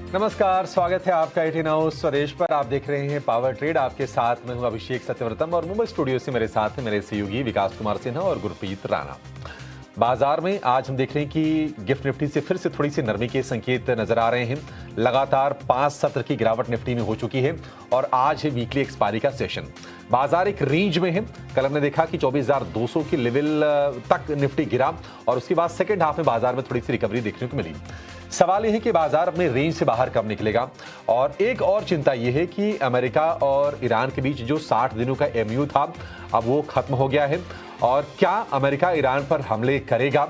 नमस्कार, स्वागत है आपका 18 नाउ स्वदेश पर। आप देख रहे हैं पावर ट्रेड। आपके साथ मैं हूं अभिषेक सत्यव्रतम और मुंबई स्टूडियो से मेरे साथ हैं मेरे सहयोगी विकास कुमार सिन्हा और गुरप्रीत राणा। बाजार में आज हम देख रहे हैं कि गिफ्ट निफ्टी से फिर से थोड़ी सी नरमी के संकेत नजर आ रहे हैं। लगातार 5 सत्र की गिरावट निफ्टी में हो चुकी है और आज है वीकली एक्सपायरी का सेशन। बाजार एक रेंज में है। कल हमने देखा कि 24,200 की लेवल तक निफ्टी गिरा और उसके बाद सेकेंड हाफ में बाजार में थोड़ी सी रिकवरी देखने को मिली। सवाल यह है कि बाजार अपने रेंज से बाहर कब निकलेगा। और एक और चिंता यह है कि अमेरिका और ईरान के बीच जो 60 दिनों का एमयू था अब वो खत्म हो गया है और क्या अमेरिका ईरान पर हमले करेगा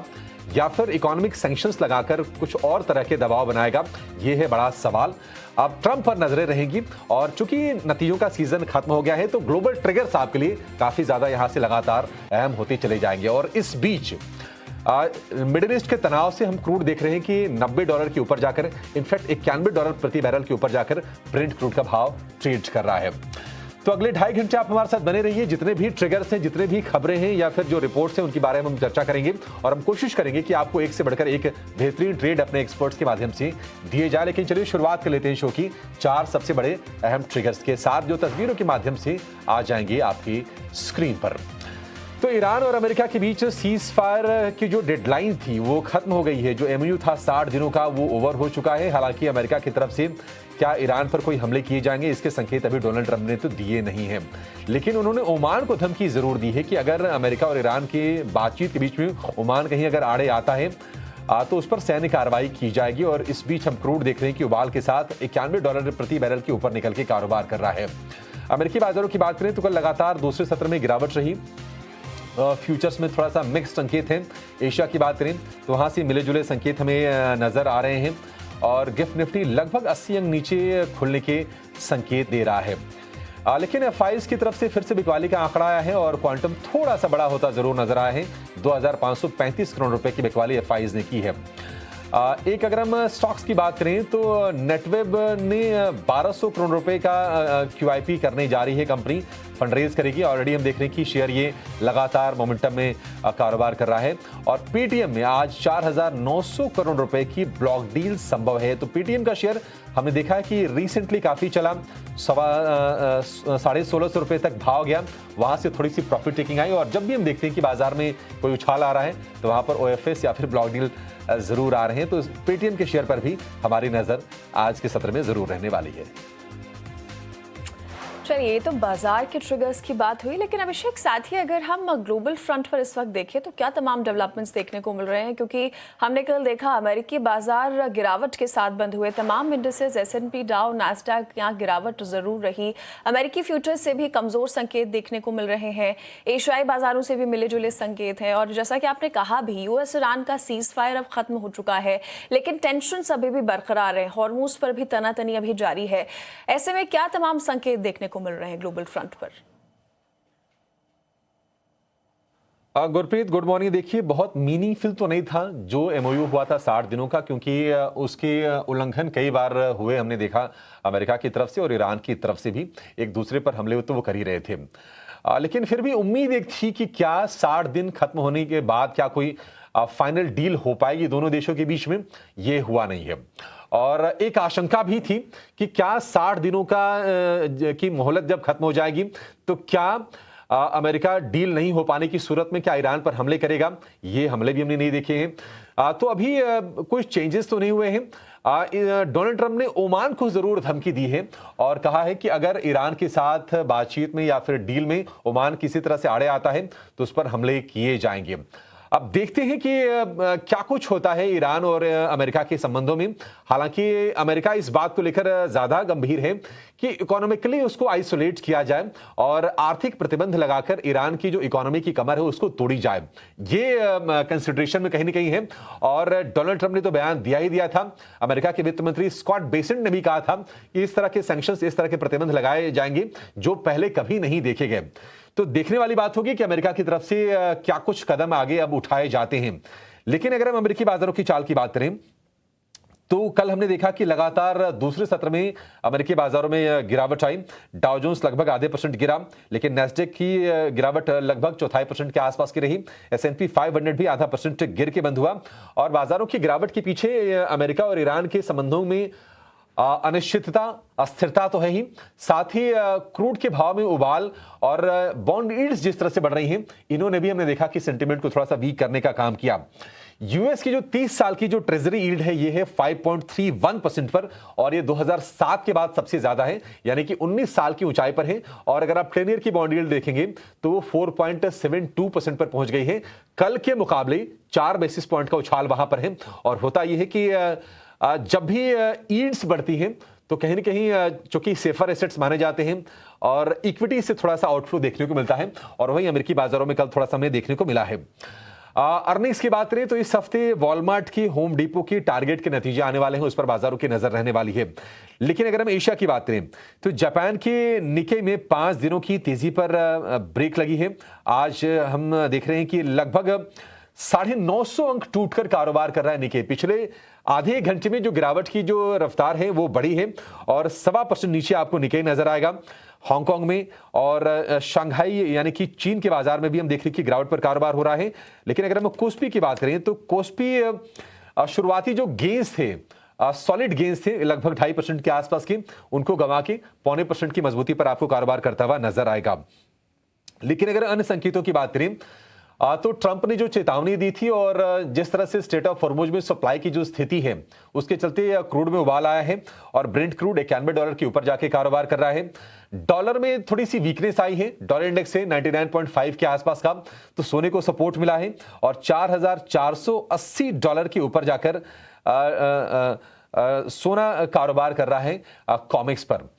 या फिर इकोनॉमिक सैंक्शंस लगाकर कुछ और तरह के दबाव बनाएगा, ये है बड़ा सवाल। अब ट्रंप पर नजरें रहेंगी और चूंकि नतीजों का सीजन खत्म हो गया है तो ग्लोबल ट्रिगर्स आपके लिए काफी ज्यादा यहां से लगातार अहम होते चले जाएंगे। और इस बीच मिडिल ईस्ट के तनाव से हम क्रूड देख रहे हैं कि $90 के ऊपर जाकर, इनफैक्ट $91 प्रति बैरल के ऊपर जाकर ब्रेंट क्रूड का भाव ट्रेड कर रहा है। तो अगले 2.5 घंटे आप हमारे साथ बने रहिए। जितने भी ट्रिगर्स हैं, जितने भी खबरें हैं या फिर जो रिपोर्ट्स हैं, उनके बारे में हम चर्चा करेंगे और हम कोशिश करेंगे कि आपको एक से बढ़कर एक बेहतरीन ट्रेड अपने एक्सपर्ट्स के माध्यम से दिए जाए। लेकिन चलिए शुरुआत कर लेते हैं शो की 4 सबसे बड़े अहम ट्रिगर्स के साथ, जो तस्वीरों के माध्यम से आ जाएंगे आपकी स्क्रीन पर। तो ईरान और अमेरिका के बीच सीज फायर की जो डेडलाइन थी वो खत्म हो गई है। जो एमयू था 60 दिनों का वो ओवर हो चुका है। हालांकि अमेरिका की तरफ से क्या ईरान पर कोई हमले किए जाएंगे, इसके संकेत अभी डोनाल्ड ट्रंप ने तो दिए नहीं हैं। लेकिन उन्होंने ओमान को धमकी जरूर दी है कि अगर अमेरिका और ईरान की बातचीत के बीच में ओमान कहीं अगर आड़े आता है तो उस पर सैन्य कार्रवाई की जाएगी। और इस बीच हम क्रूड देख रहे हैं कि उबाल के साथ $91 प्रति बैरल के ऊपर निकल के कारोबार कर रहा है। अमेरिकी बाजारों की बात करें तो कल लगातार दूसरे सत्र में गिरावट रही। फ्यूचर्स में थोड़ा सा मिक्स्ड संकेत हैं। एशिया की बात करें तो वहां से मिले जुले संकेत हमें नजर आ रहे हैं और गिफ्ट निफ्टी लगभग 80 अंक नीचे खुलने के संकेत दे रहा है। लेकिन एफआईज की तरफ से फिर से बिकवाली का आंकड़ा आया है और क्वांटम थोड़ा सा बड़ा होता जरूर नजर आया है। 2,535 करोड़ रुपए की बिकवाली एफआईज ने की है। एक अगर हम स्टॉक्स की बात करें तो नेटवेब ने 1200 करोड़ रुपए का क्यूआईपी करने जा रही है। कंपनी फंडरेज करेगी। ऑलरेडी हम देख रहे हैं कि शेयर ये लगातार मोमेंटम में कारोबार कर रहा है। और पेटीएम में आज 4,900 करोड़ रुपए की ब्लॉक डील संभव है। तो पेटीएम का शेयर हमने देखा है कि रिसेंटली काफी चला, 1,650 रुपए तक भाव गया, वहां से थोड़ी सी प्रॉफिट टेकिंग आई। और जब भी हम देखते हैं कि बाजार में कोई उछाल आ रहा है तो वहां पर ओएफएस या फिर ब्लॉक डील जरूर आ रहे हैं। तो पेटीएम के शेयर पर भी हमारी नजर आज के सत्र में जरूर रहने वाली है। चलिए, ये तो बाजार के ट्रिगर्स की बात हुई, लेकिन अभिषेक साथ ही अगर हम ग्लोबल फ्रंट पर इस वक्त देखें तो क्या तमाम डेवलपमेंट्स देखने को मिल रहे हैं। क्योंकि हमने कल देखा अमेरिकी बाजार गिरावट के साथ बंद हुए। तमाम इंडिसेस S&P, डाउ, नैस्डैक, यहाँ गिरावट जरूर रही। अमेरिकी फ्यूचर्स से भी कमजोर संकेत देखने को मिल रहे हैं। एशियाई बाजारों से भी मिले जुले संकेत हैं। और जैसा कि आपने कहा भी, यूएस ईरान का सीज फायर अब खत्म हो चुका है, लेकिन टेंशन अभी भी बरकरार है। हॉर्मूज पर भी तनातनी अभी जारी है। ऐसे में क्या तमाम संकेत देखने मिल रहे हैं ग्लोबल फ्रंट पर? Gurpreet, good morning. देखिए, बहुत मीनिंगफुल तो नहीं था जो एमओयू हुआ था 60 दिनों का, क्योंकि उसके उल्लंघन कई बार हुए। हमने देखा अमेरिका की तरफ से और ईरान की तरफ से भी एक दूसरे पर हमले तो वो कर ही रहे थे। लेकिन फिर भी उम्मीद एक थी कि क्या 60 दिन खत्म होने के बाद क्या कोई फाइनल डील हो पाएगी दोनों देशों के बीच में। ये हुआ नहीं है। और एक आशंका भी थी कि क्या 60 दिनों की मोहलत जब खत्म हो जाएगी तो क्या अमेरिका डील नहीं हो पाने की सूरत में क्या ईरान पर हमले करेगा। ये हमले भी हमने नहीं देखे हैं। तो अभी कुछ चेंजेस तो नहीं हुए हैं। डोनाल्ड ट्रंप ने ओमान को जरूर धमकी दी है और कहा है कि अगर ईरान के साथ बातचीत में या फिर डील में ओमान किसी तरह से आड़े आता है तो उस पर हमले किए जाएंगे। अब देखते हैं कि क्या कुछ होता है ईरान और अमेरिका के संबंधों में। हालांकि अमेरिका इस बात को लेकर ज्यादा गंभीर है कि इकोनॉमिकली उसको आइसोलेट किया जाए और आर्थिक प्रतिबंध लगाकर ईरान की जो इकोनॉमी की कमर है उसको तोड़ी जाए। ये कंसिडरेशन में कहीं ना कहीं है। और डोनाल्ड ट्रंप ने तो बयान दिया ही दिया था। अमेरिका के वित्त मंत्री स्कॉट बेसेंट ने भी कहा था कि इस तरह के सैंक्शंस, इस तरह के प्रतिबंध लगाए जाएंगे जो पहले कभी नहीं देखे गए। तो देखने वाली बात होगी कि अमेरिका की तरफ से क्या कुछ कदम आगे अब उठाए जाते हैं। लेकिन अगर हम अमेरिकी बाजारों की चाल की बात करें तो कल हमने देखा कि लगातार दूसरे सत्र में अमेरिकी बाजारों में गिरावट आई। डाउ जोन्स लगभग आधे % गिरा, लेकिन नैस्डैक की गिरावट लगभग 0.25% के आसपास की रही। S&P 500 भी आधा % गिर के बंद हुआ। और बाजारों की गिरावट के पीछे अमेरिका और ईरान के संबंधों में अनिश्चितता, अस्थिरता तो है ही, साथ ही क्रूड के भाव में उबाल और बॉन्ड यील्ड्स जिस तरह से बढ़ रही हैं, इन्होंने भी हमने देखा कि सेंटिमेंट को थोड़ा सा वीक करने का काम किया। यूएस की जो 30 साल की जो ट्रेजरी यील्ड है ये है 5.31% पर, और ये 2007 के बाद सबसे ज्यादा है, यानी कि 19 साल की ऊंचाई पर है। और अगर आप 10 ईयर की बॉन्ड यील्ड देखेंगे तो वो 4.72% पर पहुंच गई है। कल के मुकाबले 4 बेसिस पॉइंट का उछाल वहां पर है। और होता यह है कि जब भी यील्ड्स बढ़ती हैं तो कहीं ना कहीं चूंकि सेफर एसेट्स माने जाते हैं और इक्विटी से थोड़ा सा आउटफ्लो देखने को मिलता है, और वही अमेरिकी बाजारों में कल थोड़ा सा हमें देखने को मिला है। अर्निंग्स की बात करें तो इस हफ्ते वॉलमार्ट की, होम डिपो की टारगेट के नतीजे आने वाले हैं, उस पर बाजारों की नजर रहने वाली है। लेकिन अगर हम एशिया की बात करें तो जापान के निक्केई में 5 दिनों की तेजी पर ब्रेक लगी है। आज हम देख रहे हैं कि लगभग 950 अंक टूटकर कारोबार कर रहा है निक्केई। पिछले आधे घंटे में जो गिरावट की जो रफ्तार है वो बढ़ी है, और 1.25% नीचे आपको निक्केई नजर आएगा। हांगकांग में और शंघाई यानी कि चीन के बाजार में भी हम देख रहे हैं कि गिरावट पर कारोबार हो रहा है। लेकिन अगर हम कोस्पी की बात करें तो कोस्पी शुरुआती जो गेंस थे, सॉलिड गेंस थे लगभग 2.5% के आसपास के, उनको गंवा के 0.25% की मजबूती पर आपको कारोबार करता हुआ नजर आएगा। लेकिन अगर अन्य संकेतों की बात करें तो ट्रंप ने जो चेतावनी दी थी और जिस तरह से स्ट्रेट ऑफ हॉर्मुज में सप्लाई की जो स्थिति है उसके चलते क्रूड में उबाल आया है, और ब्रेंट क्रूड $91 के ऊपर जाके कारोबार कर रहा है। डॉलर में थोड़ी सी वीकनेस आई है, डॉलर इंडेक्स से 99.5 के आसपास का, तो सोने को सपोर्ट मिला है और $4,480 के ऊपर जाकर सोना कारोबार कर रहा है कॉमिक्स पर।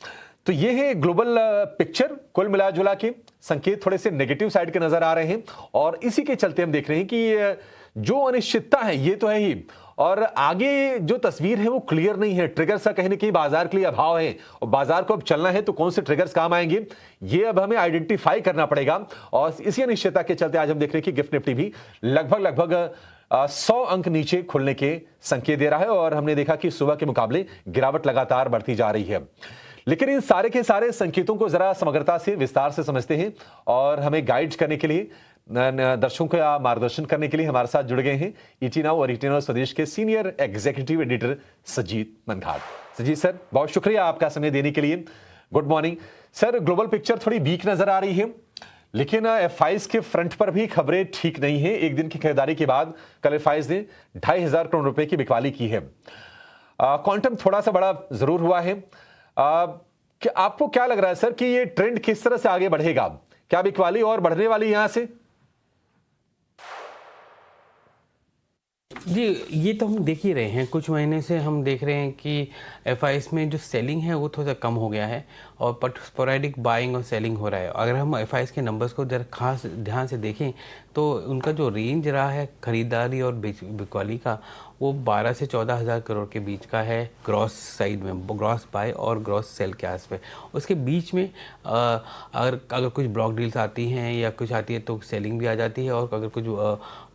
तो ये है ग्लोबल पिक्चर। कुल मिला जुला के संकेत थोड़े से नेगेटिव साइड के नजर आ रहे हैं, और इसी के चलते हम देख रहे हैं कि जो अनिश्चितता है ये तो है ही, और आगे जो तस्वीर है वो क्लियर नहीं है। ट्रिगर्स का कहीं ना कहीं बाजार के लिए अभाव है, और बाजार को अब चलना है तो कौन से ट्रिगर्स काम आएंगे ये अब हमें आइडेंटिफाई करना पड़ेगा। और इसी अनिश्चितता के चलते आज हम देख रहे हैं कि गिफ्ट निफ्टी भी लगभग 100 अंक नीचे खुलने के संकेत दे रहा है, और हमने देखा कि सुबह के मुकाबले गिरावट लगातार बढ़ती जा रही है। लेकिन इन सारे के सारे संकेतों को जरा समग्रता से, विस्तार से समझते हैं, और हमें गाइड करने के लिए, दर्शकों का मार्गदर्शन करने के लिए हमारे साथ जुड़ गए हैं ईटी नाउ और ईटी नाउ स्वदेश के senior executive editor Sajeet Manghat. Sajeet sir, बहुत शुक्रिया आपका समय देने के लिए। Good morning sir. Global picture थोड़ी वीक नजर आ रही है, लेकिन एफआईज के फ्रंट पर भी खबरें ठीक नहीं है। एक दिन की खरीदारी के बाद कल एफआईज ने 2,500 करोड़ रुपए की बिकवाली की है। क्वांटम थोड़ा सा बड़ा जरूर हुआ है। कि आपको क्या लग रहा है सर कि ये ट्रेंड किस तरह से आगे बढ़ेगा? क्या बिकवाली और बढ़ने वाली यहां से? जी, ये तो हम देख ही रहे हैं। कुछ महीने से हम देख रहे हैं कि एफआईएस में जो सेलिंग है वो थोड़ा सा कम हो गया है, और बट स्पोरेडिक बाइंग और सेलिंग हो रहा है। अगर हम एफआईएस के नंबर्स को जरा खास ध्यान से देखें तो उनका जो रेंज रहा है खरीदारी और बिकवाली का, वो 12 से 14 हज़ार करोड़ के बीच का है। ग्रॉस साइड में, ग्रॉस बाय और ग्रॉस सेल के आस पे, उसके बीच में अगर कुछ ब्लॉक डील्स आती हैं या कुछ आती है तो सेलिंग भी आ जाती है, और अगर कुछ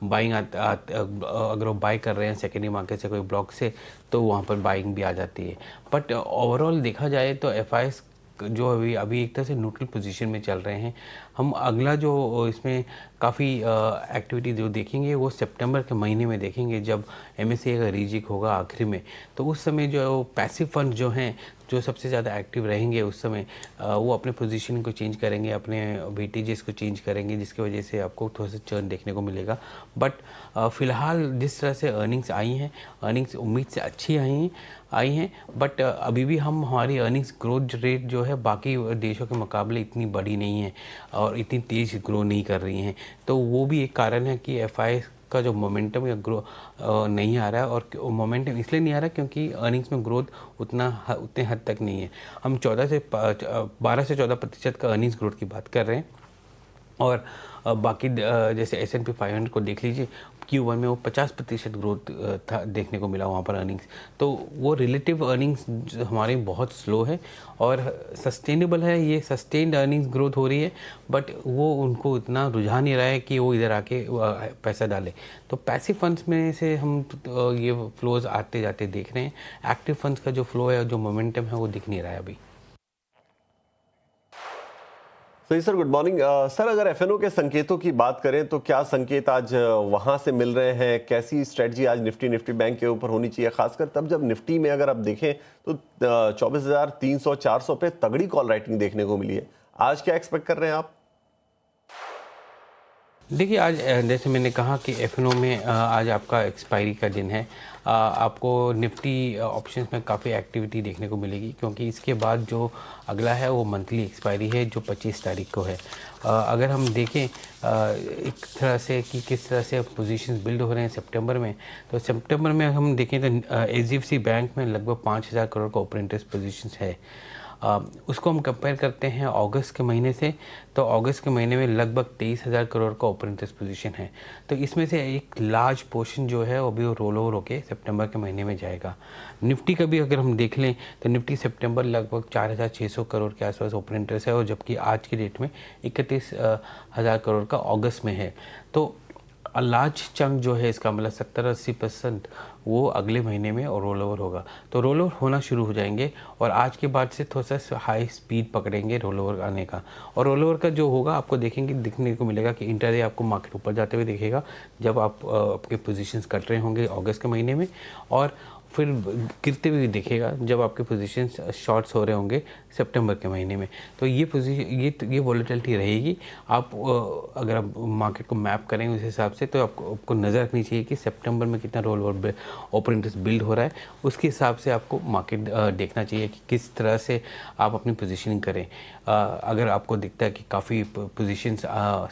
बाइंग अगर वो बाय कर रहे हैं सेकेंडरी मार्केट से, कोई ब्लॉक से, तो वहाँ पर बाइंग भी आ जाती है। बट ओवरऑल देखा जाए तो एफआईएस जो अभी एक तरह से न्यूट्रल पोजीशन में चल रहे हैं। हम अगला जो इसमें काफ़ी एक्टिविटी जो देखेंगे वो सितंबर के महीने में देखेंगे, जब एमएससीआई का रीजिक होगा आखिरी में। तो उस समय जो पैसिव फंड जो हैं, जो सबसे ज़्यादा एक्टिव रहेंगे उस समय, वो अपने पोजीशन को चेंज करेंगे, अपने वेटेजेस को चेंज करेंगे, जिसकी वजह से आपको थोड़ा सा चर्न देखने को मिलेगा। बट फ़िलहाल जिस तरह से अर्निंग्स आई हैं, अर्निंग्स उम्मीद से अच्छी आई हैं, बट अभी भी हमारी अर्निंग्स ग्रोथ रेट जो है बाकी देशों के मुकाबले इतनी बड़ी नहीं है और इतनी तेज़ ग्रो नहीं कर रही हैं। तो वो भी एक कारण है कि एफआईएस का जो मोमेंटम या ग्रो नहीं आ रहा है, और मोमेंटम इसलिए नहीं आ रहा क्योंकि अर्निंग्स में ग्रोथ उतने हद तक नहीं है। हम 12 से 14% का अर्निंग्स ग्रोथ की बात कर रहे हैं, और बाकी जैसे S&P 500 को देख लीजिए, Q1 में वो 50% ग्रोथ था देखने को मिला वहाँ पर अर्निंग्स। तो वो रिलेटिव अर्निंग्स हमारे बहुत स्लो है और सस्टेनेबल है, ये सस्टेन्ड अर्निंग्स ग्रोथ हो रही है, बट वो उनको इतना रुझान नहीं रहा है कि वो इधर आके पैसा डाले। तो पैसिव फंड्स में से हम ये फ्लोज आते जाते देख रहे हैं। एक्टिव फंड्स का जो फ्लो है, जो मोमेंटम है, वो दिख नहीं रहा है अभी। तो जी सर, गुड मॉर्निंग। सर, अगर एफएनओ के संकेतों की बात करें तो क्या संकेत आज वहां से मिल रहे हैं? कैसी स्ट्रेटजी आज निफ्टी बैंक के ऊपर होनी चाहिए, खासकर तब जब निफ्टी में अगर आप देखें तो 24,300 400 पे तगड़ी कॉल राइटिंग देखने को मिली है। आज क्या एक्सपेक्ट कर रहे हैं आप? देखिए, आज जैसे मैंने कहा कि एफएनओ में आज आपका एक्सपायरी का दिन है। आपको निफ्टी ऑप्शंस में काफ़ी एक्टिविटी देखने को मिलेगी, क्योंकि इसके बाद जो अगला है वो मंथली एक्सपायरी है जो 25 तारीख को है। अगर हम देखें एक तरह से कि किस तरह से पोजीशंस बिल्ड हो रहे हैं सितंबर में, तो सितंबर में हम देखें तो एचडीएफसी बैंक में लगभग 5,000 करोड़ का ओपन इंटरेस्ट पोजीशंस है। उसको हम कंपेयर करते हैं अगस्त के महीने से, तो अगस्त के महीने में लगभग 23,000 करोड़ का ओपन इंटरेस्ट पोजीशन है। तो इसमें से एक लार्ज पोर्शन जो है वो भी रोल ओवर होके सितंबर के महीने में जाएगा। निफ्टी का भी अगर हम देख लें तो निफ्टी सितंबर लगभग 4,600 करोड़ के आसपास ओपन इंटरेस्ट है, और जबकि आज की डेट में 31,000 करोड़ का अगस्त में है। तो लार्ज चंक जो है इसका मतलब 70-80% वो अगले महीने में और रोल ओवर होगा। तो रोल ओवर होना शुरू हो जाएंगे, और आज के बाद से थोड़ा सा हाई स्पीड पकड़ेंगे रोल ओवर आने का। और रोल ओवर का जो होगा आपको देखेंगे दिखने को मिलेगा कि इंटरडे आपको मार्केट ऊपर जाते हुए दिखेगा जब आप आपके पोजीशंस कट रहे होंगे अगस्त के महीने में, और फिर गिरते हुए दिखेगा जब आपके पोजीशंस शॉर्ट्स हो रहे होंगे सितंबर के महीने में। तो ये वॉलेटिलिटी रहेगी। आप अगर आप मार्केट को मैप करें उस हिसाब से, तो आपको नज़र रखनी चाहिए कि सितंबर में कितना roll over open interest build हो रहा है। उसके हिसाब से आपको मार्केट देखना चाहिए कि किस तरह से आप अपनी पोजीशनिंग करें। अगर आपको दिखता है कि काफ़ी पोजीशंस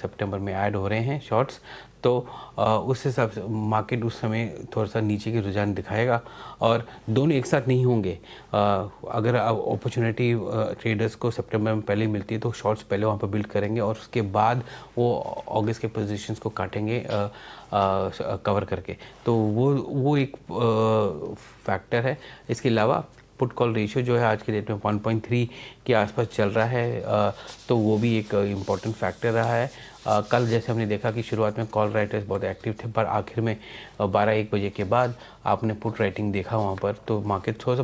सितंबर में ऐड हो रहे हैं शॉर्ट्स, तो उस हिसाब से मार्केट उस समय थोड़ा सा नीचे की रुझान दिखाएगा, और दोनों एक साथ नहीं होंगे। अगर अपॉर्चुनिटी ट्रेडर्स को सितंबर में पहले मिलती है तो शॉर्ट्स पहले वहाँ पर बिल्ड करेंगे, और उसके बाद वो अगस्त के पोजीशंस को काटेंगे कवर करके। तो वो एक फैक्टर है। इसके अलावा पुट कॉल रेशियो जो है आज की डेट में 1.3 के आसपास चल रहा है, तो वो भी एक इम्पॉर्टेंट फैक्टर रहा है। कल जैसे हमने देखा कि शुरुआत में कॉल राइटर्स बहुत एक्टिव थे, पर आखिर में 12-1 बजे के बाद आपने पुट राइटिंग देखा वहाँ पर, तो मार्केट थोड़ा सा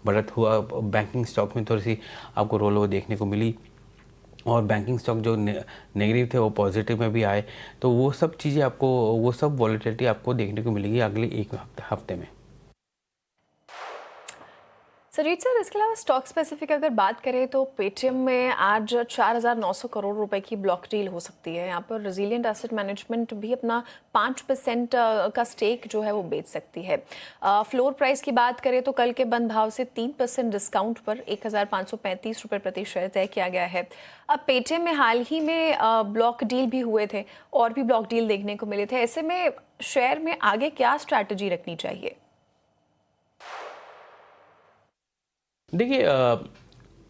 बढ़त हुआ। बैंकिंग स्टॉक में थोड़ी सी आपको रोल ओवर देखने को मिली, और बैंकिंग स्टॉक जो नेगेटिव थे वो पॉजिटिव में भी आए। तो वो सब चीज़ें आपको, वो सब वॉलेटिलिटी आपको देखने को मिलेगी अगले एक हफ्ते में। सजीत सर, इसके अलावा स्टॉक स्पेसिफिक अगर बात करें तो पेटीएम में आज 4,900 करोड़ रुपए की ब्लॉक डील हो सकती है। यहाँ पर रेजिलिएंट एसेट मैनेजमेंट भी अपना 5% का स्टेक जो है वो बेच सकती है। फ्लोर प्राइस की बात करें तो कल के बंद भाव से 3% डिस्काउंट पर 1,535 रुपए प्रति शेयर तय किया गया है। अब पेटीएम में हाल ही में ब्लॉक डील भी हुए थे, और भी ब्लॉक डील देखने को मिले थे। ऐसे में शेयर में आगे क्या स्ट्रैटेजी रखनी चाहिए? देखिए,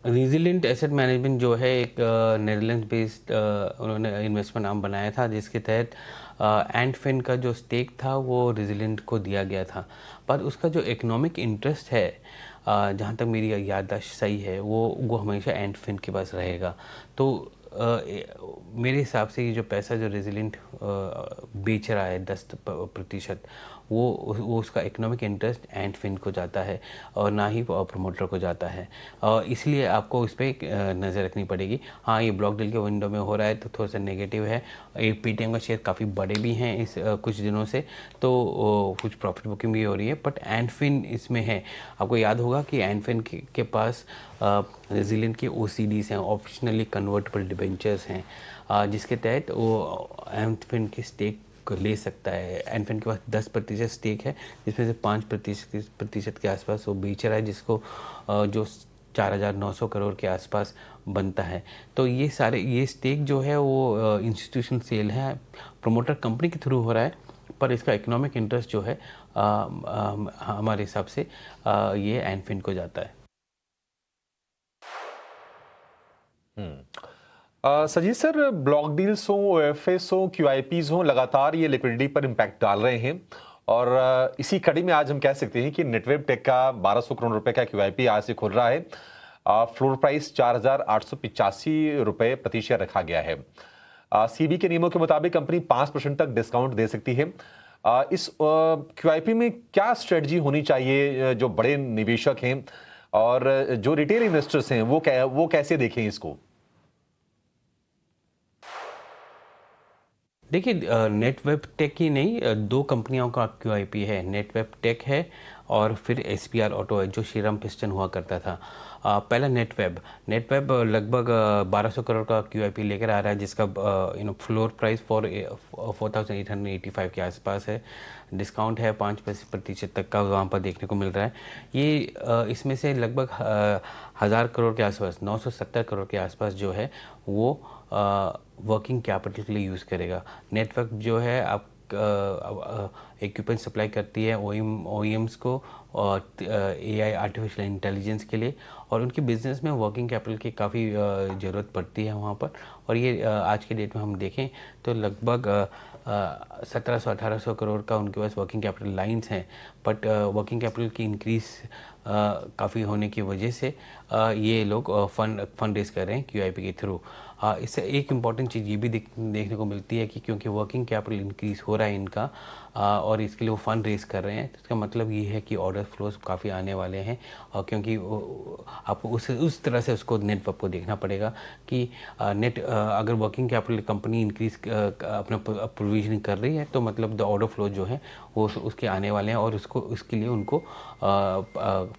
रेजिलिएंट एसेट मैनेजमेंट जो है एक नेदरलैंड बेस्ड उन्होंने इन्वेस्टमेंट आर्म बनाया था, जिसके तहत एंटफिन का जो स्टेक था वो रेजिलिएंट को दिया गया था। पर उसका जो इकोनॉमिक इंटरेस्ट है, जहाँ तक मेरी याददाश्त सही है, वो हमेशा एंटफिन के पास रहेगा। तो मेरे हिसाब से ये जो पैसा जो रेजिलिएंट बेच रहा है 10%, वो उसका इकोनॉमिक इंटरेस्ट एंटफिन को जाता है, और ना ही प्रमोटर को जाता है। इसलिए आपको इस पर नज़र रखनी पड़ेगी। हाँ, ये ब्लॉक डील के विंडो में हो रहा है तो थोड़ा सा नेगेटिव है। पेटीएम का शेयर काफ़ी बड़े भी हैं इस कुछ दिनों से, तो कुछ प्रॉफिट बुकिंग भी हो रही है, बट एंटफिन इसमें है। आपको याद होगा कि एंटफिन के पास रेजिलिएंट के OCDs हैं, ऑप्शनली कन्वर्टेबल डिबेंचर्स हैं, जिसके तहत वो एंटफिन के स्टेक को ले सकता है। एंटफिन के पास 10% स्टेक है, जिसमें से 5% के आसपास वो बेच रहा है, जिसको जो 4,900 करोड़ के आसपास बनता है। तो ये स्टेक जो है वो इंस्टीट्यूशनल सेल है, प्रमोटर कंपनी के थ्रू हो रहा है, पर इसका इकोनॉमिक इंटरेस्ट जो है हमारे हिसाब से ये एंटफिन को जाता है। सजीत सर, ब्लॉक डील्स हों, OFS हों, QIPs हों, लगातार ये लिक्विडिटी पर इम्पैक्ट डाल रहे हैं, और इसी कड़ी में आज हम कह सकते हैं कि नेटवेब टेक का 1,200 करोड़ रुपए का QIP आज से खुल रहा है। फ्लोर प्राइस 4,885 रुपए प्रति शेयर रखा गया है। CB के नियमों के मुताबिक कंपनी 5% तक डिस्काउंट दे सकती है। इस QIP में क्या स्ट्रेटजी होनी चाहिए? जो बड़े निवेशक हैं और जो रिटेल इन्वेस्टर्स हैं वो कैसे देखें इसको? देखिए नेटवेब टेक ही नहीं, दो कंपनियों का QIP है, नेटवेब टेक है और फिर SPR ऑटो है जो श्रीराम पिस्टन हुआ करता था। पहला नेटवेब लगभग 1200 करोड़ का QIP लेकर आ रहा है, जिसका फ्लोर प्राइस 4885 के आसपास है। डिस्काउंट है 5% तक का वहाँ पर देखने को मिल रहा है। ये इसमें से लगभग 1000 करोड़ के आसपास, 970 करोड़ के आसपास जो है वो वर्किंग कैपिटल के लिए यूज़ करेगा। नेटवर्क जो है आप इक्विपमेंट सप्लाई करती है OEMs को और AI आर्टिफिशियल इंटेलिजेंस के लिए, और उनके बिजनेस में वर्किंग कैपिटल की काफ़ी ज़रूरत पड़ती है वहाँ पर। और ये आज के डेट में हम देखें तो लगभग 1700-1800 करोड़ का उनके पास वर्किंग कैपिटल लाइंस हैं, बट वर्किंग कैपिटल की इंक्रीज़ काफ़ी होने की वजह से ये लोग फंड रेज कर रहे हैं QIP के थ्रू। इससे एक इम्पॉर्टेंट चीज़ ये भी देखने को मिलती है कि क्योंकि वर्किंग कैपिटल इंक्रीज़ हो रहा है इनका और इसके लिए वो फंड रेज कर रहे हैं, तो इसका मतलब ये है कि ऑर्डर फ्लोज काफ़ी आने वाले हैं। और क्योंकि आपको उस तरह से उसको नेटवर्क को देखना पड़ेगा कि अगर वर्किंग कैपिटल कंपनी इंक्रीज अपना प्रोविजनिंग कर रही है तो मतलब द ऑर्डर फ्लो जो है वो उसके आने वाले हैं और उसके लिए उनको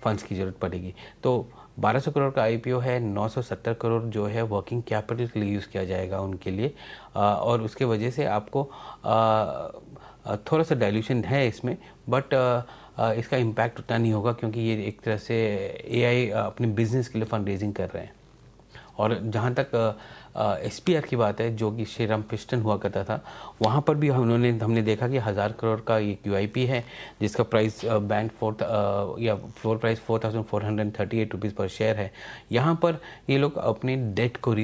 फंड्स की ज़रूरत पड़ेगी। तो 1200 करोड़ का IPO है, 970 करोड़ जो है वर्किंग कैपिटल के लिए यूज़ किया जाएगा उनके लिए, और उसके वजह से आपको थोड़ा सा डाइल्यूशन है इसमें, बट इसका इम्पैक्ट उतना नहीं होगा क्योंकि ये एक तरह से AI अपने बिजनेस के लिए फंड रेजिंग कर रहे हैं। और जहाँ तक SPR की बात है जो कि श्रीराम पिस्टन हुआ करता था, वहाँ पर भी हमने देखा कि 1000 करोड़ का ये QIP है जिसका price band floor price 4438 rupees पर शेयर है। यहाँ पर ये लोग अपने डेट को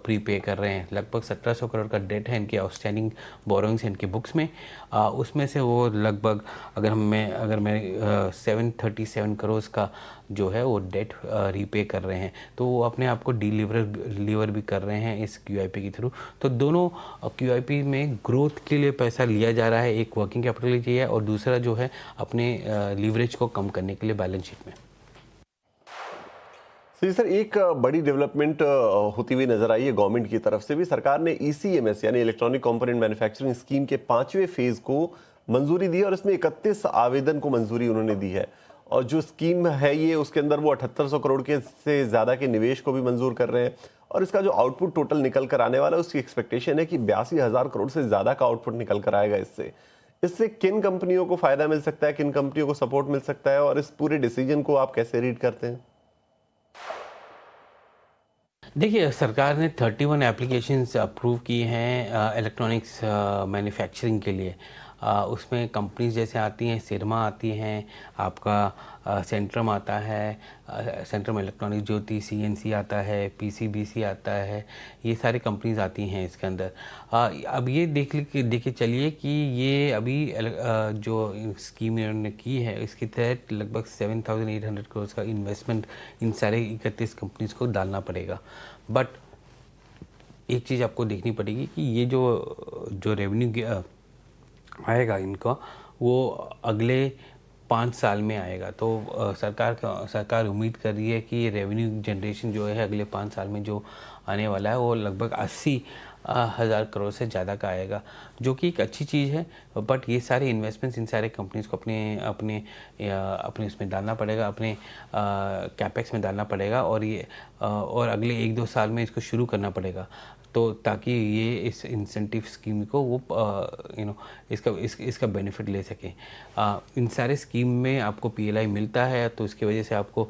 प्रीपे कर रहे हैं। लगभग 1700 करोड़ का डेट है इनके आउटस्टैंडिंग बोरोइंग्स इनके बुक्स में। उसमें से वो लगभग अगर मैं 737 करोड़ का जो है वो डेट रीपे कर रहे हैं, तो वो अपने आप को डिलीवर भी कर रहे हैं इस QIP के थ्रू। तो दोनों QIP में ग्रोथ के लिए पैसा लिया जा रहा है, एक वर्किंग कैपिटल के लिए और दूसरा जो है अपने लीवरेज को कम करने के लिए बैलेंस शीट में। सर एक बड़ी डेवलपमेंट होती हुई नजर आई है गवर्नमेंट की तरफ से भी। सरकार ने ECMS यानी इलेक्ट्रॉनिक कंपोनेंट मैन्युफैक्चरिंग स्कीम के 5वें फेज को मंजूरी दी है और इसमें 31 आवेदन को मंजूरी उन्होंने दी है। और जो स्कीम है ये उसके अंदर वो 7800 करोड़ के से ज़्यादा के निवेश को भी मंजूर कर रहे हैं और इसका जो आउटपुट टोटल निकल कर आने वाला है उसकी एक्सपेक्टेशन है कि 82,000 करोड़ से ज़्यादा का आउटपुट निकल कर आएगा। इससे किन कंपनियों को फ़ायदा मिल सकता है, किन कंपनियों को सपोर्ट मिल सकता है और इस पूरे डिसीजन को आप कैसे रीड करते हैं? देखिए, सरकार ने 31 एप्लीकेशंस अप्रूव की हैं इलेक्ट्रॉनिक्स मैन्युफैक्चरिंग के लिए। उसमें कंपनीज जैसे आती हैं, सिरमा आती हैं, आपका सेंट्रम आता है, सेंट्रम इलेक्ट्रॉनिक ज्योति, CNC आता है, PCBC आता है, ये सारी कंपनीज आती हैं इसके अंदर। अब ये देखे चलिए कि ये अभी जो स्कीम इन्होंने की है इसके तहत लगभग 7,800 करोड़ का इन्वेस्टमेंट इन सारे 31 कंपनीज को डालना पड़ेगा। बट एक चीज़ आपको देखनी पड़ेगी कि ये जो रेवेन्यू आएगा इनका वो अगले 5 साल में आएगा। तो सरकार उम्मीद कर रही है कि रेवेन्यू जनरेशन जो है अगले 5 साल में जो आने वाला है वो लगभग 80,000 करोड़ से ज़्यादा का आएगा, जो कि एक अच्छी चीज़ है। बट ये सारे इन्वेस्टमेंट्स इन सारे कंपनीज को अपने उसमें डालना पड़ेगा, अपने कैपेक्स में डालना पड़ेगा और अगले 1-2 साल में इसको शुरू करना पड़ेगा, तो ताकि ये इस इंसेंटिव स्कीम को वो इसका बेनिफिट ले सकें। इन सारे स्कीम में आपको PLI मिलता है तो इसकी वजह से आपको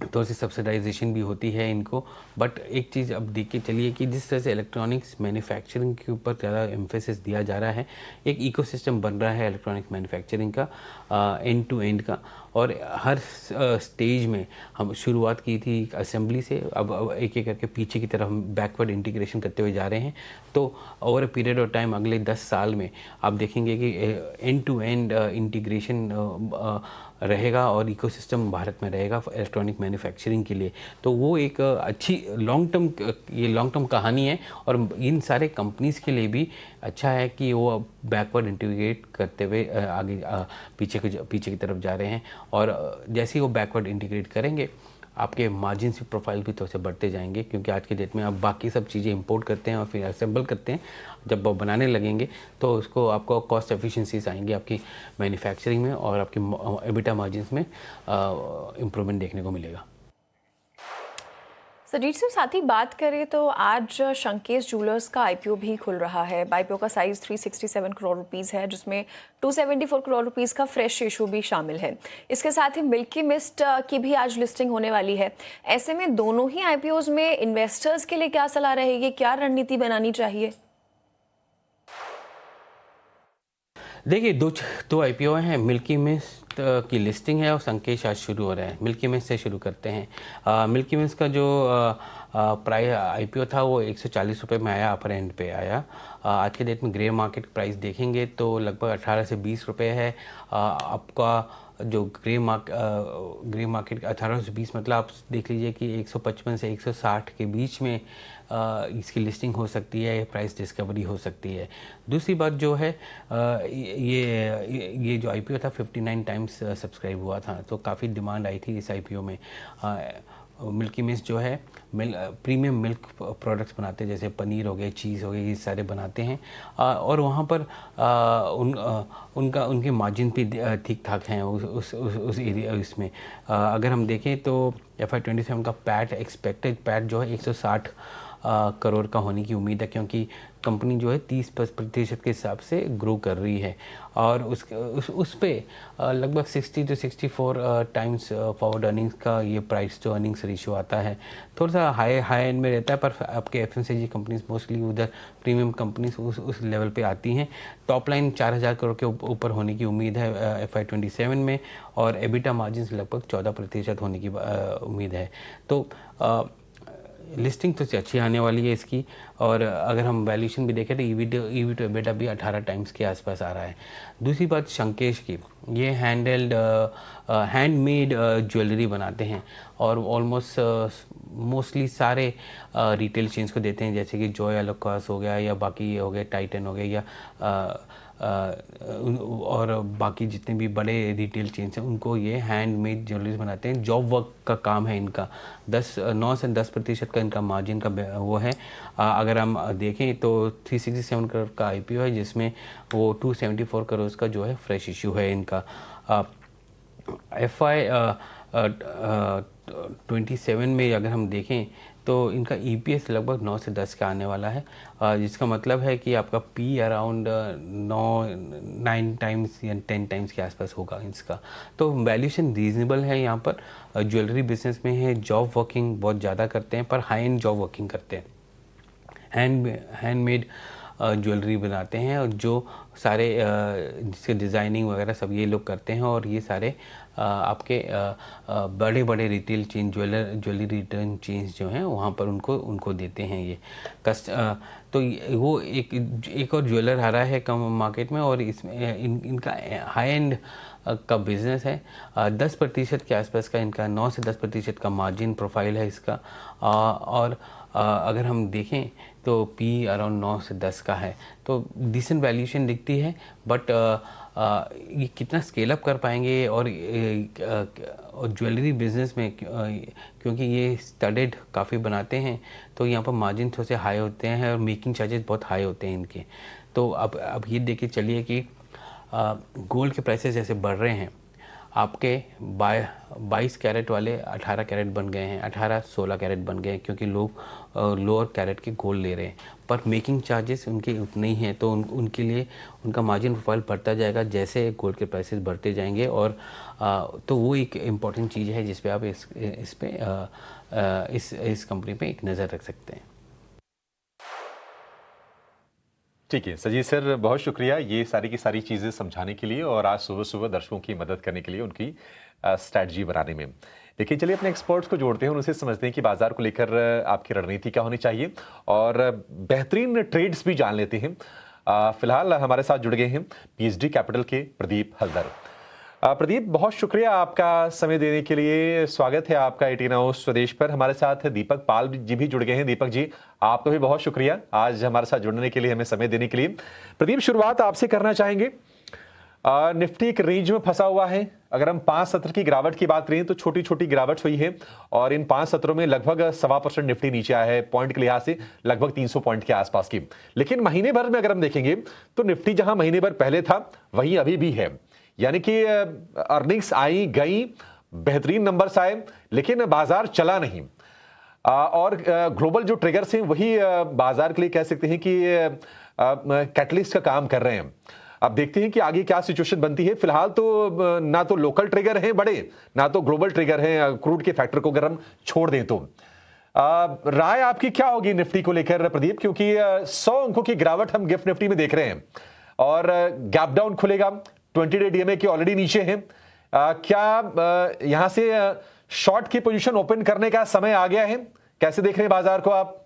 थोड़ी सी सब्सिडाइजेशन भी होती है इनको। बट एक चीज़ अब देख के चलिए कि जिस तरह से इलेक्ट्रॉनिक्स मैन्युफैक्चरिंग के ऊपर ज़्यादा एम्फेसिस दिया जा रहा है, एक इकोसिस्टम बन रहा है इलेक्ट्रॉनिक मैन्युफैक्चरिंग का एंड टू एंड का, और हर स्टेज में हम शुरुआत की थी असेंबली से, अब एक एक करके पीछे की तरफ हम बैकवर्ड इंटीग्रेशन करते हुए जा रहे हैं। तो over a period of time अगले 10 साल में आप देखेंगे कि एंड टू एंड इंटीग्रेशन रहेगा और इकोसिस्टम भारत में रहेगा इलेक्ट्रॉनिक मैन्युफैक्चरिंग के लिए। तो वो एक अच्छी लॉन्ग टर्म कहानी है और इन सारे कंपनीज़ के लिए भी अच्छा है कि वो बैकवर्ड इंटीग्रेट करते हुए आगे पीछे की तरफ जा रहे हैं। और जैसे ही वो बैकवर्ड इंटीग्रेट करेंगे आपके मार्जिन की प्रोफाइल भी थोड़े से बढ़ते जाएंगे, क्योंकि आज के डेट में आप बाकी सब चीज़ें इंपोर्ट करते हैं और फिर असेंबल करते हैं। जब वो बनाने लगेंगे तो उसको आपको कॉस्ट एफिशिएंसीज आएंगी आपकी मैन्युफैक्चरिंग में, और आपकी एबिटा मार्जिन में इम्प्रूवमेंट देखने को मिलेगा। सजीत सिंह, साथ ही बात करें तो आज शंकेश ज्वेलर्स का आईपीओ भी खुल रहा है। आईपीओ का साइज 367 करोड़ रुपीस है, जिसमें 274 करोड़ रुपीस का फ्रेश इशू भी शामिल है। इसके साथ ही मिल्की मिस्ट की भी आज लिस्टिंग होने वाली है। ऐसे में दोनों ही आईपीओज में इन्वेस्टर्स के लिए क्या सलाह रहेगी, क्या रणनीति बनानी चाहिए? देखिए, दो आईपीओ हैं। मिल्की मिस्ट की लिस्टिंग है और संकेश आज शुरू हो रहा है। मिल्की मिस्ट से शुरू करते हैं। मिल्की मिस्ट का जो प्राइस आईपीओ था वो 140 रुपये में आया, अपर एंड पे आया। आज के डेट में ग्रे मार्केट प्राइस देखेंगे तो लगभग 18 से 20 रुपये है। आपका जो ग्रे मार्केट 18 से 20 मतलब आप देख लीजिए कि 155 से 160 के बीच में इसकी लिस्टिंग हो सकती है, प्राइस डिस्कवरी हो सकती है। दूसरी बात जो है, ये जो आईपीओ था 59 टाइम्स सब्सक्राइब हुआ था, तो काफ़ी डिमांड आई थी इस आईपीओ में। मिल्की मिस्ट जो है प्रीमियम मिल्क प्रोडक्ट्स बनाते हैं, जैसे पनीर हो गए, चीज़ हो गए, ये सारे बनाते हैं। और वहाँ पर उनके मार्जिन भी ठीक ठाक हैं उस एरिया इसमें। अगर हम देखें तो FY27 का पैट एक्सपेक्टेड पैट जो है 160 करोड़ का होने की उम्मीद है, क्योंकि कंपनी जो है 30% के हिसाब से ग्रो कर रही है। और उस पे लगभग 60 से 64 टाइम्स फॉरवर्ड अर्निंग्स का ये प्राइस जो अर्निंग्स रेशियो आता है, थोड़ा सा हाई एंड में रहता है। पर आपके FMCG कंपनीज मोस्टली उधर प्रीमियम कंपनीज उस लेवल पे आती हैं। टॉप लाइन 4000 करोड़ के ऊपर होने की उम्मीद है FY27 में, और एबिटा मार्जिन लगभग 14% होने की उम्मीद है। तो लिस्टिंग तो अच्छी आने वाली है इसकी। और अगर हम वैल्यूशन भी देखें तो ईवी टू एबिटा भी 18 टाइम्स के आसपास आ रहा है। दूसरी बात शंकेश की, ये हैंडमेड ज्वेलरी बनाते हैं और ऑलमोस्ट मोस्टली सारे रिटेल चेन्स को देते हैं, जैसे कि जॉय एलुकास हो गया, या बाकी ये हो गए टाइटन हो गए, या और बाकी जितने भी बड़े रिटेल चेन्स हैं उनको ये हैंडमेड ज्वेलरीज बनाते हैं। जॉब वर्क का काम है इनका। 9 से 10% का इनका मार्जिन का वो है। अगर हम देखें तो 367 करोड़ का आईपीओ है, जिसमें वो 274 करोड़ का जो है फ्रेश इशू है इनका। FY27 में अगर हम देखें तो इनका EPS लगभग 9 से 10 का आने वाला है, जिसका मतलब है कि आपका P अराउंड 9 टाइम्स या 10 टाइम्स के आसपास होगा इसका। तो वैल्यूशन रीजनेबल है यहाँ पर। ज्वेलरी बिजनेस में है, जॉब वर्किंग बहुत ज़्यादा करते हैं, पर हाई एंड जॉब वर्किंग करते हैं। हैंडमेड ज्वेलरी बनाते हैं, और जो सारे जिसके डिज़ाइनिंग वगैरह सब ये लोग करते हैं। और ये सारे आपके बड़े बड़े retail chain jewellery retail chains जो हैं वहाँ पर उनको देते हैं ये तो वो एक और ज्वेलर आ रहा है कम मार्केट में, और इसमें इनका हाई एंड का बिजनेस है। 10% के आसपास का इनका 9 से 10% का मार्जिन प्रोफाइल है इसका। और अगर हम देखें तो P अराउंड 9 से 10 का है, तो डिसेंट वैल्यूशन दिखती है। बट ये कितना स्केल अप कर पाएंगे, और ज्वेलरी बिजनेस में क्योंकि ये स्टडेड काफ़ी बनाते हैं, तो यहाँ पर मार्जिन थोड़े से हाई होते हैं और मेकिंग चार्जेस बहुत हाई होते हैं इनके। तो अब ये देख के चलिए कि गोल्ड के प्राइसेस जैसे बढ़ रहे हैं, आपके 22 कैरेट वाले 18 कैरेट बन गए हैं, 18-16 कैरेट बन गए हैं, क्योंकि लोग लोअर कैरेट के गोल्ड ले रहे हैं। पर मेकिंग चार्जेस उनके उतने ही हैं, तो उनके लिए उनका मार्जिन प्रोफाइल बढ़ता जाएगा जैसे गोल्ड के प्राइसेस बढ़ते जाएंगे। और तो वो एक इम्पॉर्टेंट चीज़ है जिस पे आप इस कंपनी पे एक नज़र रख सकते हैं। ठीक है सजीत सर, बहुत शुक्रिया ये सारी की सारी चीज़ें समझाने के लिए और आज सुबह सुबह दर्शकों की मदद करने के लिए उनकी स्ट्रैटेजी बनाने में। लेकिन चलिए अपने एक्सपर्ट्स को जोड़ते हैं, उनसे समझते हैं कि बाजार को लेकर आपकी रणनीति क्या होनी चाहिए, और बेहतरीन ट्रेड्स भी जान लेते हैं। फिलहाल हमारे साथ जुड़ गए हैं PhD कैपिटल के प्रदीप हल्दर। प्रदीप, बहुत शुक्रिया आपका समय देने के लिए। स्वागत है आपका 18 हाउस स्वदेश पर। हमारे साथ दीपक पाल जी भी जुड़ गए हैं। दीपक जी, आपको भी बहुत शुक्रिया आज हमारे साथ जुड़ने के लिए, हमें समय देने के लिए। प्रदीप, शुरुआत आपसे करना चाहेंगे। निफ्टी एक रेंज में फंसा हुआ है। अगर हम 5 सत्र की गिरावट की बात करें तो छोटी छोटी गिरावट हुई है और इन 5 सत्रों में लगभग 1.25% निफ्टी नीचे आया है, पॉइंट के लिहाज से लगभग 300 पॉइंट के आसपास की। लेकिन महीने भर में अगर हम देखेंगे तो निफ्टी जहां महीने भर पहले था वहीं अभी भी है, यानी कि अर्निंग्स आई गई, बेहतरीन नंबर्स आए, लेकिन बाजार चला नहीं। और ग्लोबल जो ट्रिगर्स हैं वही बाजार के लिए कह सकते हैं कि कैटलिस्ट का काम कर रहे हैं। अब देखते हैं कि आगे क्या सिचुएशन बनती है। फिलहाल तो ना तो लोकल ट्रिगर हैं बड़े, ना तो ग्लोबल ट्रिगर हैं, क्रूड के फैक्टर को अगर हम छोड़ दें तो। राय आपकी क्या होगी निफ्टी को लेकर प्रदीप, क्योंकि 100 अंकों की गिरावट हम गिफ्ट निफ्टी में देख रहे हैं और गैप डाउन खुलेगा, 20 डे डीएमए के ऑलरेडी नीचे हैं। क्या यहां से शॉर्ट की पोजीशन ओपन करने का समय आ गया है? कैसे देख रहे हैं बाजार को आप?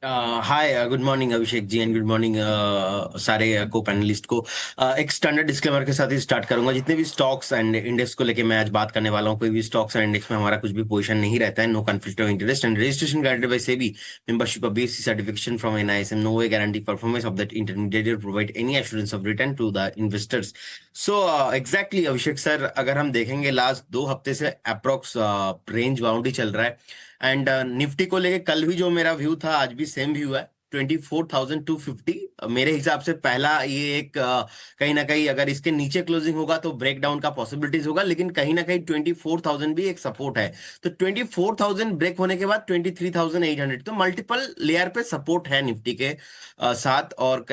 Hi, good morning Abhishek ji and good morning सारे को पैनलिस्ट को। एक स्टैंडर्ड डिस्क्लेमर के साथ ही स्टार्ट करूंगा। जितने भी स्टॉक्स एंड इंडेक्स को लेके मैं आज बात करने वाला हूं, कोई भी स्टॉक्स एंड इंडेक्स में हमारा कुछ भी पोजीशन नहीं रहता है। No conflict of interest and registration guided by SEBI, membership of BSC certification from NISM, no way guarantee performance of that intermediate provide any assurance of return to the investors. So exactly Abhishek sir, अगर हम देखेंगे last 2 हफ्ते से approx range boundary चल रहा है and Nifty को लेके कल भी जो मेरा व्यू था आज भी सेम व्यू है, 24,250। मेरे हिसाब से पहला ये एक कहीं ना कहीं अगर इसके नीचे क्लोजिंग होगा तो ब्रेकडाउन का पॉसिबिलिटीज होगा, लेकिन कहीं ना कहीं 24,000 भी एक सपोर्ट है। तो 24,000 ब्रेक होने के बाद 23,800, तो मल्टीपल लेयर पे सपोर्ट है निफ्टी के साथ। और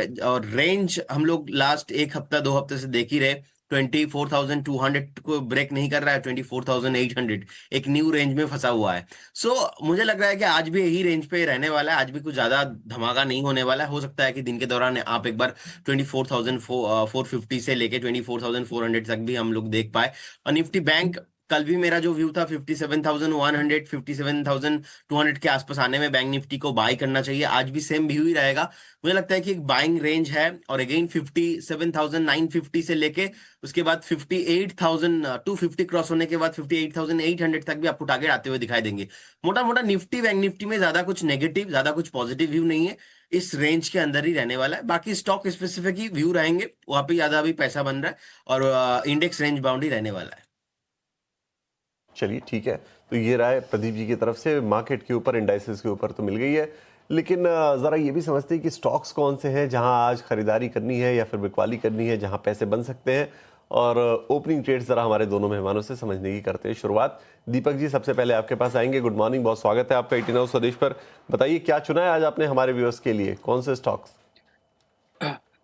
रेंज हम लोग लास्ट 1 हफ्ता 2 हफ्ते से देख ही रहे, 24,200 को ब्रेक नहीं कर रहा है, 24,800 एक न्यू रेंज में फंसा हुआ है। सो मुझे लग रहा है कि आज भी यही रेंज पे रहने वाला है, आज भी कुछ ज्यादा धमाका नहीं होने वाला है। हो सकता है कि दिन के दौरान आप एक बार 24,450 से लेके 24,400 तक भी हम लोग देख पाए। और निफ्टी बैंक कल भी मेरा जो व्यू था 57,100 57,200 के आसपास आने में बैंक निफ्टी को बाई करना चाहिए, आज भी सेम व्यू ही रहेगा। मुझे लगता है कि एक बाइंग रेंज है और अगेन 57,950 से लेके उसके बाद 58,250 क्रॉस होने के बाद 58,800 तक भी आपको टारगेट आते हुए दिखाई देंगे। मोटा मोटा निफ्टी बैंक निफ्टी में ज्यादा कुछ नेगेटिव ज्यादा कुछ पॉजिटिव व्यू नहीं है, इस रेंज के अंदर ही रहने वाला है। बाकी स्टॉक स्पेसिफिक ही व्यू रहेंगे, वहां पे ज्यादा भी पैसा बन रहा है और इंडेक्स रेंज बाउंड ही रहने वाला है। चलिए ठीक है, तो ये राय प्रदीप जी की तरफ से मार्केट के ऊपर, इंडाइसेस के ऊपर तो मिल गई है, लेकिन ज़रा ये भी समझते हैं कि स्टॉक्स कौन से हैं जहां आज खरीदारी करनी है या फिर बिकवाली करनी है, जहां पैसे बन सकते हैं। और ओपनिंग ट्रेड्स ज़रा हमारे दोनों मेहमानों से समझने की करते हैं शुरुआत। दीपक जी सबसे पहले आपके पास आएंगे। गुड मॉर्निंग, बहुत स्वागत है आपका 18 हाउस स्वदेश पर। बताइए क्या चुना है आज आपने हमारे व्यूअर्स के लिए, कौन से स्टॉक्स?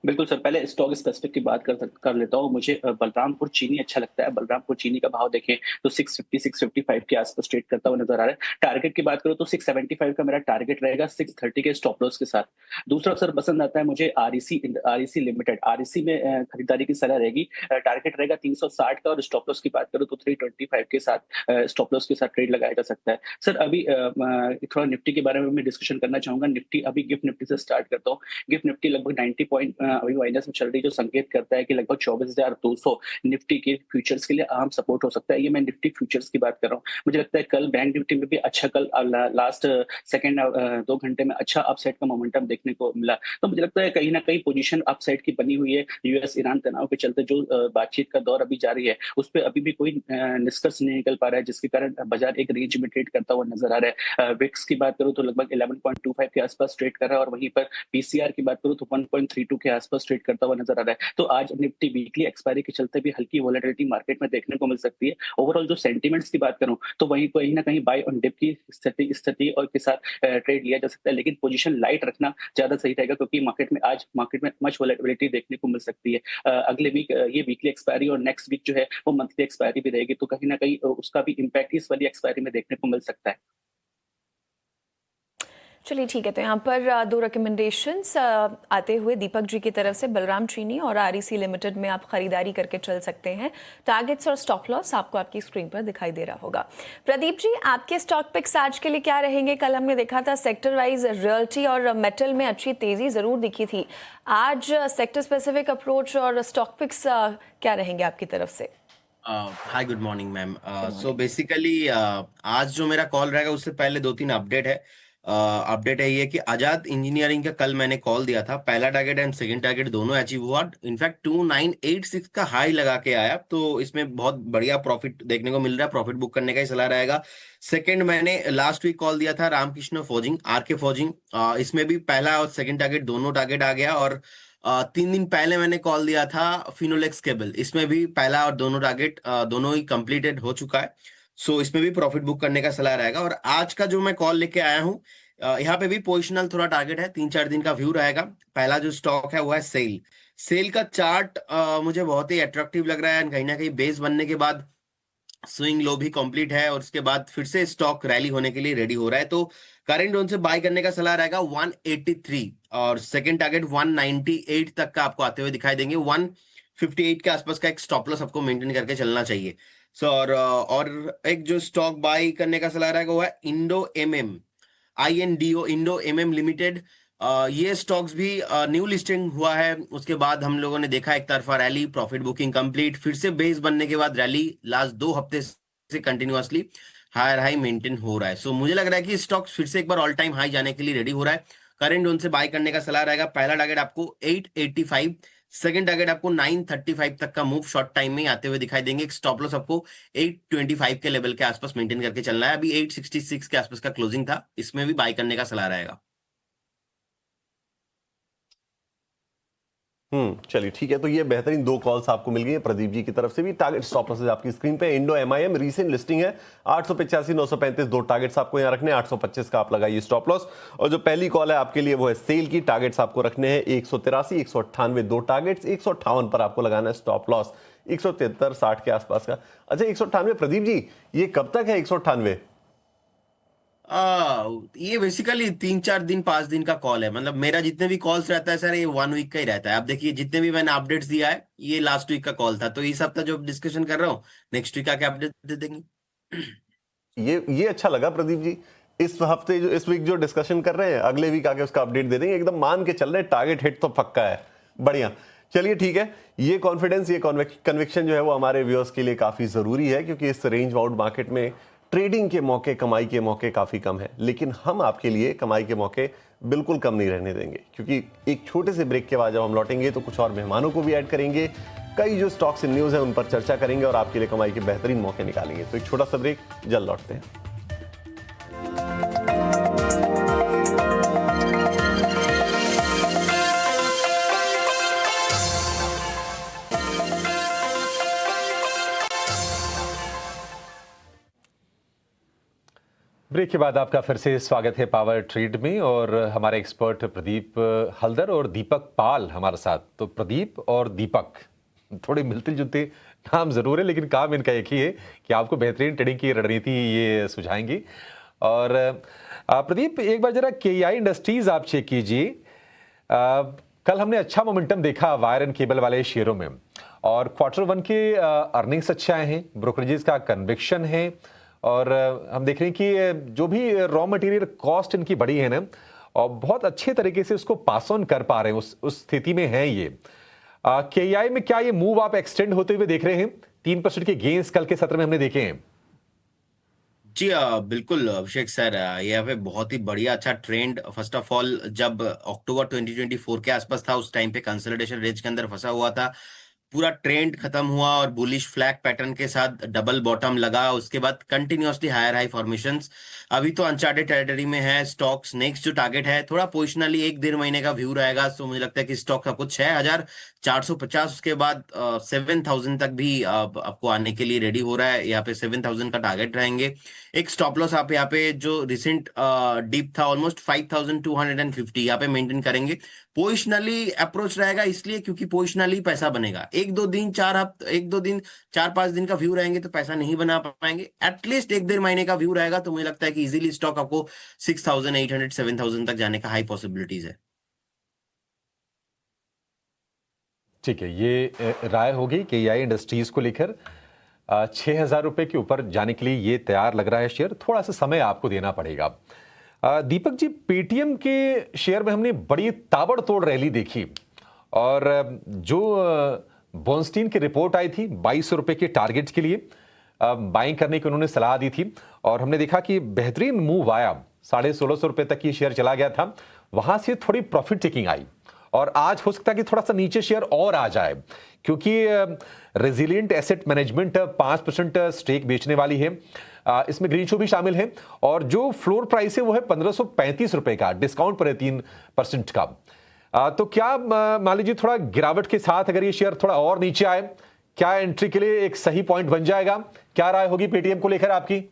बिल्कुल सर, पहले स्टॉक स्पेसिफिक की बात कर लेता हूँ। मुझे बलरामपुर चीनी अच्छा लगता है। बलरामपुर चीनी का भाव देखें तो 650 655 के आसपास ट्रेड करता हुआ नजर आ रहा है। टारगेट की बात करूँ तो 675 का मेरा टारगेट रहेगा 630 के स्टॉप लॉस के साथ। दूसरा सर पसंद आता है मुझे आरईसी लिमिटेड। आरईसी में खरीदारी की सलाह रहेगी। टारगेट रहेगा 360 का और स्टॉप लॉस की बात करूँ तो 325 के साथ स्टॉप लॉस के साथ ट्रेड लगाया जा सकता है। सर अभी थोड़ा निफ्टी के बारे में मैं डिस्कशन करना चाहूंगा। निफ्टी अभी गिफ्ट निफ्टी से स्टार्ट करता हूँ। गिफ्ट निफ्टी लगभग 90 पॉइंट अभी माइनस में चल रही, जो संकेत करता है कि लगभग 24,200 निफ्टी के फ्यूचर्स के लिए अहम सपोर्ट हो सकता है। ये मैं निफ्टी फ्यूचर्स की बात कर रहा हूँ। मुझे लगता है कल बैंक निफ्टी में भी अच्छा, कल लास्ट सेकंड 2 घंटे में अच्छा अपसाइड का मोमेंटम देखने को मिला। तो मुझे लगता है कहीं ना कहीं पोजीशन अपसाइड की बनी हुई है। यूएस ईरान तनाव के चलते जो बातचीत का दौर अभी जारी है उस पर अभी भी कोई निष्कर्ष नहीं निकल पा रहा है, जिसके कारण बाजार एक रेंज में ट्रेड करता हुआ नजर आ रहा है। विक्स की बात करूँ तो लगभग 11.25 के आसपास ट्रेड कर रहा है और वहीं पर पीसीआर की बात करूँ तो 1.32 के आसपास ट्रेड करता हुआ नजर आ रहा है। तो आज निफ्टी वीकली एक्सपायरी के चलते भी हल्की वोलेटिलिटी मार्केट में देखने को मिल सकती है। ओवरऑल जो सेंटीमेंट्स की बात करूं तो वहीं कहीं ना कहीं बाय ऑन डिप की स्थिति और के साथ ट्रेड लिया जा सकता है, लेकिन पोजीशन लाइट रखना ज्यादा सही रहेगा क्योंकि मार्केट में मच वोलेटिलिटी देखने को मिल सकती है। अगले वीक ये वीकली एक्सपायरी और नेक्स्ट वीक जो है वो मंथली एक्सपायरी भी रहेगी, तो कहीं ना कहीं उसका भी इम्पैक्ट इस वाली एक्सपायरी में देखने को मिल सकता है। चलिए ठीक है, तो यहाँ पर 2 रिकमेंडेशंस आते हुए दीपक जी की तरफ से। बलराम चीनी और आरईसी लिमिटेड में आप खरीदारी करके चल सकते हैं। टारगेट्स और स्टॉप लॉस आपको आपकी स्क्रीन पर दिखाई दे रहा होगा। प्रदीप जी, आपके स्टॉक पिक्स आज के लिए क्या रहेंगे? कल हमने देखा था सेक्टर वाइज रियल्टी और मेटल में अच्छी तेजी जरूर दिखी थी। आज सेक्टर स्पेसिफिक अप्रोच और स्टॉक पिक्स क्या रहेंगे आपकी तरफ से? Hi, good morning ma'am. So basically आज जो मेरा कॉल रहेगा उससे पहले 2-3 अपडेट है। अपडेट है ये कि आजाद इंजीनियरिंग का कल मैंने कॉल दिया था, पहला टारगेट एंड सेकंड टारगेट दोनों अचीव हुआ। इनफैक्ट 2986 का हाई लगा के आया, तो इसमें बहुत बढ़िया प्रॉफिट देखने को मिल रहा है, प्रॉफिट बुक करने का ही सलाह रहेगा। सेकंड, मैंने लास्ट वीक कॉल दिया था रामकृष्ण फोर्जिंग, आरके फोर्जिंग, इसमें भी पहला और सेकंड टारगेट दोनों टारगेट आ गया। और 3 दिन पहले मैंने कॉल दिया था फिनोलेक्स केबल, इसमें भी पहला और दोनों टारगेट दोनों ही कंप्लीटेड हो चुका है। सो इसमें भी प्रॉफिट बुक करने का सलाह रहेगा। और आज का जो मैं कॉल लेके आया हूँ, यहाँ पे भी पोजिशनल थोड़ा टारगेट है, 3-4 दिन का व्यू रहेगा। पहला जो स्टॉक है वो है सेल। सेल का चार्ट मुझे बहुत ही अट्रैक्टिव लग रहा है, कहीं ना कहीं बेस बनने के बाद स्विंग लो भी कंप्लीट है और उसके बाद फिर से स्टॉक रैली होने के लिए रेडी हो रहा है। तो करंट जोन से बाय करने का सलाह रहेगा 183, और सेकंड टारगेट 198 तक का आपको आते हुए दिखाई देंगे। 158 के आसपास का एक स्टॉप लॉस आपको मेंटेन करके चलना चाहिए। सो और एक जो स्टॉक बाय करने का सलाह रहेगा वो है Indo MM, INDO, Indo MM limited. ये स्टॉक्स भी न्यू लिस्टिंग हुआ है, उसके बाद हम लोगों ने देखा एक तरफा रैली, प्रॉफिट बुकिंग कंप्लीट, फिर से बेस बनने के बाद रैली, लास्ट 2 हफ्ते से कंटिन्यूअसली हायर हाई मेंटेन हो रहा है। सो मुझे लग रहा है कि स्टॉक्स फिर से एक बार ऑल टाइम हाई जाने के लिए रेडी हो रहा है। करंट जोन से बाय करने का सलाह रहेगा। पहला टारगेट आपको 885, सेकंड टारगेट आपको 935 तक का मूव शॉर्ट टाइम में आते हुए दिखाई देंगे। एक स्टॉप लॉस आपको 825 के लेवल के आसपास मेंटेन करके चलना है। अभी 866 के आसपास का क्लोजिंग था, इसमें भी बाय करने का सलाह रहेगा। चलिए ठीक है। तो ये बेहतरीन 2 कॉल्स आपको मिल गई है प्रदीप जी की तरफ से भी। टारगेट स्टॉप लॉसेज आपकी स्क्रीन पे। इंडो MIM रीसेंट लिस्टिंग है, 885 935 2 टारगेट्स आपको यहां रखने हैं। 825 का आप लगाइए स्टॉप लॉस। और जो पहली कॉल है आपके लिए वो है सेल की। टारगेट्स आपको रखने हैं 183 198 2 टारगेट्स, 158 पर आपको लगाना है स्टॉप लॉस, 173 60 के आसपास का। अच्छा 198 प्रदीप जी, ये कब तक है 198? ये बेसिकली 3-4 दिन 5 दिन का कॉल है। मतलब मेरा जितने भी कॉल्स रहता है सर, ये 1 वीक का ही रहता है। आप देखिए जितने भी मैंने अपडेट्स दिया है, ये लास्ट वीक का कॉल था, तो इस हफ्ता जो डिस्कशन कर रहा हूँ, नेक्स्ट वीक आके अपडेट दे देंगे। ये अच्छा लगा प्रदीप जी। इस हफ्ते जो इस वीक जो डिस्कशन कर रहे हैं, अगले वीक आके उसका अपडेट दे देंगे। एकदम मान के चल रहे हैं, टारगेट हिट तो पक्का है। बढ़िया, चलिए ठीक है। ये कॉन्फिडेंस, ये कन्विक्शन जो है वो हमारे व्यूअर्स के लिए काफी जरूरी है, क्योंकि इस रेंज बाउंड मार्केट में ट्रेडिंग के मौके, कमाई के मौके काफी कम है। लेकिन हम आपके लिए कमाई के मौके बिल्कुल कम नहीं रहने देंगे, क्योंकि एक छोटे से ब्रेक के बाद जब हम लौटेंगे तो कुछ और मेहमानों को भी ऐड करेंगे, कई जो स्टॉक्स इन न्यूज है उन पर चर्चा करेंगे और आपके लिए कमाई के बेहतरीन मौके निकालेंगे। तो एक छोटा सा ब्रेक, जल्द लौटते हैं। ब्रेक के बाद आपका फिर से स्वागत है पावर ट्रेड में, और हमारे एक्सपर्ट प्रदीप हल्दर और दीपक पाल हमारे साथ। तो प्रदीप और दीपक थोड़े मिलते जुलते नाम जरूर है, लेकिन काम इनका एक ही है कि आपको बेहतरीन ट्रेडिंग की रणनीति ये सुझाएंगी। और प्रदीप, एक बार जरा KEI इंडस्ट्रीज आप चेक कीजिए। कल हमने अच्छा मोमेंटम देखा वायर एंड केबल वाले शेयरों में, और Q1 के अर्निंग्स अच्छे आए हैं, ब्रोकरेजेस का कन्विक्शन है, और हम देख रहे हैं कि जो भी रॉ मटेरियल कॉस्ट इनकी बढ़ी है ना, और बहुत अच्छे तरीके से उसको पास ऑन कर पा रहे हैं, उस स्थिति में है ये। KEI में क्या ये मूव आप एक्सटेंड होते हुए देख रहे हैं? 3% के गेंस कल के सत्र में हमने देखे हैं। जी बिल्कुल अभिषेक सर, यहाँ पे बहुत ही बढ़िया अच्छा ट्रेंड। फर्स्ट ऑफ ऑल, जब अक्टूबर 2024 के आसपास था, उस टाइम पे कंसोलिडेशन रेंज के अंदर फंसा हुआ था, पूरा ट्रेंड खत्म हुआ और बुलिश फ्लैग पैटर्न के साथ डबल बॉटम लगा, उसके बाद कंटिन्यूअसली हायर हाई फॉर्मेशंस। अभी तो अनचार्टेड टेरिटरी में है स्टॉक्स। नेक्स्ट जो टारगेट है थोड़ा पोजिशनली 1-1.5 महीने का व्यू रहेगा, सो मुझे लगता है कि स्टॉक आपको 6450, उसके बाद 7000 तक भी आपको आने के लिए रेडी हो रहा है। यहाँ पे 7000 का टारगेट रहेंगे। एक स्टॉप लॉस आप यहाँ पे जो रिसेंट डिप था ऑलमोस्ट 5250, यहाँ पे मेंटेन करेंगे। पोजिशनली अप्रोच रहेगा, इसलिए क्योंकि पोजिशनली पैसा बनेगा। 1-2 दिन 4-5 दिन का व्यू रहेंगे तो पैसा नहीं बना पाएंगे। एटलीस्ट 1-1.5 महीने का व्यू रहेगा तो मुझे लगता है कि इजीली स्टॉक आपको 6800 7000 तक जाने का हाई पॉसिबिलिटीज है। ठीक है, ये राय होगी KEI इंडस्ट्रीज को लेकर। 6000 रुपए के ऊपर जाने के लिए ये तैयार लग रहा है शेयर, थोड़ा सा समय आपको देना पड़ेगा। दीपक जी, पेटीएम के शेयर में हमने बड़ी ताबड़तोड़ रैली देखी, और जो बॉन्स्टीन की रिपोर्ट आई थी 2200 रुपए के टारगेट के लिए बाइंग करने की उन्होंने सलाह दी थी, और हमने देखा कि बेहतरीन मूव आया 1650 तक की शेयर चला गया था, वहां से थोड़ी प्रॉफिट टेकिंग आई और आज हो सकता है कि थोड़ा सा नीचे शेयर और आ जाए, क्योंकि रेजिलिएंट एसेट मैनेजमेंट 5% स्टेक बेचने वाली है। इसमें ग्रीन शो भी शामिल है और जो फ्लोर प्राइस है वो है 1535 रुपए का, डिस्काउंट पर है 3% का। तो क्या मान लीजिए थोड़ा गिरावट के साथ अगर ये शेयर थोड़ा और नीचे आए, क्या एंट्री के लिए एक सही पॉइंट बन जाएगा? क्या राय होगी पेटीएम को लेकर आपकी?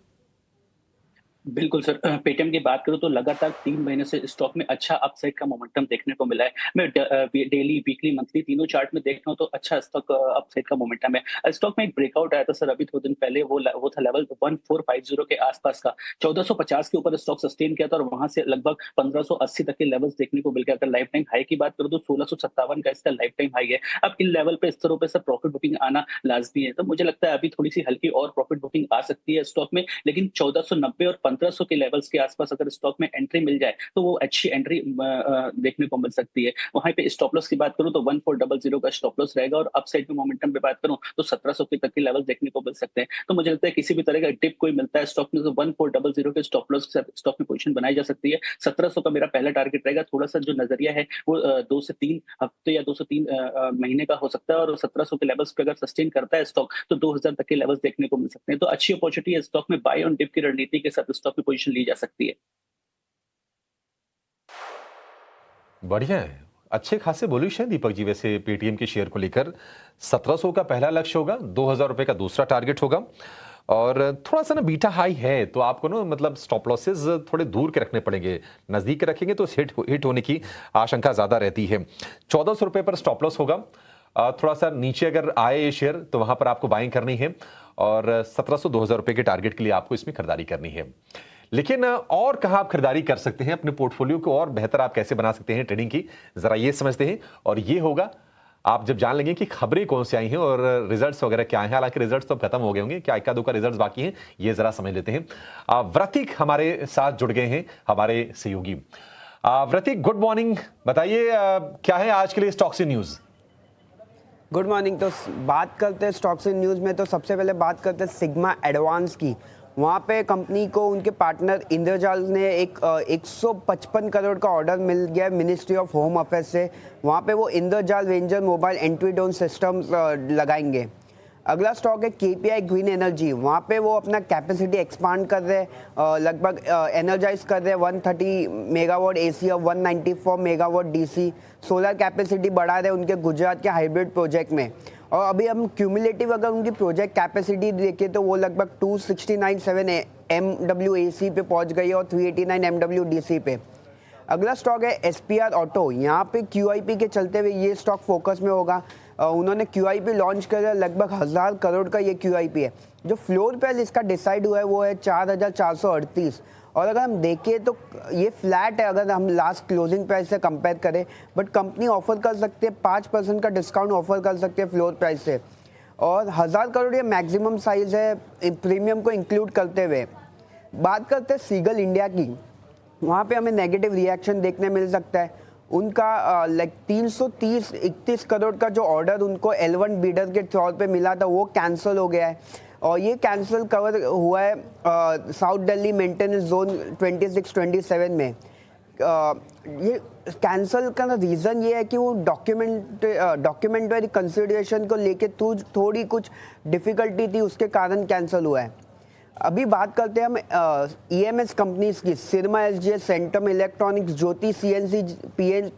बिल्कुल सर, पेटीएम की बात करूं तो लगातार 3 महीने से स्टॉक में अच्छा अपसाइड का मोमेंटम देखने को मिला है। मैं डेली, वीकली, मंथली तीनों चार्ट में देख रहा हूं तो अच्छा स्टॉक अपसाइड का मोमेंटम है। स्टॉक में एक ब्रेकआउट आया था सर अभी 2 दिन पहले, वो था लेवल 1450 के आसपास का। 1450 के ऊपर स्टॉक सस्टेन किया था और वहां से लगभग 1580 तक के लेवल्स देखने को मिल गया। अगर लाइफ टाइम हाई की बात करूं तो 1657 का इसका लाइफ टाइम हाई है। अब इन लेवल पे, स्तरों पे सर प्रॉफिट बुकिंग आना लाजमी है, तो मुझे लगता है अभी थोड़ी सी हल्की और प्रॉफिट बुकिंग आ सकती है स्टॉक में, लेकिन 1490 और 1500 के लेवल्स के आसपास अगर स्टॉक में एंट्री मिल जाए तो वो अच्छी एंट्री देखने को मिल सकती है। वहां पे स्टॉप लॉस की बात करूं तो 1400 का स्टॉप लॉस रहेगा और अपसाइड में मोमेंटम पे बात करूं तो 1700 के तक के लेवल देखने को मिल सकते हैं। तो मुझे लगता है किसी भी तरह का डिप कोई मिलता है स्टॉक में तो 1400 के स्टॉप लॉस के साथ स्टॉक में पोजीशन बनाई जा सकती है। 1700 का मेरा पहला टारगेट रहेगा। थोड़ा सा जो नजरिया है वो 2 से 3 हफ्ते या 2 से 3 महीने का हो सकता है और 1700 के लेवल्स पे अगर सस्टेन करता है स्टॉक तो 2000 तक के लेवल्स देखने को मिल सकते हैं। तो अच्छी अपॉर्चुनिटी है स्टॉक में, बाय ऑन डिप की रणनीति के साथ स्टॉक में पोजीशन ली जा सकती है। बढ़िया है, अच्छे खासे बुलिश हैं दीपक जी वैसे पेटीएम के शेयर को लेकर। 1700 का पहला लक्ष्य होगा, 2000 रुपए का दूसरा टारगेट होगा और थोड़ा सा ना बीटा हाई है तो आपको ना मतलब स्टॉप लॉसेस थोड़े दूर के रखने पड़ेंगे, नजदीक के रखेंगे तो हिट होने की आशंका ज्यादा रहती है। 1400 रुपए पर स्टॉप लॉस होगा। थोड़ा सा नीचे अगर आए ये शेयर तो वहां पर आपको बाइंग करनी है और 1700-2000 रुपए के टारगेट के लिए आपको इसमें खरीदारी करनी है। लेकिन और कहां आप खरीदारी कर सकते हैं, अपने पोर्टफोलियो को और बेहतर आप कैसे बना सकते हैं ट्रेडिंग की, जरा ये समझते हैं। और ये होगा आप जब जान लेंगे कि खबरें कौन सी आई हैं और रिजल्ट्स वगैरह क्या हैं। हालांकि रिजल्ट्स तो खत्म हो गए होंगे, क्या 1-2 का रिजल्ट्स बाकी हैं, ये जरा समझ लेते हैं। व्रतिक हमारे साथ जुड़ गए हैं, हमारे सहयोगी। व्रतिक गुड मॉर्निंग, बताइए क्या है आज के लिए stocks in news? Good morning. तो बात करते हैं स्टॉक्स इन न्यूज़ में, तो सबसे पहले बात करते हैं सिग्मा एडवांस की। वहाँ पे कंपनी को उनके पार्टनर इंद्रजाल ने एक 155 करोड़ का ऑर्डर मिल गया मिनिस्ट्री ऑफ होम अफेयर्स से। वहाँ पे वो Indrajaal ranger mobile entry drone systems लगाएंगे। अगला स्टॉक है केपीआई ग्रीन एनर्जी। वहाँ पे वो अपना कैपेसिटी एक्सपांड कर रहे हैं, लगभग एनर्जाइज कर रहे हैं 130 मेगावाट एसी और 194 मेगावाट डीसी सोलर कैपेसिटी बढ़ा रहे हैं उनके गुजरात के हाइब्रिड प्रोजेक्ट में। और अभी हम क्यूमुलेटिव अगर उनकी प्रोजेक्ट कैपेसिटी देखें तो वो लगभग 269.7 MW AC पे पहुँच गई है और 389 MW DC पे। अगला स्टॉक है एसपीआर ऑटो। यहाँ पे क्यूआईपी के चलते हुए ये स्टॉक फोकस में होगा। उन्होंने क्यूआईपी लॉन्च कर लगभग 1000 करोड़ का ये क्यूआईपी है। जो फ्लोर प्राइस इसका डिसाइड हुआ है वो है 4438 और अगर हम देखें तो ये फ्लैट है अगर हम लास्ट क्लोजिंग प्राइस से कंपेयर करें, बट कंपनी ऑफर कर सकते हैं 5% का डिस्काउंट ऑफर कर सकते हैं फ्लोर प्राइस से और 1000 करोड़ ये मैक्सिमम साइज है प्रीमियम को इंक्लूड करते हुए। बात करते हैं सीगल इंडिया की। वहाँ पे हमें नेगेटिव रिएक्शन देखने मिल सकता है। उनका लाइक 331 करोड़ का जो ऑर्डर उनको L1 बीडर के तौर पे मिला था वो कैंसिल हो गया है और ये कैंसिल कवर हुआ है साउथ दिल्ली मेंटेनेंस जोन 26-27 में। ये कैंसिल का रीज़न ये है कि वो डॉक्यूमेंटरी कंसिडरेशन को लेके थोड़ी कुछ डिफ़िकल्टी थी, उसके कारण कैंसिल हुआ है। अभी बात करते हैं हम EMS कंपनीज की। सिरमा SGS, सेंटम इलेक्ट्रॉनिक्स, ज्योति CNC,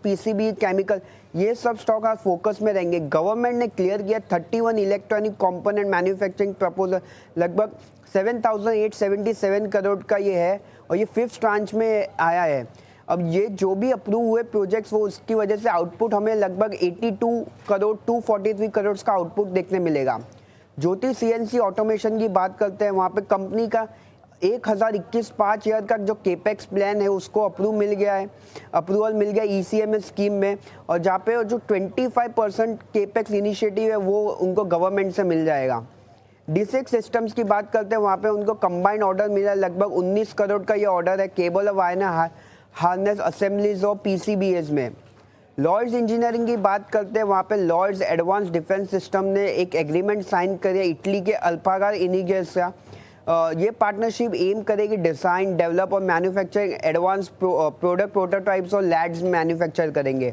PCB केमिकल, ये सब स्टॉक आज फोकस में रहेंगे। गवर्नमेंट ने क्लियर किया 31 इलेक्ट्रॉनिक कंपोनेंट मैन्युफैक्चरिंग प्रपोजल, लगभग 7877 करोड़ का ये है और ये 5th ट्रांच में आया है। अब ये जो भी अप्रूव हुए प्रोजेक्ट्स वो उसकी वजह से आउटपुट हमें लगभग 82 करोड़ 243 करोड़ का आउटपुट देखने मिलेगा। ज्योति CNC ऑटोमेशन की बात करते हैं, वहाँ पे कंपनी का 1021 5 ईयर का जो केपेक्स प्लान है उसको अप्रूवल मिल गया ECMS स्कीम में और जहाँ पे जो 25% केपेक्स इनिशिएटिव है वो उनको गवर्नमेंट से मिल जाएगा। D6 सिस्टम्स की बात करते हैं, वहाँ पे उनको कंबाइंड ऑर्डर मिला है, लगभग 19 करोड़ का ये ऑर्डर है केबल और वायर हार्नेस असेंबलीज और PCBs में। लॉयड्स इंजीनियरिंग की बात करते हैं, वहाँ पे लॉयड्स एडवांस डिफेंस सिस्टम ने एक एग्रीमेंट साइन करी है इटली के अल्पागार इनिगेस का ये पार्टनरशिप एम करेगी डिज़ाइन, डेवलप और मैन्युफैक्चरिंग एडवांस प्रोडक्ट प्रोटोटाइप्स और लैब्स मैन्युफैक्चर करेंगे।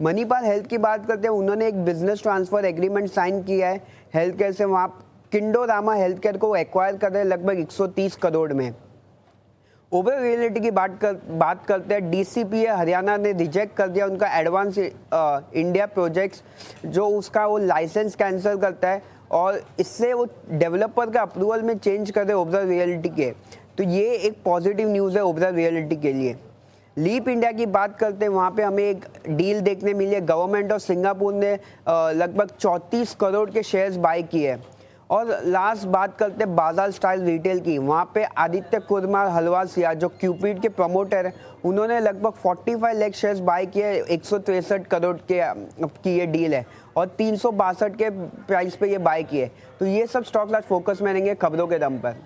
मणिपाल हेल्थ की बात करते हैं, उन्होंने एक बिजनेस ट्रांसफर एग्रीमेंट साइन किया है हेल्थ केयर से। वहाँ किंडोरामा हेल्थ केयर को एक्वायर कर रहे हैं लगभग 130 करोड़ में। ओबर रियलिटी की बात करते हैं, डीसीपीए हरियाणा ने रिजेक्ट कर दिया उनका एडवांस इंडिया प्रोजेक्ट्स, जो उसका वो लाइसेंस कैंसिल करता है और इससे वो डेवलपर का अप्रूवल में चेंज कर रहे ओबर रियलिटी के। तो ये एक पॉजिटिव न्यूज़ है ओबर रियलिटी के लिए। लीप इंडिया की बात करते हैं, वहाँ पे हमें एक डील देखने मिली है। गवर्नमेंट ऑफ सिंगापुर ने लगभग 34 करोड़ के शेयर्स बाय किए हैं। और लास्ट बात करते हैं बाजार स्टाइल रिटेल की, वहाँ पे आदित्य कुमार हलवासिया जो क्यूपिड के प्रमोटर हैं, उन्होंने लगभग 45 लाख शेयर्स बाय किए। 163 करोड़ की ये डील है और 362 के प्राइस पे ये बाय किए। तो ये सब स्टॉक आज फोकस में रहेंगे खबरों के दम पर।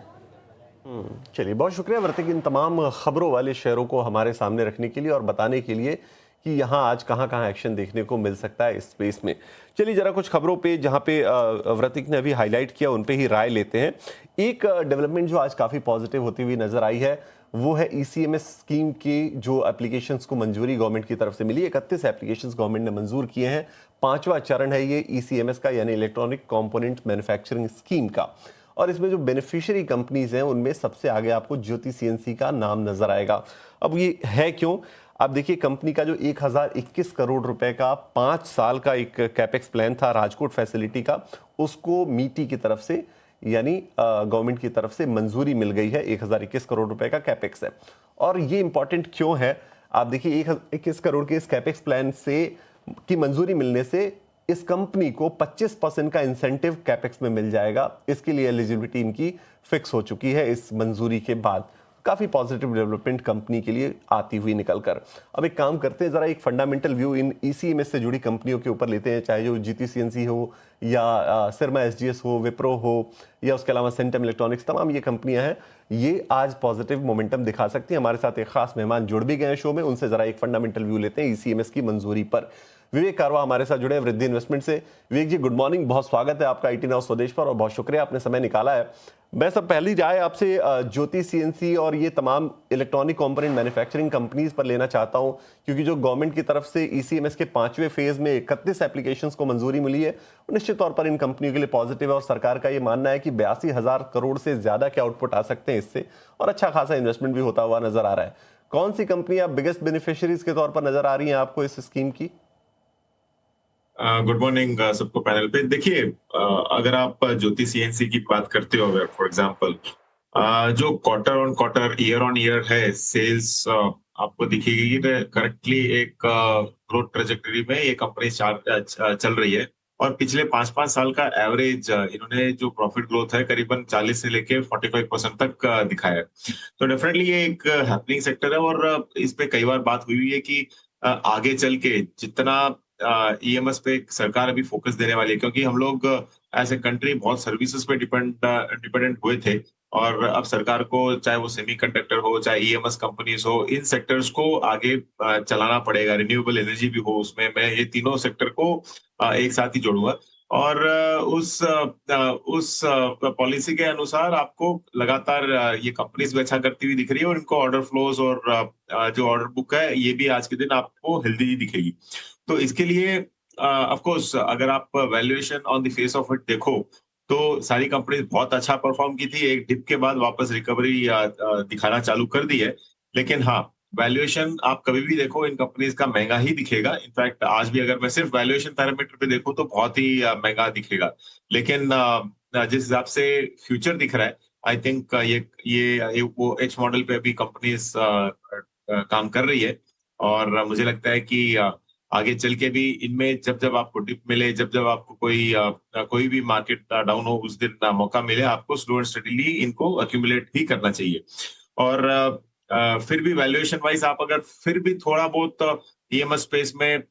चलिए, बहुत शुक्रिया वर्तिक इन तमाम खबरों वाले शेयरों को हमारे सामने रखने के लिए और बताने के लिए कि यहाँ आज कहाँ कहाँ एक्शन देखने को मिल सकता है इस स्पेस में। चलिए जरा कुछ खबरों पे जहाँ पे वर्तिक ने अभी हाईलाइट किया उन पे ही राय लेते हैं। एक डेवलपमेंट जो आज काफ़ी पॉजिटिव होती हुई नजर आई है वो है ECMS स्कीम की जो एप्लीकेशंस को मंजूरी गवर्नमेंट की तरफ से मिली। 31 एप्लीकेशंस गवर्नमेंट ने मंजूर किए हैं। 5वां चरण है ये ECMS का, यानी इलेक्ट्रॉनिक कंपोनेंट मैन्युफैक्चरिंग स्कीम का। और इसमें जो बेनिफिशियरी कंपनीज हैं उनमें सबसे आगे आपको ज्योति CNC का नाम नजर आएगा। अब ये है क्यों? आप देखिए, कंपनी का जो 1021 करोड़ रुपए का 5 साल का एक कैपेक्स प्लान था राजकोट फैसिलिटी का, उसको मीटी की तरफ से यानी गवर्नमेंट की तरफ से मंजूरी मिल गई है। 1021 करोड़ रुपए का कैपेक्स है। और ये इंपॉर्टेंट क्यों है? आप देखिए, 21 करोड़ के इस कैपेक्स प्लान से की मंजूरी मिलने से इस कंपनी को 25% का इंसेंटिव कैपेक्स में मिल जाएगा। इसके लिए एलिजिबिलिटी इनकी फिक्स हो चुकी है इस मंजूरी के बाद। काफी पॉजिटिव डेवलपमेंट कंपनी के लिए आती हुई निकलकर। अब एक काम करते हैं, जरा एक फंडामेंटल व्यू इन ECMS से जुड़ी कंपनियों के ऊपर लेते हैं, चाहे जो GT CNC हो या सिरमा SGS हो, विप्रो हो या उसके अलावा सेंटम इलेक्ट्रॉनिक्स, तमाम ये कंपनियां हैं, ये आज पॉजिटिव मोमेंटम दिखा सकती हैं। हमारे साथ एक खास मेहमान जुड़ भी गए हैं शो में, उनसे जरा एक फंडामेंटल व्यू लेते हैं ECMS की मंजूरी पर। विवेक कारवा हमारे साथ जुड़े हैं वृद्धि इन्वेस्टमेंट से। विवेक जी, गुड मॉर्निंग, बहुत स्वागत है आपका IT नाउ स्वदेश पर और बहुत शुक्रिया आपने समय निकाला है। मैं सब पहली राय आपसे ज्योति CNC और ये तमाम इलेक्ट्रॉनिक कंपोनेंट मैन्युफैक्चरिंग कंपनीज पर लेना चाहता हूं, क्योंकि जो गवर्नमेंट की तरफ से ECMS के 5वें फेज में 31 एप्लीकेशंस को मंजूरी मिली है, निश्चित तौर पर इन कंपनियों के लिए पॉजिटिव है। और सरकार का ये मानना है कि 82,000 करोड़ से ज्यादा के आउटपुट आ सकते हैं इससे, और अच्छा खासा इन्वेस्टमेंट भी होता हुआ नजर आ रहा है। कौन सी कंपनियां बिगेस्ट बेनिफिशियरीज के तौर पर नजर आ रही हैं आपको इस स्कीम की? गुड मॉर्निंग सबको पैनल पे। देखिए, अगर आप ज्योति CNC की बात करते हो, अगर फॉर एग्जांपल जो quarter on quarter year on year है सेल्स आपको दिखेगी करेक्टली एक ग्रोथ ट्रेजेक्टरी में ये कंपनी चल रही है। और पिछले 5-5 साल का एवरेज इन्होंने जो प्रॉफिट ग्रोथ है करीबन 40 से लेके 45% तक दिखाया है। तो डेफिनेटली ये एक हैपनिंग सेक्टर है और इस पे कई बार बात हुई है कि आगे चल के जितना EMS पे सरकार अभी फोकस देने वाली है, क्योंकि हम लोग एज ए कंट्री बहुत सर्विसेज पे डिपेंडेंट हुए थे। और अब सरकार को, चाहे वो सेमीकंडक्टर हो, चाहे EMS कंपनीज हो, इन सेक्टर्स को आगे चलाना पड़ेगा। रिन्यूएबल एनर्जी भी हो उसमें। मैं ये तीनों सेक्टर को एक साथ ही जोड़ूंगा। और उस पॉलिसी के अनुसार आपको लगातार ये कंपनीज भी अच्छा करती हुई दिख रही है और इनको ऑर्डर फ्लोज और जो ऑर्डर बुक है ये भी आज के दिन आपको हेल्दी दिखेगी। तो इसके लिए ऑफ कोर्स अगर आप valuation on the face of it देखो तो सारी कंपनीज बहुत अच्छा परफॉर्म की थी। एक डिप के बाद वापस रिकवरी दिखाना चालू कर दी है। लेकिन हाँ, वैल्यूएशन आप कभी भी देखो इन कंपनीज का महंगा ही दिखेगा। इनफैक्ट आज भी अगर मैं सिर्फ वैल्यूएशन पैरामीटर पे देखूं तो बहुत ही महंगा दिखेगा। लेकिन जिस हिसाब से फ्यूचर दिख रहा है, आई थिंक ये वो एच मॉडल पे अभी कंपनीज काम कर रही है। और मुझे लगता है कि आगे चल के भी इनमें जब आपको डिप मिले, जब आपको कोई भी मार्केट डाउन हो, उस दिन मौका मिले, आपको स्लो एंड स्टडीली इनको अक्यूमुलेट ही करना चाहिए। और फिर भी वैल्यूएशन वाइज आप अगर फिर भी थोड़ा बहुत EMS स्पेस में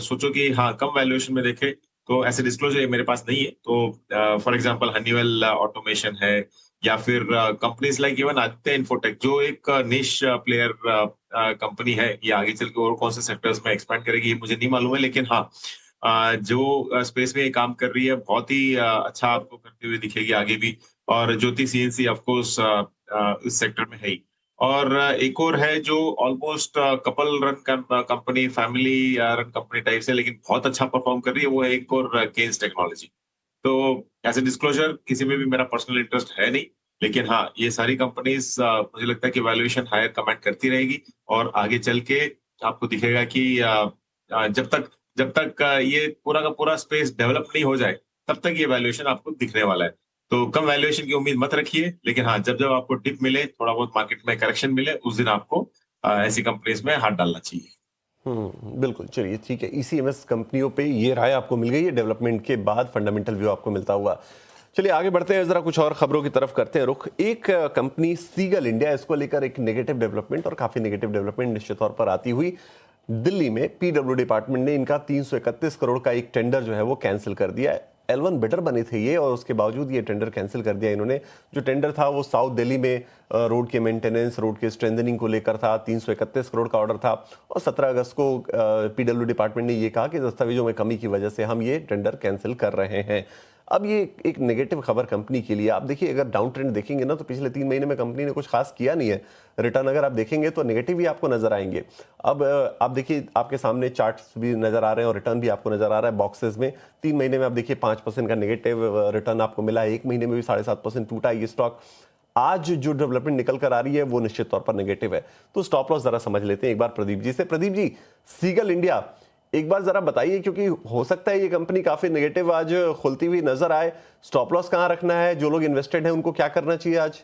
सोचो कि हाँ कम वैल्यूएशन में देखे, तो ऐसे डिस्क्लोजर मेरे पास नहीं है। तो फॉर एग्जांपल हनीवेल ऑटोमेशन है, या फिर companies like even Aditya infotech जो एक निश प्लेयर कंपनी है। ये आगे चल के और कौन से सेक्टर्स में एक्सपैंड करेगी ये मुझे नहीं मालूम है। लेकिन हाँ, जो स्पेस में ये काम कर रही है बहुत ही अच्छा आपको करते हुए दिखेगी आगे भी। और ज्योति सीएनसी ऑफ कोर्स इस सेक्टर में है ही। और एक और है जो almost couple run company, family run company type से, लेकिन बहुत अच्छा परफॉर्म कर रही है, वो है एक और केन्स टेक्नोलॉजी। तो एज ए डिस्क्लोजर किसी में भी मेरा पर्सनल इंटरेस्ट है नहीं, लेकिन हाँ ये सारी कंपनीज मुझे लगता है कि वैल्यूएशन हायर कमेंट करती रहेगी और आगे चल के आपको दिखेगा कि जब तक ये पूरा का पूरा स्पेस डेवलप नहीं हो जाए तब तक ये वैल्यूएशन आपको दिखने वाला है। तो कम वैल्यूएशन की उम्मीद मत रखिए, लेकिन हाँ जब जब आपको डिप मिले, थोड़ा बहुत मार्केट में करेक्शन मिले, उस दिन आपको ऐसी कंपनीज में हाथ डालना चाहिए। बिल्कुल। चलिए ठीक है, ईसीएमएस कंपनियों पे ये राय आपको मिल गई है, डेवलपमेंट के बाद फंडामेंटल व्यू आपको मिलता हुआ। चलिए आगे बढ़ते हैं, जरा कुछ और खबरों की तरफ करते हैं रुख। एक कंपनी सीगल इंडिया, इसको लेकर एक नेगेटिव डेवलपमेंट और काफी नेगेटिव डेवलपमेंट निश्चित तौर पर आती हुई। दिल्ली में पीडब्ल्यू डिपार्टमेंट ने इनका 331 करोड़ का एक टेंडर जो है वो कैंसिल कर दिया है। L1 बिडर बने थे ये, और उसके बावजूद ये टेंडर कैंसिल कर दिया इन्होंने। जो टेंडर था वो साउथ दिल्ली में रोड के मेंटेनेंस, रोड के स्ट्रेंथनिंग को लेकर था। 331 करोड़ का ऑर्डर था और 17 अगस्त को पीडब्ल्यू डिपार्टमेंट ने ये कहा कि दस्तावेजों में कमी की वजह से हम ये टेंडर कैंसिल कर रहे हैं। अब ये एक नेगेटिव खबर कंपनी के लिए। आप देखिए, अगर डाउन ट्रेंड देखेंगे ना तो पिछले 3 महीने में कंपनी ने कुछ खास किया नहीं है। रिटर्न अगर आप देखेंगे तो नेगेटिव ही आपको नजर आएंगे। अब आप देखिए, आपके सामने चार्ट्स भी नजर आ रहे हैं और रिटर्न भी आपको नजर आ रहा है बॉक्सेस में। 3 महीने में आप देखिए 5% का नेगेटिव रिटर्न आपको मिला है। 1 महीने में भी 7.5% टूटा है ये स्टॉक। आज जो डेवलपमेंट निकल कर आ रही है वो निश्चित तौर पर नेगेटिव है। तो स्टॉप लॉस जरा समझ लेते हैं एक बार प्रदीप जी से। प्रदीप जी, सीगल इंडिया एक बार जरा बताइए, क्योंकि हो सकता है ये कंपनी काफी नेगेटिव आज खुलती हुई नजर आए। स्टॉप लॉस कहां रखना है? जो लोग इन्वेस्टेड हैं उनको क्या करना चाहिए आज?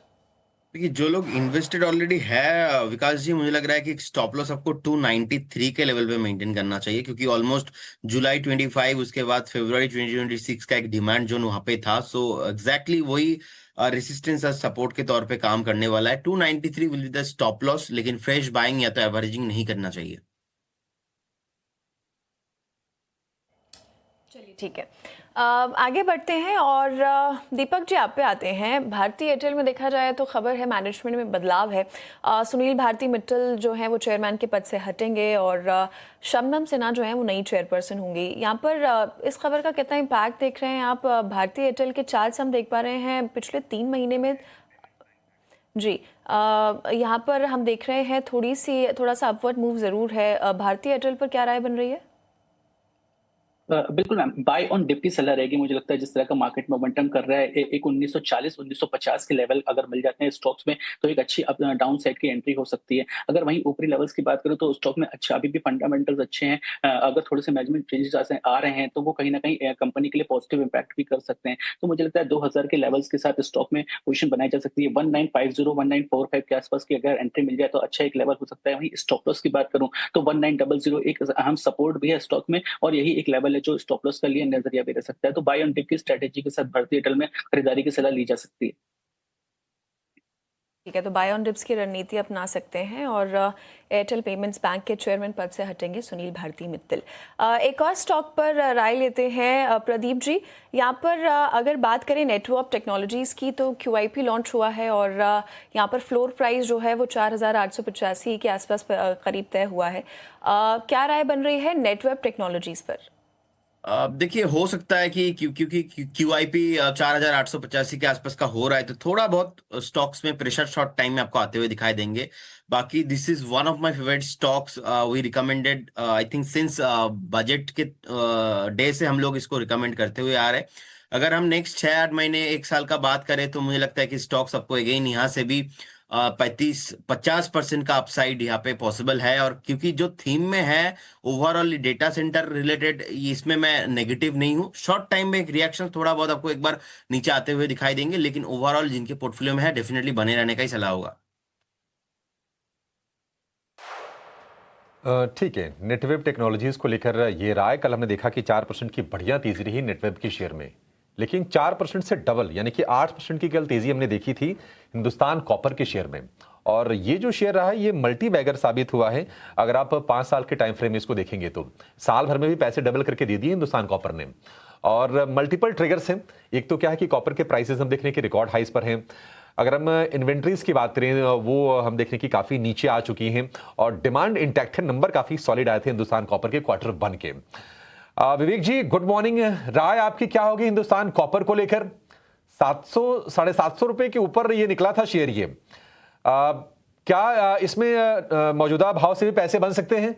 देखिए, जो लोग इन्वेस्टेड ऑलरेडी है विकास जी, मुझे लग रहा है कि स्टॉप लॉस आपको 293 के लेवल पे मेंटेन करना चाहिए, क्योंकि ऑलमोस्ट जुलाई 25 उसके बाद फरवरी 2026 का एक डिमांड जोन वहां पे था। सो एग्जैक्टली वही रेसिस्टेंस और सपोर्ट के तौर पे काम करने वाला है। 293 will be the stop loss, लेकिन फ्रेश बाइंग या तो एवरेजिंग नहीं करना चाहिए। चलिए ठीक है, आगे बढ़ते हैं और दीपक जी आप पे आते हैं। भारती एयरटेल में देखा जाए तो खबर है मैनेजमेंट में बदलाव है। सुनील भारती मित्तल जो हैं वो चेयरमैन के पद से हटेंगे और शबनम सिन्हा जो हैं वो नई चेयरपर्सन होंगी। यहाँ पर इस खबर का कितना इम्पैक्ट देख रहे हैं आप? भारती एयरटेल के चार्ट्स हम देख पा रहे हैं पिछले 3 महीने में जी। यहाँ पर हम देख रहे हैं थोड़ा सा अपवर्ड मूव ज़रूर है। भारती एयरटेल पर क्या राय बन रही है? बिल्कुल मैम, बाय ऑन डिप की सलाह रहेगी। मुझे लगता है जिस तरह का मार्केट मोमेंटम कर रहा है, एक 1940 1950 के लेवल अगर मिल जाते हैं स्टॉक्स में तो एक अच्छी डाउन साइड की एंट्री हो सकती है। अगर वहीं ऊपरी लेवल्स की बात करूं तो स्टॉक में अच्छा अभी भी फंडामेंटल्स अच्छे हैं। अगर थोड़े से मैनेजमेंट चेंजेस आ रहे हैं तो वो कहीं ना कहीं कंपनी के लिए पॉजिटिव इंपैक्ट भी कर सकते हैं। तो मुझे लगता है 2000 के लेवल्स के साथ स्टॉक में पोजीशन बनाई जा सकती है। 1950 1945 के आसपास की अगर एंट्री मिल जाए तो अच्छा एक लेवल हो सकता है। वहीं स्टॉप लॉस की बात करूं तो 1900 एक अहम सपोर्ट भी है स्टॉक में, और यही एक लेवल है जो स्टॉप लॉस के लिए नजरिया भी रह सकता है। तो बाय ऑन डिप की स्ट्रेटेजी के साथ भारतीय एयरटेल में खरीदारी की सलाह ली जा सकती है। ठीक है, तो बाय ऑन डिप्स की रणनीति अपना सकते हैं और एयरटेल पेमेंट्स बैंक के चेयरमैन पद से हटेंगे सुनील भारती मित्तल। एक और स्टॉक पर राय लेते हैं प्रदीप जी। यहाँ पर अगर बात करें नेटवर्क टेक्नोलॉजीज़ की तो QIP लॉन्च हुआ है और यहाँ पर फ्लोर प्राइस जो है वो 4885 के आसपास करीब तय हुआ है। क्या राय बन रही है नेटवर्क टेक्नोलॉजीज़ पर? देखिए, हो सकता है कि क्योंकि QIP 4885 के आसपास का हो रहा है तो थोड़ा बहुत स्टॉक्स में प्रेशर शॉर्ट टाइम में आपको आते हुए दिखाई देंगे। बाकी this is one of my favourite stocks. We recommended I think since budget के डे से हम लोग इसको रिकमेंड करते हुए आ रहे हैं। अगर हम नेक्स्ट 6-8 महीने 1 साल का बात करें तो मुझे लगता है कि स्टॉक्स आपको अगेन यहाँ से भी 35-50% का अपसाइड यहाँ पे पॉसिबल है। और क्योंकि जो थीम में है ओवरऑल डेटा सेंटर रिलेटेड, इसमें मैं नेगेटिव नहीं हूँ। शॉर्ट टाइम में एक रिएक्शन थोड़ा बहुत आपको एक बार नीचे आते हुए दिखाई देंगे, लेकिन ओवरऑल जिनके पोर्टफोलियो में है डेफिनेटली बने रहने का ही सलाह होगा। ठीक है, नेटवेब टेक्नोलॉजीज को लेकर ये राय। कल हमने देखा कि 4% की बढ़िया तेजी रही नेटवेब की शेयर में, लेकिन 4% से डबल यानी कि 8% की कल तेजी हमने देखी थी हिंदुस्तान कॉपर के शेयर में। और ये जो शेयर रहा है ये मल्टी बैगर साबित हुआ है। अगर आप 5 साल के टाइम फ्रेम में इसको देखेंगे तो साल भर में भी पैसे डबल करके दे दिए हिंदुस्तान कॉपर ने। और मल्टीपल ट्रिगर्स हैं। एक तो क्या है कि कॉपर के प्राइसेस हम देखने के रिकॉर्ड हाइस पर हैं। अगर हम इन्वेंट्रीज की बात करें वो हम देखने की काफी नीचे आ चुकी हैं और डिमांड इंटैक्ट है। नंबर काफी सॉलिड आए थे हिंदुस्तान कॉपर के Q1 के। विवेक जी, गुड मॉर्निंग। राय आपकी क्या होगी हिंदुस्तान कॉपर को लेकर? 700-750 रुपए के ऊपर ये निकला था शेयर ये। क्या इसमें मौजूदा भाव से भी पैसे बन सकते हैं?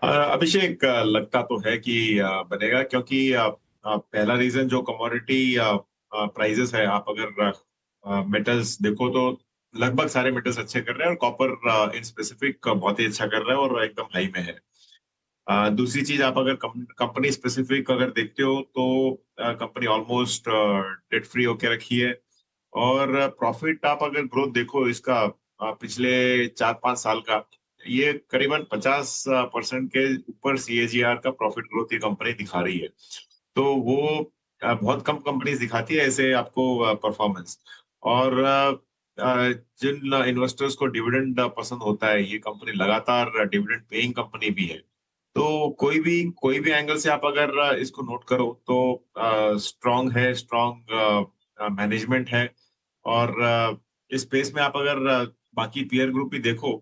अभिषेक, लगता तो है कि बनेगा, क्योंकि पहला रीजन जो कमोडिटी प्राइजेस है, आप अगर मेटल्स देखो तो लगभग सारे मेटल्स अच्छे कर रहे हैं और कॉपर इन स्पेसिफिक बहुत ही अच्छा कर रहा है और एकदम हाई में है। दूसरी चीज, आप अगर कंपनी स्पेसिफिक अगर देखते हो तो कंपनी ऑलमोस्ट डेट फ्री होके रखी है और प्रॉफिट आप अगर ग्रोथ देखो इसका पिछले 4-5 साल का, ये करीबन 50% के ऊपर CAGR का प्रॉफिट ग्रोथ ये कंपनी दिखा रही है। तो वो बहुत कम कंपनीज दिखाती है ऐसे आपको परफॉर्मेंस। और जिन इन्वेस्टर्स को डिविडेंड पसंद होता है, ये कंपनी लगातार डिविडेंड पेइंग कंपनी भी है। तो कोई भी एंगल से आप अगर इसको नोट करो तो स्ट्रांग है, स्ट्रांग मैनेजमेंट है। और इस स्पेस में आप अगर बाकी पीयर ग्रुप भी देखो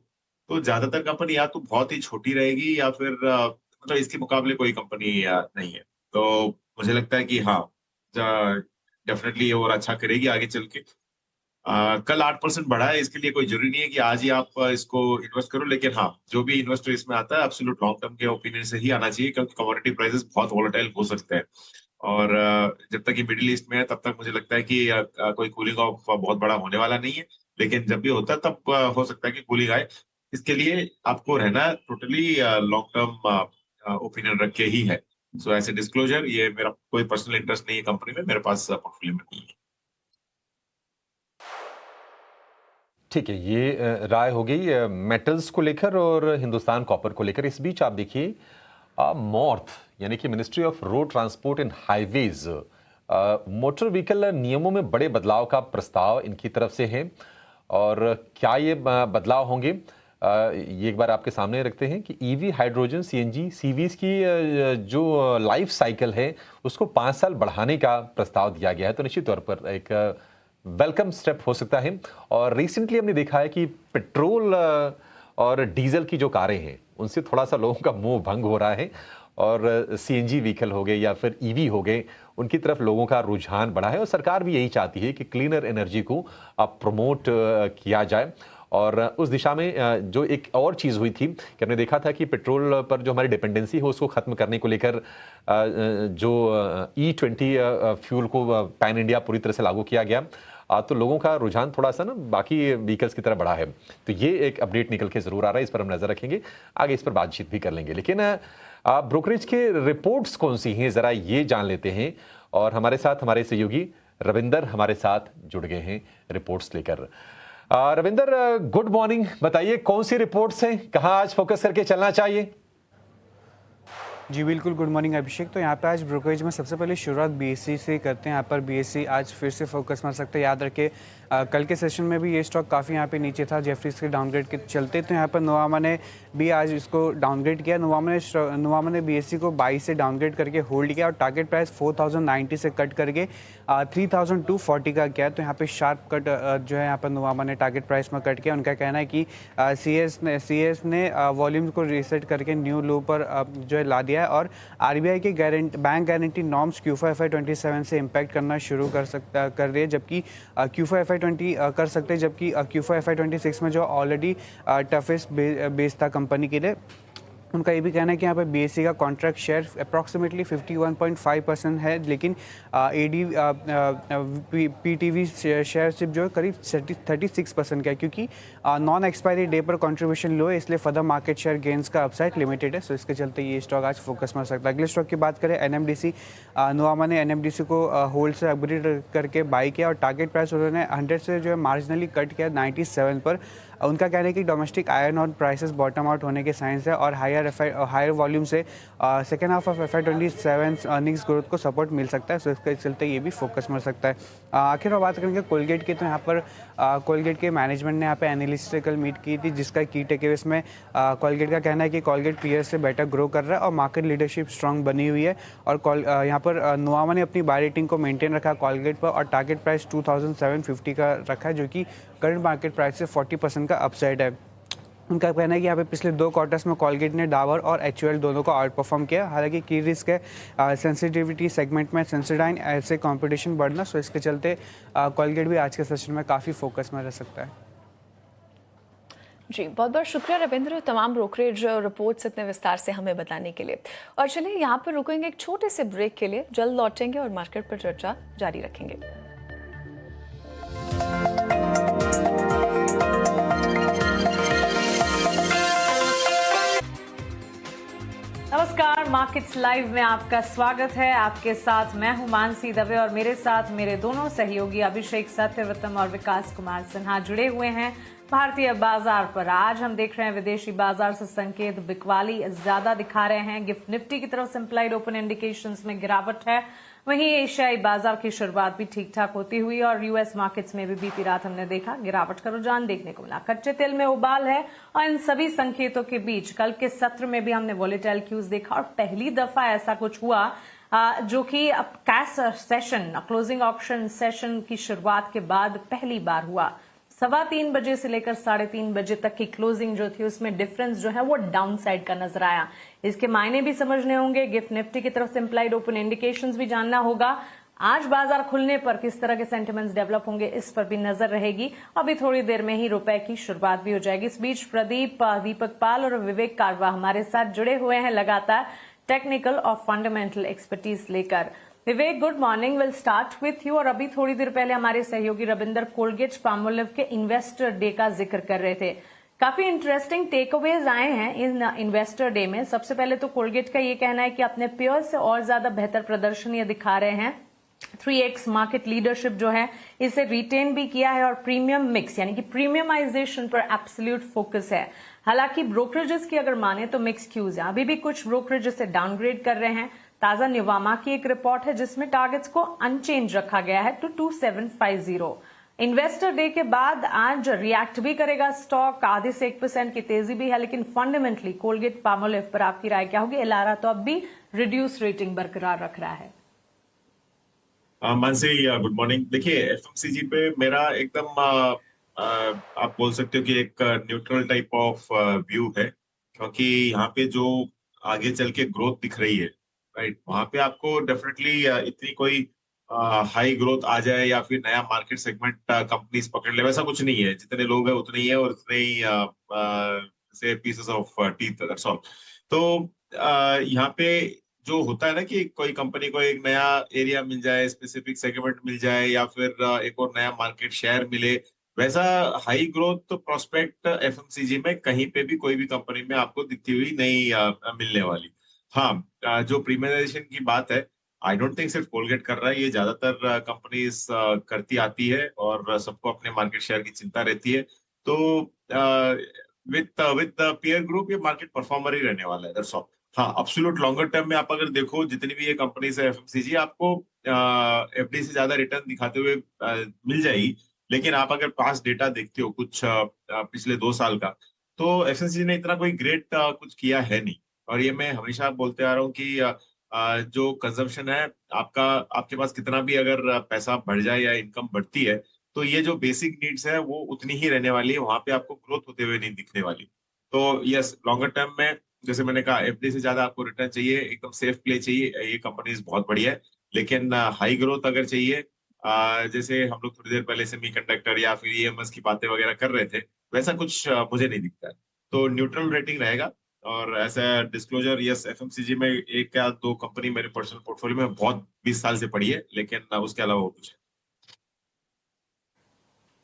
तो ज्यादातर कंपनी या तो बहुत ही छोटी रहेगी या फिर मतलब इसके मुकाबले कोई कंपनी नहीं है। तो मुझे लगता है कि हाँ, डेफिनेटली और अच्छा करेगी आगे चल के। कल 8% बढ़ा है, इसके लिए कोई जरूरी नहीं है कि आज ही आप इसको इन्वेस्ट करो, लेकिन हाँ, जो भी इन्वेस्टर इसमें आता है एब्सोल्यूट लॉन्ग टर्म के ओपिनियन से ही आना चाहिए, क्योंकि कमोडिटी प्राइसेस बहुत वोलेटाइल हो सकते हैं। और जब तक ये मिडिल ईस्ट में है तब तक मुझे लगता है कि कोई कूलिंग ऑफ बहुत बड़ा होने वाला नहीं है, लेकिन जब भी होता है तब हो सकता है कि कूलिंग आए। इसके लिए आपको रहना टोटली लॉन्ग टर्म ओपिनियन रख के ही है। सो ऐसे डिस्क्लोजर, ये मेरा कोई पर्सनल इंटरेस्ट नहीं है कंपनी में, मेरे पास पोर्टफोलियो में नहीं है। ठीक है, ये राय हो गई मेटल्स को लेकर और हिंदुस्तान कॉपर को लेकर। इस बीच आप देखिए मॉर्थ यानी कि ministry of road transport and highways motor vehicle नियमों में बड़े बदलाव का प्रस्ताव इनकी तरफ से है। और क्या ये बदलाव होंगे, ये एक बार आपके सामने रखते हैं कि ईवी, हाइड्रोजन, CNG, CVs की जो लाइफ साइकिल है उसको 5 साल बढ़ाने का प्रस्ताव दिया गया है। तो निश्चित तौर पर एक वेलकम स्टेप हो सकता है। और रिसेंटली हमने देखा है कि पेट्रोल और डीजल की जो कारें हैं उनसे थोड़ा सा लोगों का मोह भंग हो रहा है और CNG व्हीकल हो गए या फिर EV हो गए, उनकी तरफ लोगों का रुझान बढ़ा है। और सरकार भी यही चाहती है कि क्लीनर एनर्जी को अब प्रमोट किया जाए। और उस दिशा में जो एक और चीज़ हुई थी कि हमने देखा था कि पेट्रोल पर जो हमारी डिपेंडेंसी है उसको ख़त्म करने को लेकर जो E20 फ्यूल को पैन इंडिया पूरी तरह से लागू किया गया, तो लोगों का रुझान थोड़ा सा ना बाकी व्हीकल्स की तरफ बढ़ा है। तो ये एक अपडेट निकल के ज़रूर आ रहा है, इस पर हम नज़र रखेंगे, आगे इस पर बातचीत भी कर लेंगे। लेकिन ब्रोकरेज के रिपोर्ट्स कौन सी हैं ज़रा ये जान लेते हैं। और हमारे साथ हमारे सहयोगी रविंदर हमारे साथ जुड़ गए हैं रिपोर्ट्स लेकर। Ravinder, good morning. बताइए कौन सी रिपोर्ट्स हैं, कहाँ आज फोकस करके चलना चाहिए? जी बिल्कुल, गुड मॉर्निंग अभिषेक। तो यहाँ पे आज ब्रोकरेज में सबसे पहले शुरुआत BSE से करते हैं। यहाँ पर BSE आज फिर से फोकस मार सकते हैं। याद रखिए कल के सेशन में भी ये स्टॉक काफ़ी यहाँ पे नीचे था जेफरीज के डाउनग्रेड के चलते। तो यहाँ पर नोवामा ने भी आज इसको डाउनग्रेड किया। नोवामा ने BSE को 22 से डाउनग्रेड करके होल्ड किया और टारगेट प्राइस 4090 से कट करके 3240 का किया। तो यहाँ पे शार्प कट जो है यहाँ पर नोवामा ने टारगेट प्राइस में कट किया। उनका कहना है कि CS ने वॉल्यूम को रीसेट करके न्यू लो पर जो है ला दिया है और RBI के bank guarantee norms Q4 FY27 से इम्पैक्ट करना शुरू कर रही है, जबकि Q4 FY20 कर सकते हैं, जबकि Q4 FY26 में जो ऑलरेडी टफेस्ट बेस था कंपनी के लिए, उनका ये भी कहना है कि यहाँ पर BSE का कॉन्ट्रैक्ट शेयर अप्रॉक्सीमेटली 51.5% है, लेकिन PTV शेयरशिप जो है करीब 36% का है, क्योंकि नॉन एक्सपायरी डे पर कंट्रीब्यूशन लो है, इसलिए फर्दर मार्केट शेयर गेंस का अपसाइड लिमिटेड है। सो इसके चलते ये स्टॉक आज फोकस में सकता है। अगले स्टॉक की बात करें NMDC, नोवामा ने NMDC को होल्ड से अपग्रेड करके बाई किया और टारगेट प्राइस उन्होंने 100 से जो है मार्जिनली कट किया 97 पर। उनका कहना है कि डोमेस्टिक आयरन और प्राइसेस बॉटम आउट होने के साइंस है और हायर वॉल्यूम से second half of FY27 earnings growth को सपोर्ट मिल सकता है। सो इसके चलते ये भी फोकस मिल सकता है। आखिर में बात करेंगे कोलगेट की, तो यहाँ पर कोलगेट के मैनेजमेंट ने यहाँ पे एनालिस्ट से कल मीट की थी, जिसका की टेकअवेज में कोलगेट का कहना है कि कोलगेट पीयर से बेटर ग्रो कर रहा है और मार्केट लीडरशिप स्ट्रांग बनी हुई है। और यहाँ पर नोवामा ने अपनी बाय रेटिंग को मेंटेन रखा कोलगेट पर और टारगेट प्राइस 2750 का रखा है, जो कि करंट मार्केट प्राइस से 40% का अपसाइड है। उनका कहना है कि यहाँ पे पिछले 2 क्वार्टर्स में कोलगेट ने डाबर और HUL दोनों को आउट परफॉर्म किया। हालांकि की रिस्क है सेंसिटिविटी सेगमेंट में सेंसोडाइन ऐसे कंपटीशन बढ़ना, सो इसके चलते कोलगेट भी आज के सेशन में काफ़ी फोकस में रह सकता है। जी, बहुत बहुत शुक्रिया रविंद्र, तमाम ब्रोकरेज रिपोर्ट्स इतने विस्तार से हमें बताने के लिए। और चलिए यहाँ पर रुकेंगे एक छोटे से ब्रेक के लिए, जल्द लौटेंगे और मार्केट पर चर्चा जारी रखेंगे। नमस्कार, मार्केट्स लाइव में आपका स्वागत है। आपके साथ मैं हूं मानसी दवे और मेरे साथ मेरे दोनों सहयोगी अभिषेक सत्यव्रतम और विकास कुमार सिन्हा जुड़े हुए हैं भारतीय बाजार पर। आज हम देख रहे हैं विदेशी बाजार से संकेत बिकवाली ज्यादा दिखा रहे हैं। गिफ्ट निफ्टी की तरफ से इम्प्लाइड ओपन इंडिकेशंस में गिरावट है, वहीं एशियाई बाजार की शुरुआत भी ठीक ठाक होती हुई और यूएस मार्केट्स में भी बीती रात हमने देखा गिरावट का रुझान देखने को मिला। कच्चे तेल में उबाल है और इन सभी संकेतों के बीच कल के सत्र में भी हमने वॉलेटाइल क्यूज देखा और पहली दफा ऐसा कुछ हुआ जो कि cash session, closing auction session की शुरुआत के बाद पहली बार हुआ। 3:15 बजे से लेकर 3:30 बजे तक की क्लोजिंग जो थी उसमें डिफरेंस जो है वो डाउन साइड का नजर आया। इसके मायने भी समझने होंगे। गिफ्ट निफ्टी की तरफ से इम्प्लाइड ओपन इंडिकेशंस भी जानना होगा। आज बाजार खुलने पर किस तरह के सेंटिमेंट्स डेवलप होंगे इस पर भी नजर रहेगी। अभी थोड़ी देर में ही रुपए की शुरुआत भी हो जाएगी। इस बीच प्रदीप, दीपक पाल और विवेक कारवा हमारे साथ जुड़े हुए हैं लगातार टेक्निकल और फंडामेंटल एक्सपर्टीज लेकर। Vivek, good morning, will start with you. और अभी थोड़ी देर पहले हमारे सहयोगी रविंदर कोलगेट-पाल्मोलिव के इन्वेस्टर डे का जिक्र कर रहे थे। काफी इंटरेस्टिंग टेकअवेज आए हैं इन इन्वेस्टर डे में। सबसे पहले तो कोलगेट का ये कहना है कि अपने पेयर्स से और ज्यादा बेहतर प्रदर्शन ये दिखा रहे हैं। 3x मार्केट लीडरशिप जो है इसे रिटेन भी किया है और प्रीमियम मिक्स यानी कि प्रीमियमाइजेशन पर एब्सोल्यूट फोकस है। हालांकि ब्रोकरेजेस की अगर माने तो मिक्स क्यूज है, अभी भी कुछ ब्रोकरेजेस से डाउनग्रेड कर रहे हैं। ताजा निवामा की एक रिपोर्ट है जिसमें टारगेट्स को अनचेंज रखा गया है टू 2750। इन्वेस्टर डे के बाद आज रिएक्ट भी करेगा स्टॉक, आधे से 1% की तेजी भी है, लेकिन फंडामेंटली कोलगेट-पाल्मोलिव पर आपकी राय क्या होगी? एलारा तो अब भी रिड्यूस रेटिंग बरकरार रख रहा है। Mansi, good morning. देखिए, एफएमसीजी पे मेरा एकदम आप बोल सकते हो कि एक न्यूट्रल टाइप ऑफ व्यू है, क्योंकि यहाँ पे जो आगे चल के ग्रोथ दिख रही है, राइट, वहां पे आपको डेफिनेटली इतनी कोई हाई ग्रोथ आ जाए या फिर नया मार्केट सेगमेंट कंपनीज पकड़ ले, वैसा कुछ नहीं है। जितने लोग हैं उतने ही है और उतने ही से pieces of teeth, that's all. तो यहाँ पे जो होता है ना कि कोई कंपनी को एक नया एरिया मिल जाए, स्पेसिफिक सेगमेंट मिल जाए या फिर एक और नया मार्केट शेयर मिले, वैसा हाई ग्रोथ प्रोस्पेक्ट एफएमसीजी में कहीं पे भी कोई भी कंपनी में आपको दिखती हुई नहीं मिलने वाली। हाँ, जो प्रीमियमाइजेशन की बात है, आई डोंट थिंक सिर्फ कोलगेट कर रहा है, ये ज्यादातर कंपनीज करती आती है और सबको अपने मार्केट शेयर की चिंता रहती है। तो विद पीयर ग्रुप ये मार्केट परफॉर्मर ही रहने वाला है, दैट्स ऑल। हाँ, एब्सोल्यूट लॉन्गर टर्म में आप अगर देखो, जितनी भी ये कंपनीज है एफएमसीजी, आपको एफडी से ज्यादा रिटर्न दिखाते हुए मिल जाएगी। लेकिन आप अगर पास डेटा देखते हो कुछ पिछले 2 साल का, तो एफएमसीजी ने इतना कोई ग्रेट कुछ किया है नहीं। और ये मैं हमेशा बोलते आ रहा हूँ कि जो कंजम्पशन है आपका, आपके पास कितना भी अगर पैसा बढ़ जाए या इनकम बढ़ती है, तो ये जो बेसिक नीड्स है वो उतनी ही रहने वाली है, वहां पे आपको ग्रोथ होते हुए नहीं दिखने वाली। तो यस, लॉन्गर टर्म में जैसे मैंने कहा, एफडी से ज्यादा आपको रिटर्न चाहिए, एकदम सेफ प्ले चाहिए, ये कंपनीज बहुत बढ़िया है। लेकिन हाई ग्रोथ अगर चाहिए, जैसे हम लोग थोड़ी देर पहले सेमीकंडक्टर या फिर ईएमएस की बातें वगैरह कर रहे थे, वैसा कुछ मुझे नहीं दिखता है। तो न्यूट्रल रेटिंग रहेगा। और ऐसा डिस्क्लोजर, यस, एफएमसीजी में 1 या 2 कंपनी मेरे पर्सनल पोर्टफोलियो में बहुत 20 साल से पड़ी है, लेकिन उसके अलावा वो कुछ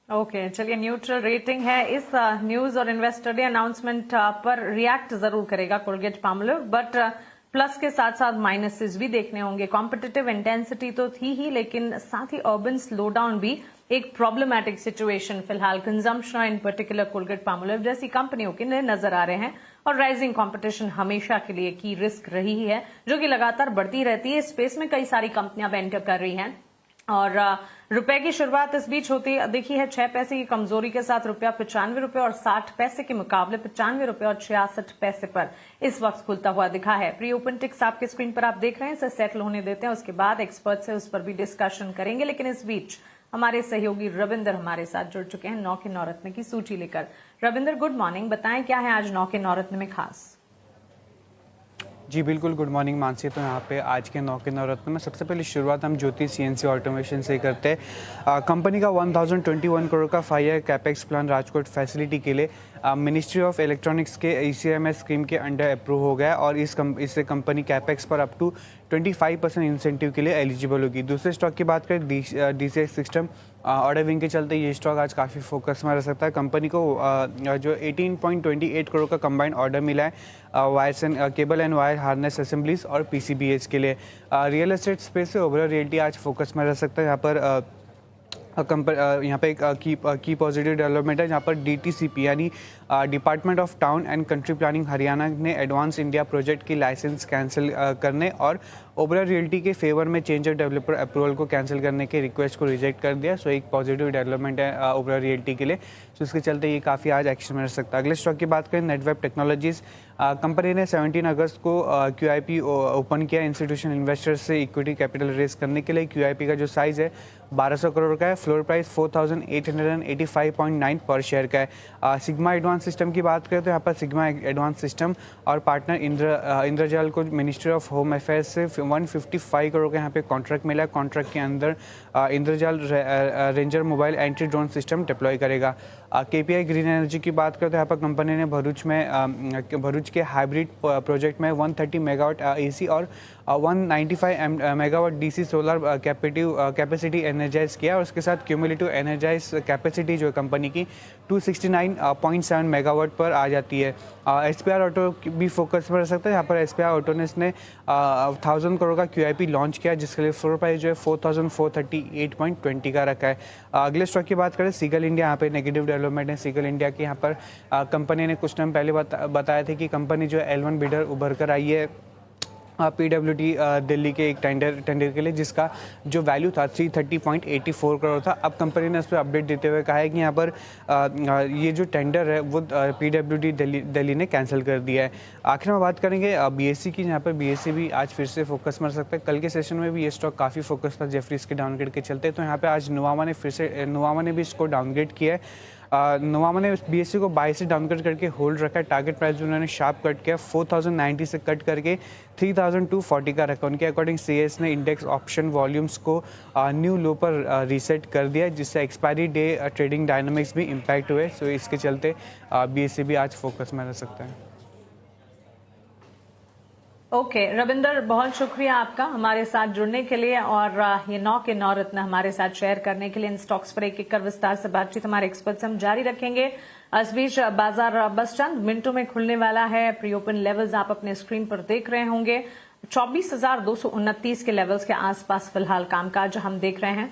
ओके, चलिए, न्यूट्रल रेटिंग है। इस न्यूज और इन्वेस्टर डे अनाउंसमेंट पर रिएक्ट जरूर करेगा कोलगेट-पाल्मोलिव, बट प्लस के साथ साथ माइनसेस भी देखने होंगे। कॉम्पिटिटिव इंटेंसिटी तो थी ही, लेकिन साथ ही अर्बन स्लोडाउन भी एक प्रॉब्लमैटिक सिचुएशन फिलहाल कंजम्पशन इन पर्टिकुलर कोलगेट-पाल्मोलिव जैसी कंपनियों के नजर आ रहे हैं। और राइजिंग कंपटीशन हमेशा के लिए की रिस्क रही ही है, जो कि लगातार बढ़ती रहती है। स्पेस में कई सारी कंपनियां अब एंटर कर रही हैं और रुपए की शुरुआत इस बीच होती देखी है 6 पैसे की कमजोरी के साथ रुपया 95 रुपए और 60 पैसे के मुकाबले 95 रुपए और 66 पैसे पर इस वक्त खुलता हुआ दिखा है। प्री ओपन टिक्स आपके स्क्रीन पर आप देख रहे हैं, इसे सेटल होने देते हैं, उसके बाद एक्सपर्ट से उस पर भी डिस्कशन करेंगे। लेकिन इस बीच हमारे सहयोगी रविंदर हमारे साथ जुड़ चुके हैं 9 के नवरत्न की सूची लेकर। रविंदर, गुड मॉर्निंग, बताएं क्या है आज 9 के नवरत्न में खास? जी बिल्कुल, गुड मॉर्निंग मानसी। तो यहाँ पे आज के 9 के नवरत्न में सबसे पहले शुरुआत हम ज्योति सीएनसी ऑटोमेशन से करते हैं। कंपनी का 1021 करोड़ का 5 year capex plan Rajkot facility के लिए मिनिस्ट्री ऑफ इलेक्ट्रॉनिक्स के ECMS स्कीम के अंडर अप्रूव हो गया और इससे कंपनी कैपेक्स पर अप टू 25% इंसेंटिव के लिए एलिजिबल होगी। दूसरे स्टॉक की बात करें, DCX सिस्टम ऑर्डर विंग के चलते ये स्टॉक आज काफ़ी फोकस में रह सकता है। कंपनी को जो 18.28 करोड़ का कंबाइंड ऑर्डर मिला है wires and cable and wire harness assemblies और PCBAs के लिए। रियल एस्टेट स्पेस से ओवरऑल रियल्टी आज फोकस में रह सकता है। यहाँ पे एक की पॉजिटिव डेवलपमेंट है जहाँ पर DTCP यानी department of town and country planning Haryana ने एडवांस इंडिया प्रोजेक्ट की लाइसेंस कैंसिल करने और ओबरा रियल्टी के फेवर में चेंज ऑफ डेवलपर अप्रूवल को कैंसिल करने के रिक्वेस्ट को रिजेक्ट कर दिया। सो एक पॉजिटिव डेवलपमेंट है ओबरा रियल्टी के लिए। सो इसके चलते ये काफ़ी आज एक्शन में रह सकता है। अगले स्टॉक की बात करें, नेटवेब टेक्नोलॉजीज। कंपनी ने 17 अगस्त को QIP ओपन किया इंस्टीट्यूशनल इन्वेस्टर्स से इक्विटी कैपिटल रेज करने के लिए। QIP का जो साइज़ है 1200 करोड़ का है। फ्लोर प्राइस 4885.9 पर शेयर का है। सिग्मा एडवांस सिस्टम की बात करें तो यहाँ पर सिग्मा एडवांस सिस्टम और पार्टनर इंद्रजाल को मिनिस्ट्री ऑफ होम अफेयर्स से 155 करोड़ का यहाँ पे कॉन्ट्रैक्ट मिला है। कॉन्ट्रैक्ट के अंदर Indrajaal ranger mobile anti drone system deploy करेगा। KPI ग्रीन एनर्जी की बात करें तो यहाँ पर कंपनी ने भरूच के हाइब्रिड प्रोजेक्ट में 130 मेगावाट AC और 195 megawatt DC solar capacity energise किया और उसके साथ क्यूमुलेटिव एनर्जाइज कैपेसिटी जो है कंपनी की 269.7 मेगावाट पर आ जाती है। SPR ऑटो भी फोकस में रह सकता है। यहाँ पर SPR ऑटो ने 1000 करोड़ का QIP लॉन्च किया जिसके लिए फ्लोर प्राइस जो है 4438.20 का रखा है। अगले स्टॉक की बात करें, सीगल इंडिया। यहाँ पे नेगेटिव डेवलपमेंट है सीगल इंडिया की। यहाँ पर कंपनी ने कुछ टाइम पहले बताया था कि कंपनी जो है L1 बिडर उभर कर आई है PWD दिल्ली के एक टेंडर के लिए जिसका जो वैल्यू था 330.84 करोड़ था। अब कंपनी ने उस पर अपडेट देते हुए कहा है कि यहाँ पर ये जो टेंडर है वो PWD दिल्ली ने कैंसिल कर दिया है। आखिर में बात करेंगे BSE की, जहाँ पर BSE भी आज फिर से फोकस में रह सकता है। कल के सेशन में भी ये स्टॉक काफ़ी फोकस था जेफरीज के डाउनग्रेड के चलते। तो यहाँ पर आज नुवामा ने भी इसको डाउनग्रेड किया है। नुवामा ने BSE को 22 से डाउनग्रेड करके होल्ड रखा है। टारगेट प्राइस भी उन्होंने शार्प कट किया, 4090 से कट करके 3240 का रखा। उनके अकॉर्डिंग CS ने इंडेक्स ऑप्शन वॉल्यूम्स को न्यू लो पर रीसेट कर दिया जिससे एक्सपायरी डे ट्रेडिंग डायनामिक्स भी इम्पैक्ट हुए। सो इसके चलते BSE भी आज फोकस में रह सकता है। ओके रविंदर, बहुत शुक्रिया आपका हमारे साथ जुड़ने के लिए और ये 9 के 9 रत्न हमारे साथ शेयर करने के लिए। इन स्टॉक्स पर एक एक कर विस्तार से बातचीत हमारे एक्सपर्ट से हम जारी रखेंगे। इस बीच बाजार बस चंद मिनटों में खुलने वाला है। प्री ओपन लेवल्स आप अपने स्क्रीन पर देख रहे होंगे। 24,229 के लेवल्स के आसपास फिलहाल कामकाज हम देख रहे हैं।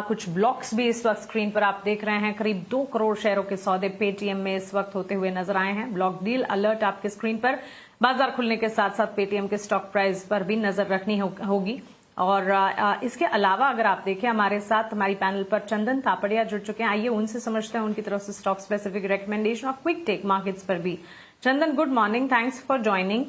कुछ ब्लॉक्स भी इस वक्त स्क्रीन पर आप देख रहे हैं। करीब 2 करोड़ शेयरों के सौदे पेटीएम में इस वक्त होते हुए नजर आए हैं। ब्लॉक डील अलर्ट आपके स्क्रीन पर। बाजार खुलने के साथ साथ पेटीएम के स्टॉक प्राइस पर भी नजर रखनी होगी। और इसके अलावा अगर आप देखें, हमारे साथ हमारी पैनल पर चंदन थापड़िया जुड़ चुके हैं। आइए उनसे समझते हैं उनकी तरफ से स्टॉक स्पेसिफिक रिकमेंडेशन और क्विक टेक मार्केट्स पर भी। Chandan, good morning, thanks for joining.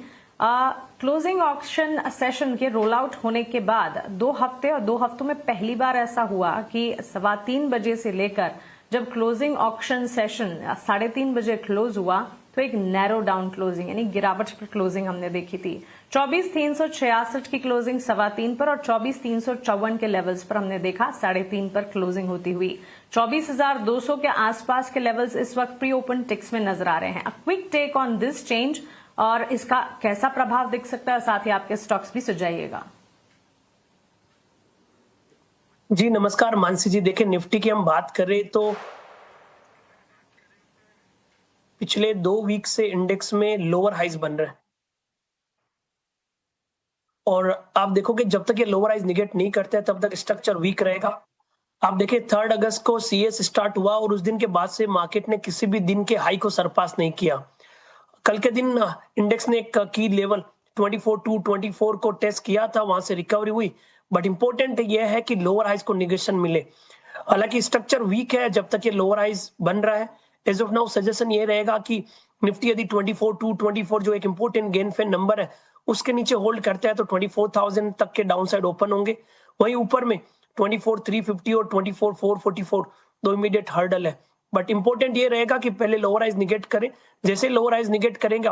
Closing auction session के रोल आउट होने के बाद 2 हफ्ते और 2 हफ्तों में पहली बार ऐसा हुआ कि 3:15 बजे से लेकर जब क्लोजिंग ऑक्शन सेशन 3:30 बजे क्लोज हुआ तो एक नैरो डाउन क्लोजिंग यानी गिरावट पर क्लोजिंग हमने देखी थी। 24,366 की क्लोजिंग 3:15 पर और 24,354 के लेवल्स पर हमने देखा 3:30 पर क्लोजिंग होती हुई। 24,200 के आसपास के लेवल्स इस वक्त प्री ओपन टिक्स में नजर आ रहे हैं। A quick take on this change और इसका कैसा प्रभाव दिख सकता है, साथ ही आपके स्टॉक्स भी सुझाइएगा। जी नमस्कार मानसी जी, देखिए निफ्टी की हम बात करें तो पिछले 2 वीक से इंडेक्स में लोअर हाइज बन रहे हैं और आप देखोगे जब तक ये लोअर हाइज निगेट नहीं करते तब तक स्ट्रक्चर वीक रहेगा। आप देखिए 3 अगस्त को CS स्टार्ट हुआ और उस दिन के बाद से मार्केट ने किसी भी दिन के हाई को सरपास नहीं किया। कल के दिन इंडेक्स ने एक की लेवल 24,224 को टेस्ट किया था, वहां से रिकवरी हुई। बट इंपॉर्टेंट ये है कि लोअर हाइज को निगेशन मिले। हालांकि स्ट्रक्चर वीक है जब तक ये लोअर हाइज बन रहा है। एज ऑफ नाउ सजेशन ये रहेगा कि निफ्टी यदि 24,224 जो एक इंपॉर्टेंट गेन फेन नंबर है उसके नीचे होल्ड करता है तो 24,000 तक के डाउन साइड ओपन होंगे। वहीं ऊपर में 24,350 और 24,444 दो इमीडिएट हर्डल है। बट इंपॉर्टेंट ये रहेगा कि पहले लोअर हाइज निगेट करें, जैसे लोअर हाइज निगेट करेगा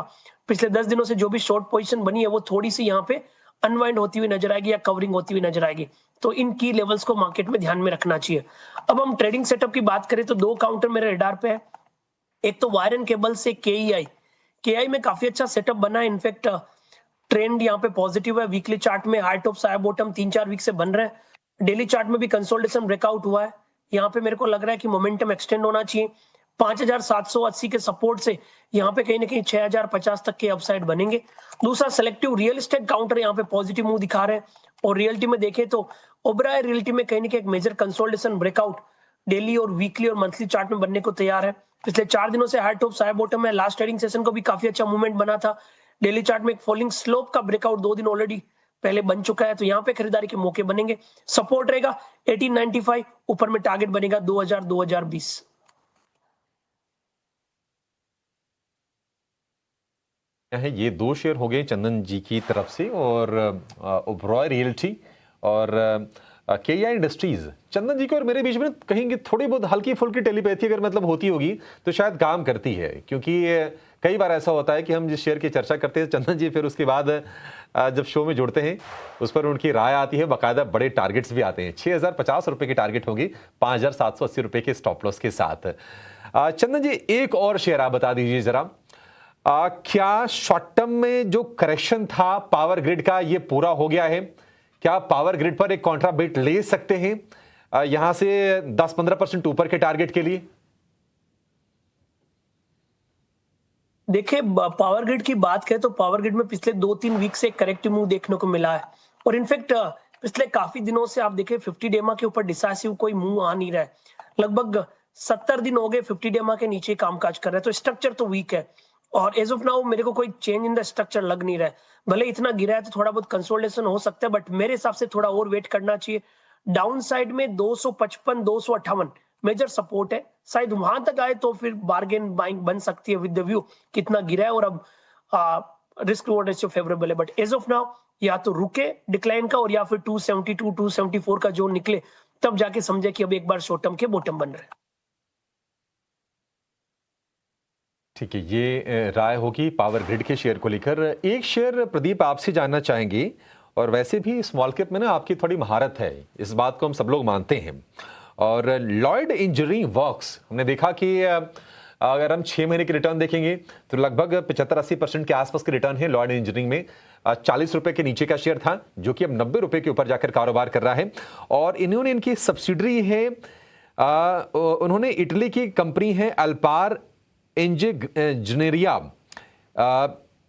पिछले 10 दिनों से जो भी शॉर्ट पोजीशन बनी है वो थोड़ी सी यहाँ पे अनवाइंड होती हुई नजर आएगी या कवरिंग होती हुई नजर आएगी। तो इन की लेवल्स को मार्केट में ध्यान में रखना चाहिए। अब हम ट्रेडिंग सेटअप की बात करें तो दो काउंटर मेरे रेडार पे है। एक तो वायर एंड केबल से केआई में काफी अच्छा सेटअप बना है। इनफैक्ट ट्रेंड यहाँ पे पॉजिटिव है। वीकली चार्ट में हाई टॉप साया बॉटम 3-4 वीक से बन रहे हैं। डेली चार्ट में भी कंसोलिडेशन ब्रेकआउट हुआ है। यहाँ पे मेरे को लग रहा है कि मोमेंटम एक्सटेंड होना चाहिए। 5,780 के सपोर्ट से यहाँ पे कहीं ना कहीं 6,050 तक के अपसाइड बनेंगे। दूसरा सेलेक्टिव रियल एस्टेट काउंटर यहाँ पे पॉजिटिव मूव दिखा रहे हैं और रियलिटी में देखें तो ओबराय रियलिटी में कहीं ना कहीं एक मेजर कंसोलिडेशन ब्रेकआउट डेली और वीकली और मंथली चार्ट में बनने को तैयार है। पिछले 4 दिनों से हाई टॉप साया बॉटम है। लास्ट ट्रेडिंग सेशन को भी काफी अच्छा मूवमेंट बना था। डेली चार्ट में एक फॉलिंग स्लोप का ब्रेकआउट 2 दिन ऑलरेडी पहले बन चुका है, तो यहाँ पे खरीदारी के मौके बनेंगे। सपोर्ट रहेगा 1895, ऊपर में टारगेट बनेगा 2000-2020। है ये 2 शेयर हो गए चंदन जी की तरफ से और ओबरॉय रियल्टी और केआई इंडस्ट्रीज। चंदन जी को और मेरे बीच में कहेंगे थोड़ी बहुत हल्की फुल्की टेलीपैथी अगर मतलब होती होगी तो शायद काम करती है, क्योंकि कई बार ऐसा होता है कि हम जिस शेयर की चर्चा करते हैं चंदन जी फिर उसके बाद जब शो में जुड़ते हैं उस पर उनकी राय आती है, बाकायदा बड़े टारगेट्स भी आते हैं। 6,050 रुपए के टारगेट होंगे 5,780 रुपए के स्टॉप लॉस के साथ। चंदन जी एक और शेयर आप बता दीजिए जरा, क्या शॉर्ट टर्म में जो करेक्शन था पावर ग्रिड का ये पूरा हो गया है? क्या पावर ग्रिड पर एक कॉन्ट्रा बेट ले सकते हैं यहां से 10-15% ऊपर के टारगेट के लिए? देखिए, पावर ग्रिड की बात करें तो पावर ग्रिड में पिछले 2-3 वीक से करेक्टिव मूव देखने को मिला है और इनफैक्ट पिछले काफी दिनों से आप देखें 50 डेमा के ऊपर डिसाइसिव कोई मूव आ नहीं रहा है। लगभग 70 दिन हो गए 50 डेमा के नीचे कामकाज कर रहा है, तो स्ट्रक्चर तो वीक है और एज ऑफ नाउ मेरे को कोई चेंज इन द स्ट्रक्चर लग नहीं रहा है। भले इतना गिरा है तो थोड़ा बहुत कंसोलिडेशन हो सकता है, बट मेरे हिसाब से थोड़ा और वेट करना चाहिए। डाउन साइड में 255-258 मेजर सपोर्ट है, शायद वहां तक आए तो फिर बार्गेन बाइंग बन सकती है विद द व्यू कितना गिरा है और अब रिस्क रिवॉर्ड रेशियो फेवरेबल है। बट एज ऑफ नाउ या तो रुके डिक्लाइन का और या फिर 272-274 का जोन निकले तब जाके समझे कि अब एक बार शॉर्ट टर्म के बॉटम बन रहे हैं। ठीक है, ये राय होगी पावर ग्रिड के शेयर को लेकर। एक शेयर प्रदीप आपसे जानना चाहेंगे, और वैसे भी स्मॉल कैप में ना आपकी थोड़ी महारत है, इस बात को हम सब लोग मानते हैं। और लॉयड इंजीनियरिंग वर्क्स हमने देखा कि अगर हम 6 महीने के रिटर्न देखेंगे तो लगभग 75-80% के आसपास के रिटर्न है लॉयड इंजीनियरिंग में। 40 रुपए के नीचे का शेयर था जो कि अब 90 रुपए के ऊपर जाकर कारोबार कर रहा है। और इन्होंने इनकी सब्सिडरी है, उन्होंने इटली की कंपनी है अल्पार इंजीनियरिया,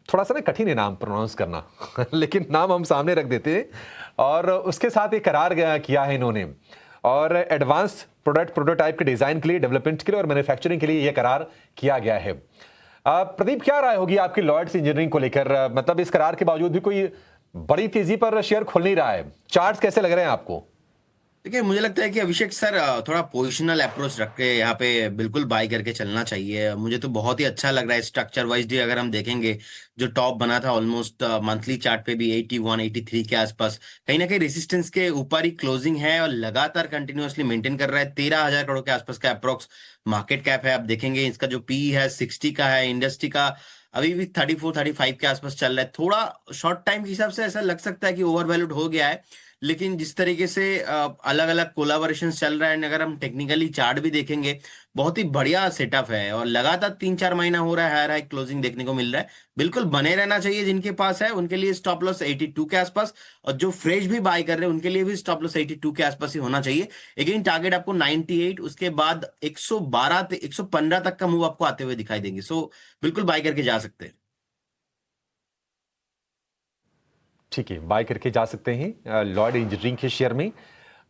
थोड़ा सा ना कठिन है नाम प्रोनाउंस करना लेकिन नाम हम सामने रख देते हैं। और उसके साथ एक करार किया है इन्होंने, और एडवांस प्रोटोटाइप के डिजाइन के लिए, डेवलपमेंट के लिए और मैन्युफैक्चरिंग के लिए यह करार किया गया है। प्रदीप, क्या राय होगी आपकी लॉयड्स इंजीनियरिंग को लेकर? मतलब इस करार के बावजूद भी कोई बड़ी तेजी पर शेयर खुल नहीं रहा है, चार्ट्स कैसे लग रहे हैं आपको? देखिए, मुझे लगता है कि अभिषेक सर थोड़ा पोजिशनल अप्रोच रख के यहाँ पे बिल्कुल बाई करके चलना चाहिए। मुझे तो बहुत ही अच्छा लग रहा है स्ट्रक्चर वाइज भी। अगर हम देखेंगे जो टॉप बना था ऑलमोस्ट मंथली चार्ट पे भी 81-83 के आसपास, कहीं ना कहीं रेसिस्टेंस के ऊपर ही क्लोजिंग है और लगातार कंटिन्यूअसली मेंटेन कर रहा है। 13,000 करोड़ के आसपास का अप्रोक्स मार्केट कैप है। आप देखेंगे इसका जो पी है 60 का है, इंडस्ट्री का अभी भी 34-35 के आसपास चल रहा है। थोड़ा शॉर्ट टाइम के हिसाब से ऐसा लग सकता है कि ओवर वैल्यूड हो गया है, लेकिन जिस तरीके से अलग अलग कोलाबोरेशन चल रहा है, अगर हम टेक्निकली चार्ट भी देखेंगे बहुत ही बढ़िया सेटअप है और लगातार 3-4 महीना हो रहा है हायर हाई क्लोजिंग देखने को मिल रहा है। बिल्कुल बने रहना चाहिए जिनके पास है, उनके लिए स्टॉप लॉस 82 के आसपास, और जो फ्रेश भी बाय कर रहे हैं उनके लिए भी स्टॉप लॉस 82 के आसपास ही होना चाहिए। लेकिन टारगेट आपको 98, उसके बाद 112-115 तक का मूव आपको आते हुए दिखाई देंगे। सो बिल्कुल बाय करके जा सकते हैं। ठीक है, बाय करके जा सकते हैं लॉयड इंजीनियरिंग के शेयर में।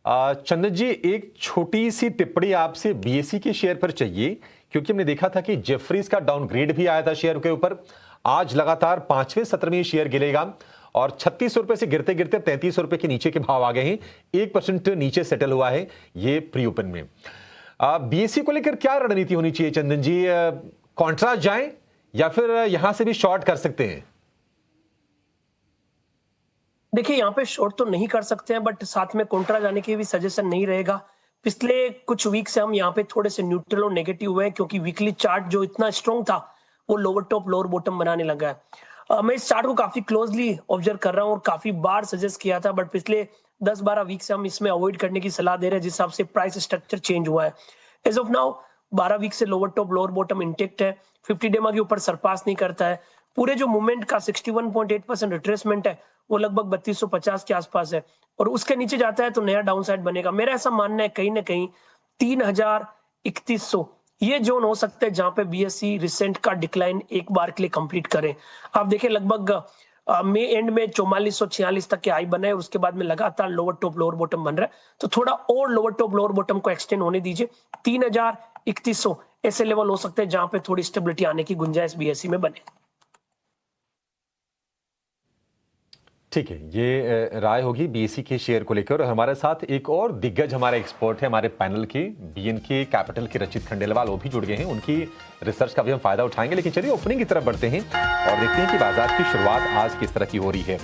चंदन जी, एक छोटी सी टिप्पणी आपसे बीएसई के शेयर पर चाहिए, क्योंकि हमने देखा था कि जेफरीज का डाउनग्रेड भी आया था शेयर के ऊपर। आज लगातार 5वें सत्र में शेयर गिरेगा और 36 रुपए से गिरते गिरते 33 रुपए के नीचे के भाव आ गए हैं। 1% नीचे सेटल हुआ है ये प्री ओपन में। बीएसई को लेकर क्या रणनीति होनी चाहिए चंदन जी? कॉन्ट्रा जाएं या फिर यहां से भी शॉर्ट कर सकते हैं? देखिए यहाँ पे शॉर्ट तो नहीं कर सकते हैं, बट साथ में कॉन्ट्रा जाने की भी सजेशन नहीं रहेगा। पिछले कुछ वीक से हम यहाँ पे थोड़े से न्यूट्रल और नेगेटिव हुए हैं, क्योंकि वीकली चार्ट जो इतना स्ट्रॉन्ग था वो लोअर टॉप लोअर बॉटम बनाने लगा है। मैं इस चार्ट को काफी क्लोजली ऑब्जर्व कर रहा हूँ और काफी बार सजेस्ट किया था, बट पिछले 10-12 वीक से हम इसमें अवॉइड करने की सलाह दे रहे हैं, जिस हिसाब से प्राइस स्ट्रक्चर चेंज हुआ है। एज ऑफ नाउ 12 वीक से lower top lower bottom intact है, 50 डे के ऊपर सरपास नहीं करता है। पूरे जो मूवमेंट का 61.8% रिट्रेसमेंट है वो लगभग 3250 के आसपास है, और उसके नीचे जाता है तो नया डाउन साइड बनेगा। मेरा ऐसा मानना है कहीं ना कहीं 3000-3100 ये जोन हो सकता है जहां पे बीएसई रिसेंट का डिक्लाइन एक बार के लिए कंप्लीट करें। आप देखिए लगभग मई एंड में 4446 तक के हाई बना है, और उसके बाद में लगातार लोअर टॉप लोअर बॉटम बन रहा है, तो थोड़ा और लोअर टॉप लोअर बॉटम को एक्सटेंड होने दीजिए। 3000-3100 ऐसे लेवल हो सकते हैं जहां पे थोड़ी स्टेबिलिटी आने की गुंजाइश बीएसई में बने। ठीक है, ये राय होगी बीएसई के शेयर को लेकर। और हमारे साथ एक और दिग्गज हमारे एक्सपर्ट है हमारे पैनल के, बीएनके कैपिटल के रचित खंडेलवाल, वो भी जुड़ गए हैं। उनकी रिसर्च का भी हम फायदा उठाएंगे, लेकिन चलिए ओपनिंग की तरफ बढ़ते हैं और देखते हैं कि बाजार की शुरुआत आज किस तरह की हो रही है।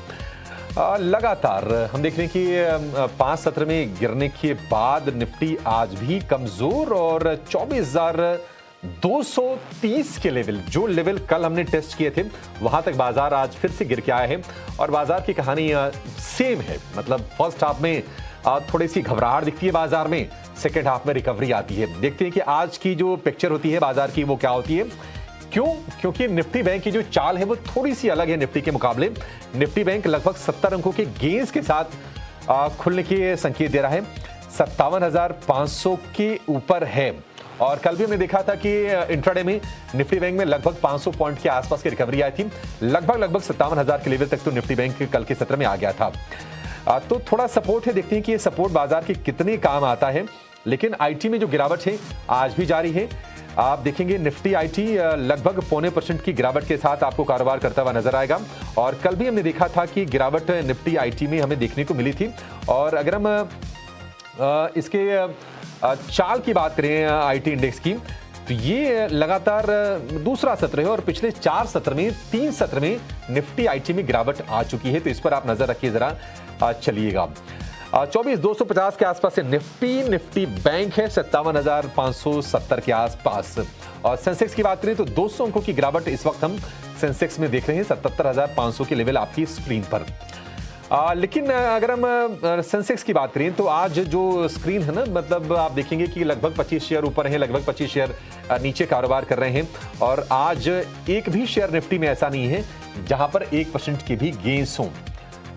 लगातार हम देख रहे हैं कि 5 सत्र में गिरने के बाद निफ्टी आज भी कमजोर, और 24,230 के लेवल, जो लेवल कल हमने टेस्ट किए थे, वहां तक बाजार आज फिर से गिर के आए हैं। और बाजार की कहानी सेम है, मतलब फर्स्ट हाफ में थोड़ी सी घबराहट दिखती है बाजार में, सेकेंड हाफ में रिकवरी आती है। देखते हैं कि आज की जो पिक्चर होती है बाजार की वो क्या होती है। क्यों? क्योंकि निफ्टी बैंक की जो चाल है वो थोड़ी सी अलग है निफ्टी के मुकाबले। निफ्टी बैंक लगभग 70 अंकों के गेंस के साथ खुलने के संकेत दे रहा है, 57,500 के ऊपर है। और कल भी हमने देखा था कि इंट्राडे में निफ्टी बैंक में लगभग 500 पॉइंट के आसपास की रिकवरी आई थी, लगभग 57,000 के लेवल तक तो निफ्टी बैंक कल के सत्र में आ गया था। तो थोड़ा सपोर्ट है, देखते हैं कि ये सपोर्ट बाजार के कितने काम आता है। लेकिन आईटी में जो गिरावट है आज भी जारी है। आप देखेंगे निफ्टी आईटी लगभग 0.25% की गिरावट के साथ आपको कारोबार करता हुआ नजर आएगा। और कल भी हमने देखा था कि गिरावट निफ्टी आईटी में हमें देखने को मिली थी। और अगर हम इसके चाल की बात करें आईटी इंडेक्स की, तो ये लगातार दूसरा सत्र है, और पिछले 4 सत्र में 3 सत्र में निफ्टी आईटी में गिरावट आ चुकी है। तो इस पर आप नजर रखिए जरा, चलिएगा। 24,250 के आसपास से निफ्टी बैंक है 57,570 के आसपास। और सेंसेक्स की बात करें तो 200 अंकों की गिरावट इस वक्त हम सेंसेक्स में देख रहे हैं, 77,500 के लेवल आपकी स्क्रीन पर। लेकिन अगर हम सेंसेक्स की बात करें तो आज जो स्क्रीन है ना, मतलब आप देखेंगे कि लगभग 25 शेयर ऊपर हैं, लगभग 25 शेयर नीचे कारोबार कर रहे हैं। और आज एक भी शेयर निफ्टी में ऐसा नहीं है जहां पर 1% के भी गेंस हों।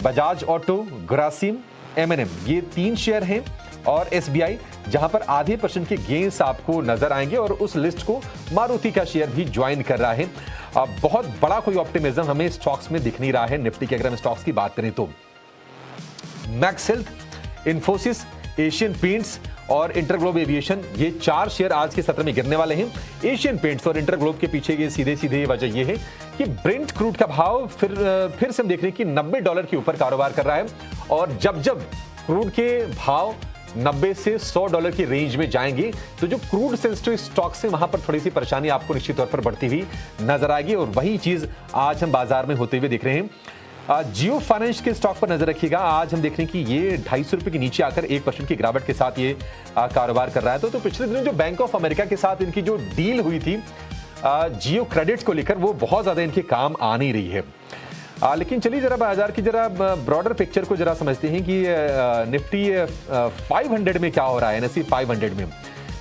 बजाज ऑटो, ग्रासिम, M&M ये 3 शेयर हैं, और SBI जहां पर आधे % के गेंस आपको नजर आएंगे। और उस लिस्ट को मारुति का शेयर भी ज्वाइन कर रहा है। बहुत बड़ा कोई ऑप्टिमिज्म हमें स्टॉक्स में दिख नहीं रहा है निफ्टी के। अगर हम स्टॉक्स की बात करें तो max health, Infosys, Asian paints और इंटरग्लोब एविएशन, ये 4 शेयर आज के सत्र में गिरने वाले हैं। एशियन पेंट्स और इंटरग्लोब के पीछे ये सीधे वजह ये है कि ब्रेंट क्रूड का भाव फिर से हम देख रहे हैं कि $90 के ऊपर कारोबार कर रहा है। और जब क्रूड के भाव 90 से $100 की रेंज में जाएंगे तो जो क्रूड सेंसिटिव स्टॉक्स है वहां पर थोड़ी सी परेशानी आपको निश्चित तौर पर बढ़ती हुई नजर आएगी। और वही चीज आज हम बाजार में होते हुए देख रहे हैं। जियो फाइनेंस के स्टॉक पर नजर रखिएगा। आज हम देख रहे हैं कि ये 250 रुपए के नीचे आकर 1% की गिरावट के साथ ये कारोबार कर रहा है। तो पिछले दिनों जो बैंक ऑफ अमेरिका के साथ इनकी जो डील हुई थी जियो क्रेडिट्स को लेकर, वो बहुत ज्यादा इनके काम आ नहीं रही है। लेकिन चलिए जरा बाजार की जरा ब्रॉडर पिक्चर को जरा समझते हैं कि निफ्टी 500 में क्या हो रहा है। NSE 500 में,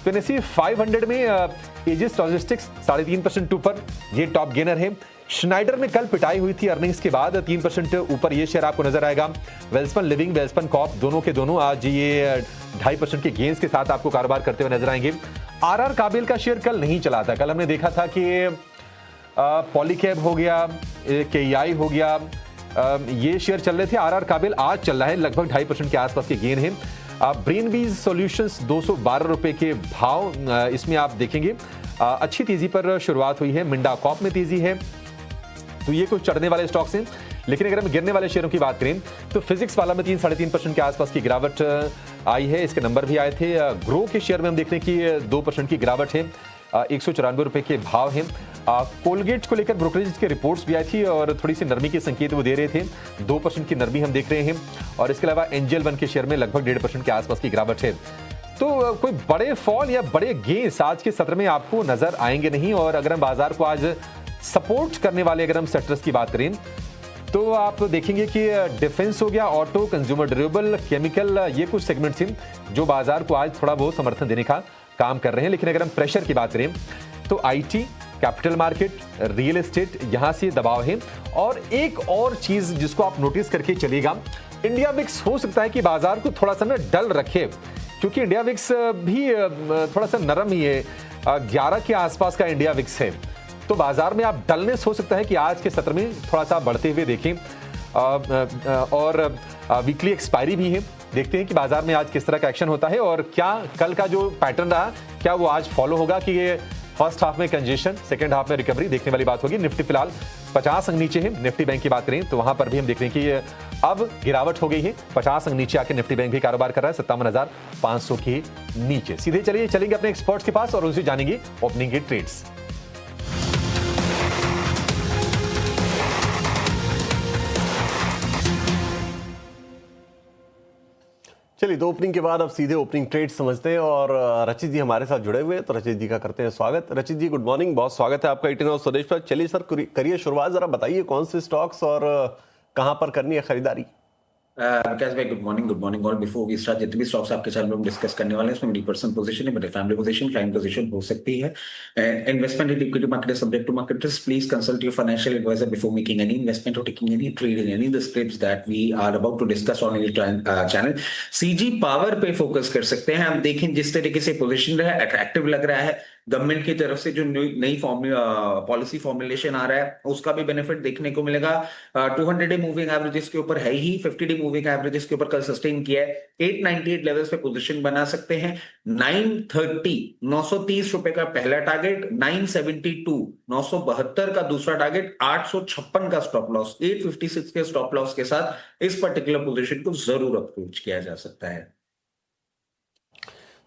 तो NSE 500 में एजिस लॉजिस्टिक्स 3.5% ऊपर, ये टॉप गेनर है। श्नाइडर में कल पिटाई हुई थी अर्निंग्स के बाद, 3% ऊपर ये शेयर आपको नजर आएगा। वेल्सपन लिविंग, वेल्सपन कॉप, दोनों के दोनों आज ये 2.5% के गेंस के साथ आपको कारोबार करते हुए नजर आएंगे। RR काबिल का शेयर कल नहीं चला था। कल हमने देखा था कि पॉलीकैब हो गया, KEI हो गया, ये शेयर चल रहे थे। RR काबिल आज चल रहा है, लगभग 2.5% के आसपास के गेन है। ब्रेनबीज सॉल्यूशंस 212 रुपए के भाव, इसमें आप देखेंगे अच्छी तेजी पर शुरुआत हुई है। मिंडा कॉप में तेजी है। तो ये कुछ चढ़ने वाले स्टॉक्स हैं। लेकिन अगर हम गिरने वाले शेयरों की बात करें तो फिजिक्स वाला में 3-3.5% के आसपास की गिरावट आई है, इसके नंबर भी आए थे। ग्रो के शेयर में हम देख रहे हैं कि 2% की गिरावट है। 194 के भाव हैं। कोलगेट को लेकर ब्रोकरेज की रिपोर्ट्स भी आई थी और थोड़ी सी नरमी के संकेत वो दे रहे थे। 2% की नरमी हम देख रहे हैं और इसके अलावा एंजल वन के शेयर में लगभग 1.5% के आसपास की गिरावट है। तो कोई बड़े फॉल या बड़े गेंस आज के सत्र में आपको नजर आएंगे नहीं। और अगर हम बाजार को आज सपोर्ट करने वाले अगर हम सेक्टर्स की बात करें तो आप देखेंगे कि डिफेंस हो गया, ऑटो, कंज्यूमर ड्यूरेबल, केमिकल, ये कुछ सेगमेंट्स हैं जो बाजार को आज थोड़ा बहुत समर्थन देने का काम कर रहे हैं। लेकिन अगर हम प्रेशर की बात करें तो IT, capital market, real estate, यहां से दबाव है। और एक और चीज जिसको आप नोटिस करके चलिएगा, इंडिया विक्स हो सकता है कि बाजार को थोड़ा सा ना डल रखे, क्योंकि इंडिया विक्स भी थोड़ा सा नरम ही है। 11 के आसपास का इंडिया विक्स है, तो बाजार में आप डलनेस हो सकता है कि आज के सत्र में थोड़ा सा बढ़ते हुए देखें। और वीकली एक्सपायरी भी है, देखते हैं कि बाजार में आज किस तरह का एक्शन होता है और क्या कल का जो पैटर्न रहा क्या वो आज फॉलो होगा कि ये फर्स्ट हाफ में कंजेशन, सेकंड हाफ में रिकवरी, देखने वाली बात होगी। निफ्टी फिलहाल 50 अंक नीचे है। निफ्टी बैंक की बात करें तो वहां पर भी हम देख रहे हैं कि अब गिरावट हो गई है। 50 अंक नीचे आके निफ्टी बैंक भी कारोबार कर रहा है 57,500 के नीचे। सीधे चलेंगे अपने एक्सपर्ट्स के पास और उनसे जानेंगे ओपनिंग के ट्रेड्स। चलिए, तो ओपनिंग के बाद अब सीधे ओपनिंग ट्रेड समझते हैं और रचित जी हमारे साथ जुड़े हुए हैं, तो रचित जी का करते हैं स्वागत। रचित जी गुड मॉर्निंग, बहुत स्वागत है आपका 18 आवर्स स्वदेश पर। चलिए सर, करिए शुरुआत, जरा बताइए कौन से स्टॉक्स और कहां पर करनी है खरीदारी। विकास भाई good morning all. Before we start, जितने भी स्टॉक्स आपके चैनल में हम डिस्कस करने वाले हैं उसमें मेरी पर्सनल पोजीशन है, मेरी फैमिली पोजीशन, क्लाइंट पोजीशन हो सकती है। Investment in equity market is subject to market risk. Please consult your financial advisor before making any investment और taking any trade in any the scripts that we are about to discuss on your channel. CG power पे focus कर सकते हैं। हम देखें जिस तरीके से पोजीशन रहा है, अट्रैक्टिव लग रहा है। गवर्नमेंट की तरफ से जो नई पॉलिसी फॉर्मुलेशन आ रहा है उसका भी बेनिफिट देखने को मिलेगा। 200 डे मूविंग एवरेजेस के ऊपर है ही, 50 डे मूविंग एवरेजेस के ऊपर कल सस्टेन किया है। 898 लेवल्स पे पोजीशन बना सकते हैं। 930 रुपए का पहला टारगेट, 972 का दूसरा टारगेट, 856 का स्टॉप लॉस, 856 के स्टॉप लॉस के साथ इस पर्टिकुलर पोजीशन को जरूर अप्रोच किया जा सकता है।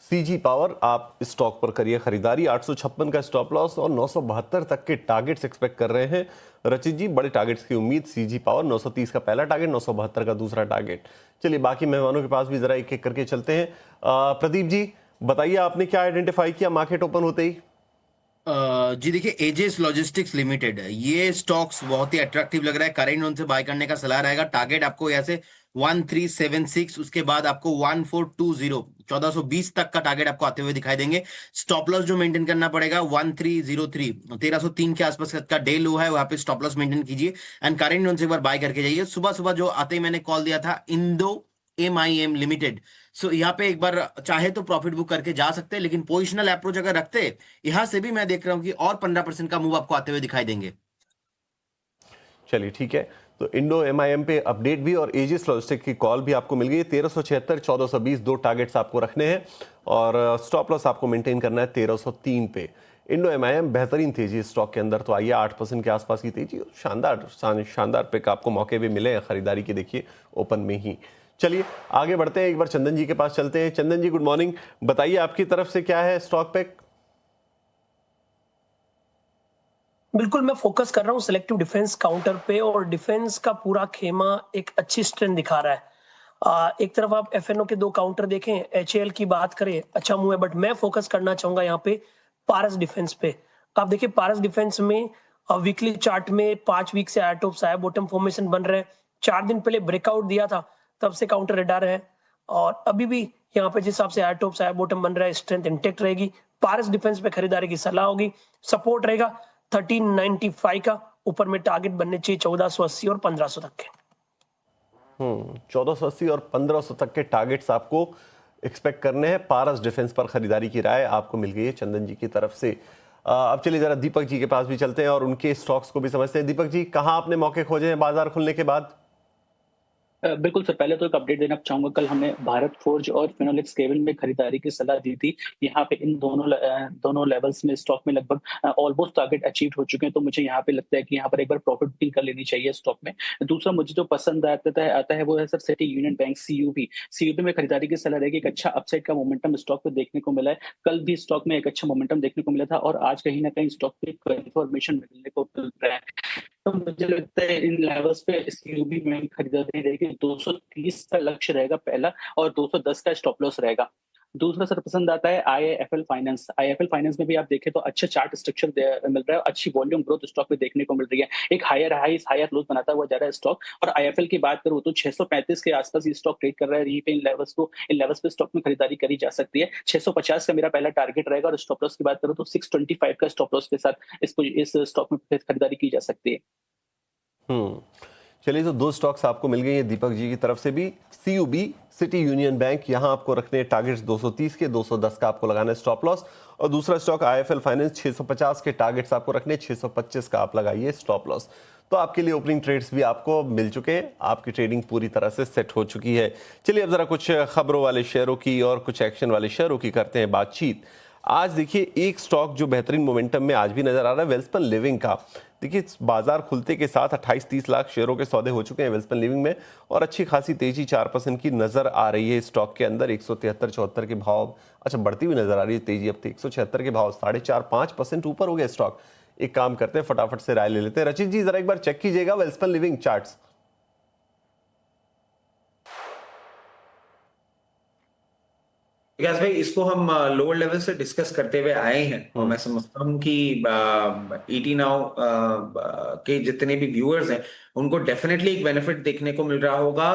सीजी पावर, आप स्टॉक पर करिए खरीदारी। 856 का स्टॉप लॉस और 972 तक के टारगेट्स एक्सपेक्ट कर रहे हैं रचित जी, बड़े टारगेट्स की उम्मीद। सीजी पावर 930 का पहला टारगेट, 972 का दूसरा टारगेट। चलिए बाकी मेहमानों के पास भी जरा एक एक करके चलते हैं। प्रदीप जी बताइए, आपने क्या आइडेंटिफाई किया मार्केट ओपन होते ही? जी देखिए, एजेस लॉजिस्टिक्स लिमिटेड, ये स्टॉक्स बहुत ही अट्रैक्टिव लग रहा है। करेंट जोन से बाय करने का सलाह रहेगा। टारगेट आपको यहाँ से 1376, उसके बाद आपको 1420, 1420 तक का टारगेट आपको आते हुए दिखाई देंगे। स्टॉप लॉस जो मेंटेन करना पड़ेगा 1303, 1303 के आसपास का डे लो है, वहां पे स्टॉप लॉस मेंटेन कीजिए एंड करेंट जोन से एक बार बाय करके जाइए। सुबह सुबह जो आते ही मैंने कॉल दिया था इंडो MIM लिमिटेड, सो यहाँ पे एक बार चाहे तो प्रॉफिट बुक करके जा सकते हैं, लेकिन पोजिशनल अप्रोच अगर रखते हैं यहां से भी मैं देख रहा हूं कि और 15% का मूव आपको आते हुए दिखाई देंगे। चलिए ठीक है, तो इंडो MIM पे अपडेट भी और एजिस लॉजिस्टिक की कॉल भी आपको मिल गई। 1376, 1420 दो टारगेट्स आपको रखने हैं और स्टॉप लॉस आपको मेंटेन करना है 1303 पे। इंडो MIM बेहतरीन तेजी स्टॉक के अंदर, तो आइए 8% के आसपास की तेजी और शानदार पिक आपको मौके भी मिले हैं खरीदारी के, देखिए ओपन में ही। चलिए आगे बढ़ते हैं, एक बार चंदन जी के पास चलते हैं। चंदन जी गुड मॉर्निंग, बताइए आपकी तरफ से क्या है स्टॉक पिक? बिल्कुल, मैं फोकस कर रहा हूँ सिलेक्टिव डिफेंस काउंटर पे और डिफेंस का पूरा खेमा एक अच्छी स्ट्रेंथ दिखा रहा है। एक तरफ आप FNO के दो काउंटर देखें, HAL की बात करें, अच्छा मूव है, बट मैं फोकस करना चाहूंगा यहाँ पे पारस डिफेंस पे। आप देखिए पारस डिफेंस में वीकली चार्ट में 5 वीक से एटॉप्स आया, बॉटम फॉर्मेशन बन रहे हैं। 4 दिन पहले ब्रेकआउट दिया था, तब से काउंटर रेडार है और अभी भी यहाँ पे जिस हिसाब से एटॉप्स आया, बॉटम बन रहा है, स्ट्रेंथ इंटेक्ट रहेगी। पारस डिफेंस पे खरीदारी की सलाह होगी। सपोर्ट रहेगा 1395 का, ऊपर में टारगेट बनने चाहिए 1480 और 1500 तक के। 1480 और 1500 तक के टारगेट्स आपको एक्सपेक्ट करने हैं। पारस डिफेंस पर खरीदारी की राय आपको मिल गई है चंदन जी की तरफ से। अब चलिए जरा दीपक जी के पास भी चलते हैं और उनके स्टॉक्स को भी समझते हैं। दीपक जी, कहां आपने मौके खोजे हैं बाजार खुलने के बाद? बिल्कुल सर, पहले तो एक अपडेट देना चाहूंगा। कल हमने भारत फोर्ज और फिनोलेक्स केबल में खरीदारी की सलाह दी थी। यहाँ पे इन दोनों लेवल्स में स्टॉक में लगभग ऑलमोस्ट टारगेट अचीव हो चुके हैं, तो मुझे यहाँ पे लगता है कि यहाँ पर एक बार प्रॉफिट बुकिंग कर लेनी चाहिए स्टॉक में। दूसरा मुझे जो पसंद आता है वो है sir city union bank, CUB में खरीदारी की सलाह रहेगी। एक अच्छा अपसाइड का मोमेंटम स्टॉक में देखने को मिला है। कल भी स्टॉक में एक अच्छा मोमेंटम देखने को मिला था और आज कहीं ना कहीं स्टॉक पे कंफर्मेशन मिलने को मिल रहा है। तो मुझे लगता है इन लेवल्स पे सीयूबी में खरीदारी रहेगी। 230 का लक्ष्य रहेगा पहला, और 210 का स्टॉप लॉस रहेगा। दूसरा सर पसंद आता है आईआईएफएल फाइनेंस। आईआईएफएल फाइनेंस में भी आप देखें तो अच्छा चार्ट स्ट्रक्चर मिल रहा है, अच्छी वॉल्यूम ग्रोथ स्टॉक में देखने को मिल रही है। एक हायर हाइस हायर लोज बनाता हुआ जा रहा है स्टॉक। और आईआईएफएल की बात करूं तो 635 के आसपास ये स्टॉक ट्रेड कर रहा है। यहीं पे इन लेवल्स पे स्टॉक में खरीदारी करी जा सकती है। 650 का मेरा पहला टारगेट रहेगा। और स्टॉप लॉस की बात करूं तो 625 का स्टॉप लॉस के साथ इस स्टॉक में खरीदारी की जा सकती है। चलिए, तो 2 स्टॉक्स आपको मिल गई है दीपक जी की तरफ से भी। सीयूबी, सिटी यूनियन बैंक, यहां आपको रखने टारगेट्स 230 के, 210 का आपको लगाना है स्टॉप लॉस। और दूसरा स्टॉक आईएफएल फाइनेंस, 650 के टारगेट्स आपको रखने, 625 का आप लगाइए स्टॉप लॉस। तो आपके लिए ओपनिंग ट्रेड्स भी आपको मिल चुके हैं, आपकी ट्रेडिंग पूरी तरह से सेट हो चुकी है। चलिए, अब जरा कुछ खबरों वाले शेयरों की और कुछ एक्शन वाले शेयरों की करते हैं बातचीत। आज देखिए, एक स्टॉक जो बेहतरीन मोमेंटम में आज भी नजर आ रहा है, वेल्सपन लिविंग का। देखिए, बाजार खुलते के साथ 28-30 लाख शेयरों के सौदे हो चुके हैं वेल्सपन लिविंग में, और अच्छी खासी तेजी 4% की नजर आ रही है स्टॉक के अंदर। 173-74 के भाव, अच्छा बढ़ती हुई नजर आ रही है तेजी अब तो 176 के भाव, 4.5-5% ऊपर हो गया स्टॉक। एक काम करते हैं, फटाफट से राय ले लेते हैं। रचित जी, जरा एक बार चेक कीजिएगा वेल्सपन लिविंग चार्ट्स। विकास भाई, इसको हम लोअर लेवल से डिस्कस करते हुए आए हैं और मैं समझता हूँ कि ईटी नाउ के जितने भी व्यूअर्स हैं उनको डेफिनेटली एक बेनिफिट देखने को मिल रहा होगा।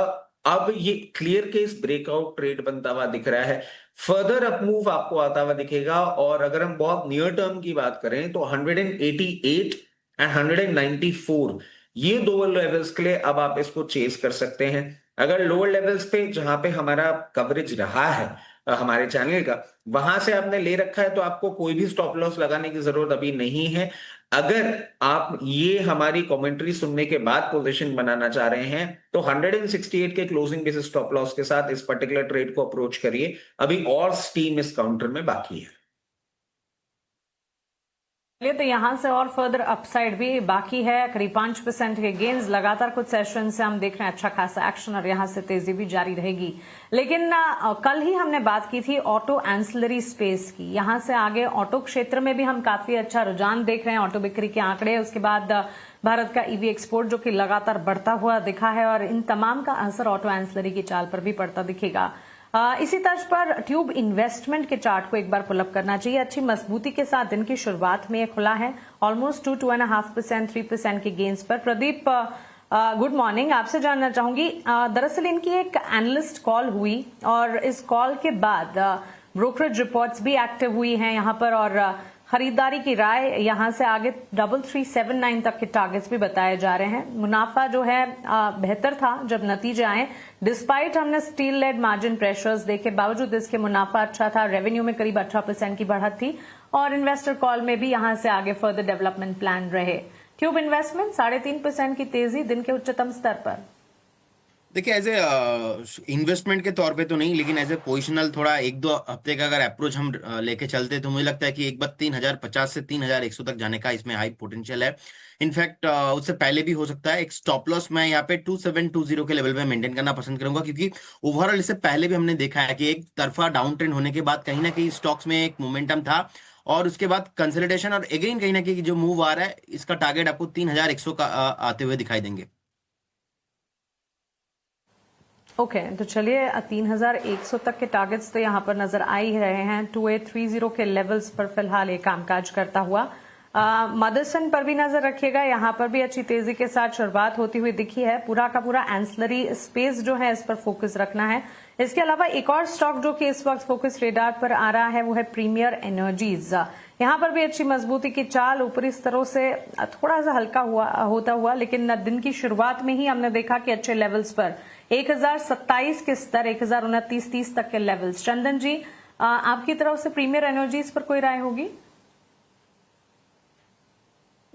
अब ये क्लियर केस ब्रेकआउट ट्रेड बनता हुआ दिख रहा है, फर्दर अप मूव आपको आता हुआ दिखेगा। और अगर हम बहुत नियर टर्म की बात करें तो 188 एंड 194 ये 2 लेवल्स के लिए अब आप इसको चेस कर सकते हैं। अगर लोअर लेवल्स पे जहां पे हमारा कवरेज रहा है हमारे चैनल का, वहां से आपने ले रखा है तो आपको कोई भी स्टॉप लॉस लगाने की जरूरत अभी नहीं है। अगर आप ये हमारी कमेंट्री सुनने के बाद पोजीशन बनाना चाह रहे हैं तो 168 के क्लोजिंग बेसिस स्टॉप लॉस के साथ इस पर्टिकुलर ट्रेड को अप्रोच करिए। अभी और स्टीम इस काउंटर में बाकी है। तो यहाँ से और फर्दर अपसाइड भी बाकी है। करीब 5% के गेन्स लगातार कुछ सेशन से हम देख रहे हैं, अच्छा खासा एक्शन, और यहाँ से तेजी भी जारी रहेगी। लेकिन कल ही हमने बात की थी ऑटो एंसिलरी स्पेस की। यहाँ से आगे ऑटो क्षेत्र में भी हम काफी अच्छा रुझान देख रहे हैं। ऑटो बिक्री के आंकड़े, उसके बाद भारत का ईवी एक्सपोर्ट जो कि लगातार बढ़ता हुआ दिखा है, और इन तमाम का असर ऑटो एंसिलरी की चाल पर भी पड़ता दिखेगा। इसी तर्ज पर ट्यूब इन्वेस्टमेंट के चार्ट को एक बार पुल अप करना चाहिए। अच्छी मजबूती के साथ दिन की शुरुआत में ये खुला है, ऑलमोस्ट 2.5%, 3% के गेन्स पर। Pradeep, good morning. आपसे जानना चाहूंगी, दरअसल इनकी एक एनालिस्ट कॉल हुई और इस कॉल के बाद ब्रोकरेज रिपोर्ट्स भी एक्टिव हुई हैं यहाँ पर, और खरीदारी की राय यहाँ से आगे 3379 तक के टारगेट्स भी बताए जा रहे हैं। मुनाफा जो है बेहतर था जब नतीजे आए, डिस्पाइट हमने स्टील लेड मार्जिन प्रेशर्स देखे, बावजूद इसके मुनाफा अच्छा था। रेवेन्यू में करीब 18% की बढ़त थी, और इन्वेस्टर कॉल में भी यहाँ से आगे फर्दर डेवलपमेंट प्लान रहे। ट्यूब इन्वेस्टमेंट 3.5% की तेजी दिन के उच्चतम स्तर पर। देखिए, एज ए इन्वेस्टमेंट के तौर पे तो नहीं, लेकिन एज ए पोजिशनल थोड़ा 1-2 हफ्ते का अगर अप्रोच हम लेके चलते तो मुझे लगता है कि एक बार 3050 से 3100 तक जाने का इसमें हाई पोटेंशियल है। इनफैक्ट उससे पहले भी हो सकता है। एक स्टॉप लॉस मैं यहाँ पे 2720 के लेवल पे मेंटेन करना पसंद करूंगा, क्योंकि ओवरऑल इससे पहले भी हमने देखा है कि एक तरफा डाउन ट्रेंड होने के बाद कहीं ना कहीं स्टॉक्स में एक मोमेंटम था, और उसके बाद कंसोलिडेशन, और अगेन कहीं ना कहीं जो मूव आ रहा है इसका टारगेट आपको 3100 का आते हुए दिखाई देंगे। ओके, तो चलिए 3100 तक के टारगेट्स तो यहाँ पर नजर आ ही रहे हैं। 2830 के लेवल्स पर फिलहाल ये कामकाज करता हुआ। मदरसन पर भी नजर रखिएगा, यहाँ पर भी अच्छी तेजी के साथ शुरुआत होती हुई दिखी है। पूरा का पूरा एंसिलरी स्पेस जो है इस पर फोकस रखना है। इसके अलावा एक और स्टॉक जो कि इस वक्त फोकस रेडार पर आ रहा है वो है प्रीमियर एनर्जीज। यहाँ पर भी अच्छी मजबूती की चाल, ऊपरी स्तरों से थोड़ा सा हल्का होता हुआ, लेकिन दिन की शुरुआत में ही हमने देखा कि अच्छे लेवल्स पर 1027 के स्तर, 1029-30 तक के लेवल्स। चंदन जी, आपकी तरफ से प्रीमियर एनर्जीज पर कोई राय होगी?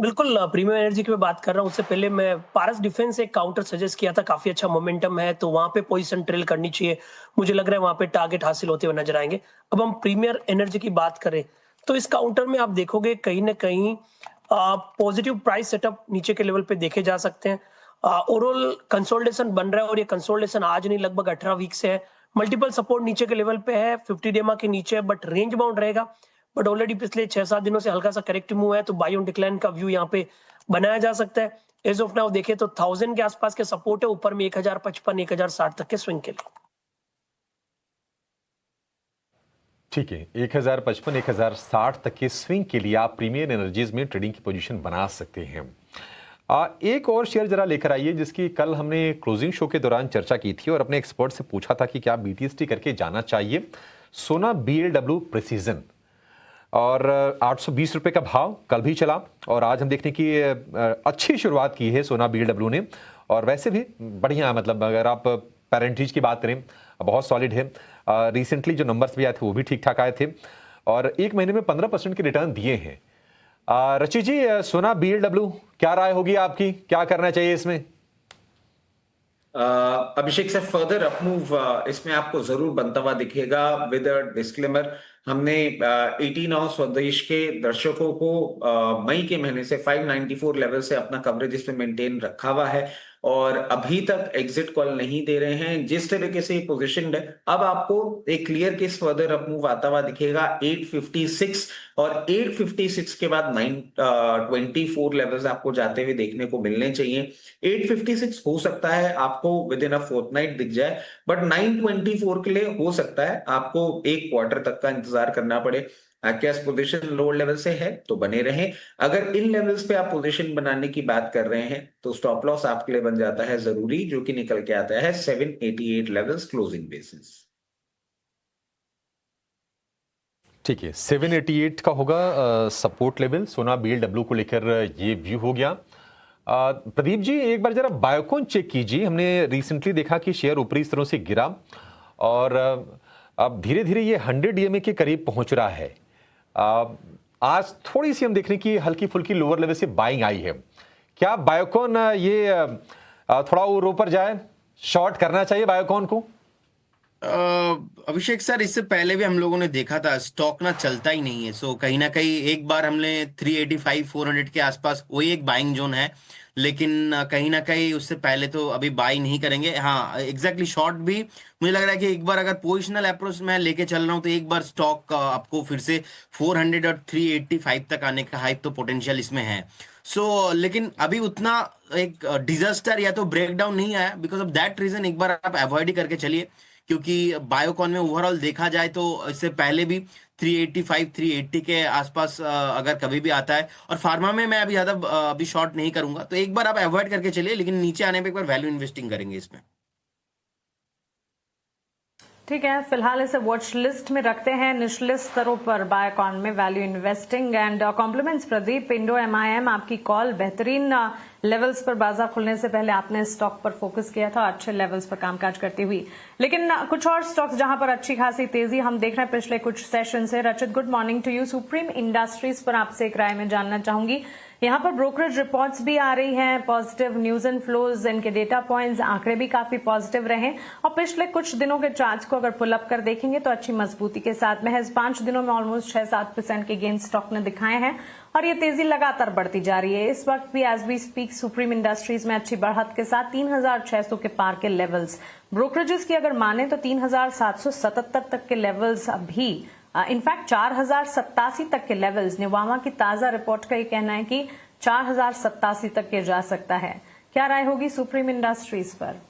बिल्कुल प्रीमियम एनर्जी की मैं बात कर रहा हूँ। उससे पहले मैं पारस डिफेंस एक काउंटर सजेस्ट किया था, काफी अच्छा मोमेंटम है, तो वहां पे पोजीशन ट्रेल करनी चाहिए। मुझे लग रहा है वहां पे टारगेट हासिल होते हुए नजर आएंगे। अब हम प्रीमियर एनर्जी की बात करें तो इस काउंटर में आप देखोगे कहीं ना कहीं पॉजिटिव प्राइस सेटअप नीचे के लेवल पे देखे जा सकते हैं। ओवरऑल कंसोलिडेशन बन रहा है और ये कंसोलिडेशन आज नहीं लगभग 18 वीक से है। मल्टीपल सपोर्ट नीचे के लेवल पे है, 50 डेमा के नीचे है, बट रेंज बाउंड रहेगा। बट ऑलरेडी पिछले 6-7 दिनों से हल्का सा करेक्टिव मूव है, तो बाई ऑन डिक्लाइन का व्यू यहाँ पे बनाया जा सकता है। एज ऑफ नाउ देखें तो 1000 के आसपास के सपोर्ट है, ऊपर में 1055 1060 तक के स्विंग के लिए। ठीक है, 1055 1060 तक के स्विंग के लिए आप प्रीमियर एनर्जीज में ट्रेडिंग की पोजीशन बना सकते हैं। एक और शेयर जरा लेकर आइए जिसकी कल हमने क्लोजिंग शो के दौरान चर्चा की थी और अपने एक्सपर्ट से पूछा था कि क्या बीटीएसटी करके जाना चाहिए। सोना बीएलडब्ल्यू प्रिसीजन और 820 रुपए का भाव कल भी चला और आज हम देखने की अच्छी शुरुआत की है सोना बीएलडब्ल्यू ने। और वैसे भी बढ़िया, मतलब अगर आप पैरेंटेज की बात करें बहुत सॉलिड है। रिसेंटली जो नंबर्स भी आए थे वो भी ठीक ठाक आए थे और एक महीने में 15% के रिटर्न दिए हैं। रची जी, सोना बीएलडब्ल्यू क्या राय होगी आपकी, क्या करना चाहिए इसमें? अभिषेक से फर्दर अपमूव इसमें आपको जरूर बनता हुआ दिखेगा। विद अ डिस्क्लेमर, हमने 18 स्वदेश के दर्शकों को मई के महीने से 594 लेवल से अपना कवरेज इसमें मेंटेन रखा हुआ है और अभी तक एग्जिट कॉल नहीं दे रहे हैं। जिस तरीके से पोजीशनड है, अब आपको एक क्लियर केस फर्दर अपमूव आता हुआ दिखेगा 856 और 856 के बाद 924 लेवल्स आपको जाते हुए देखने को मिलने चाहिए। 856 हो सकता है आपको विद इन अ फोर्टनाइट दिख जाए, बट 924 के लिए हो सकता है आपको एक क्वार्टर तक का इंतजार करना पड़े। कैश पोजीशन लोअर लेवल से है तो बने रहें। अगर इन लेवल्स पे आप पोजीशन बनाने की बात कर रहे हैं तो स्टॉप लॉस आपके लिए बन जाता है जरूरी, जो कि निकल के आता है 788 लेवल्स क्लोजिंग बेसिस। ठीक है, 788 का होगा सपोर्ट लेवल। सोना बीएलडब्ल्यू को लेकर ये व्यू हो गया। प्रदीप जी, एक बार जरा बायोकॉन चेक कीजिए। हमने रिसेंटली देखा कि शेयर ऊपरी स्तरों से गिरा और अब धीरे धीरे ये 100 ईएमए के करीब पहुंच रहा है। आज थोड़ी सी हम देखने की हल्की फुल्की लोअर लेवल से बाइंग आई है। क्या बायोकॉन ये थोड़ा और ऊपर जाए, शॉर्ट करना चाहिए बायोकॉन को? अभिषेक सर, इससे पहले भी हम लोगों ने देखा था स्टॉक ना चलता ही नहीं है। सो कहीं ना कहीं एक बार हमने 385 400 के आसपास वही एक बाइंग जोन है, लेकिन कहीं ना कहीं उससे पहले तो अभी बाई नहीं करेंगे। हाँ, एग्जैक्टली शॉर्ट भी मुझे लग रहा है कि एक बार अगर पोजिशनल अप्रोच में लेके चल रहा हूँ तो एक बार स्टॉक आपको फिर से 400 और 385 तक आने का हाइप तो पोटेंशियल इसमें है। सो लेकिन अभी उतना एक डिजास्टर या तो ब्रेकडाउन नहीं आया। बिकॉज ऑफ दैट रीजन एक बार आप अवॉइड ही करके चलिए, क्योंकि बायोकॉन में ओवरऑल देखा जाए तो इससे पहले भी 385 380 के आसपास अगर कभी भी आता है। और फार्मा में मैं अभी ज्यादा अभी शॉर्ट नहीं करूंगा, तो एक बार आप अवॉइड करके चलिए, लेकिन नीचे आने पे एक बार वैल्यू इन्वेस्टिंग करेंगे इसमें। ठीक है, फिलहाल इसे वॉच लिस्ट में रखते हैं। निचले स्तरों पर बायोकॉन में value investing and compliments. Pradeep, Indo MIM आपकी कॉल, बेहतरीन लेवल्स पर बाजार खुलने से पहले आपने स्टॉक पर फोकस किया था, अच्छे लेवल्स पर कामकाज करती हुई। लेकिन कुछ और स्टॉक्स जहां पर अच्छी खासी तेजी हम देख रहे हैं पिछले कुछ सेशन से। Rachit, good morning to you. Supreme Industries पर आपसे एक राय में जानना चाहूंगी। यहाँ पर ब्रोकरेज रिपोर्ट्स भी आ रही हैं, पॉजिटिव न्यूज एंड फ्लोज, इनके डेटा पॉइंट्स, आंकड़े भी काफी पॉजिटिव रहे और पिछले कुछ दिनों के चार्ट्स को अगर पुल अप कर देखेंगे तो अच्छी मजबूती के साथ महज 5 दिनों में ऑलमोस्ट 6-7% के गेन स्टॉक ने दिखाए हैं और ये तेजी लगातार बढ़ती जा रही है। इस वक्त भी as we speak Supreme Industries में अच्छी बढ़त के साथ 3600 के पार के लेवल्स, ब्रोकरेजेस की अगर माने तो 3777 तक के लेवल्स अभी, इनफैक्ट 4087 तक के लेवल्स। निवामा की ताजा रिपोर्ट का ये कहना है कि 4087 तक के जा सकता है। क्या राय होगी सुप्रीम इंडस्ट्रीज पर?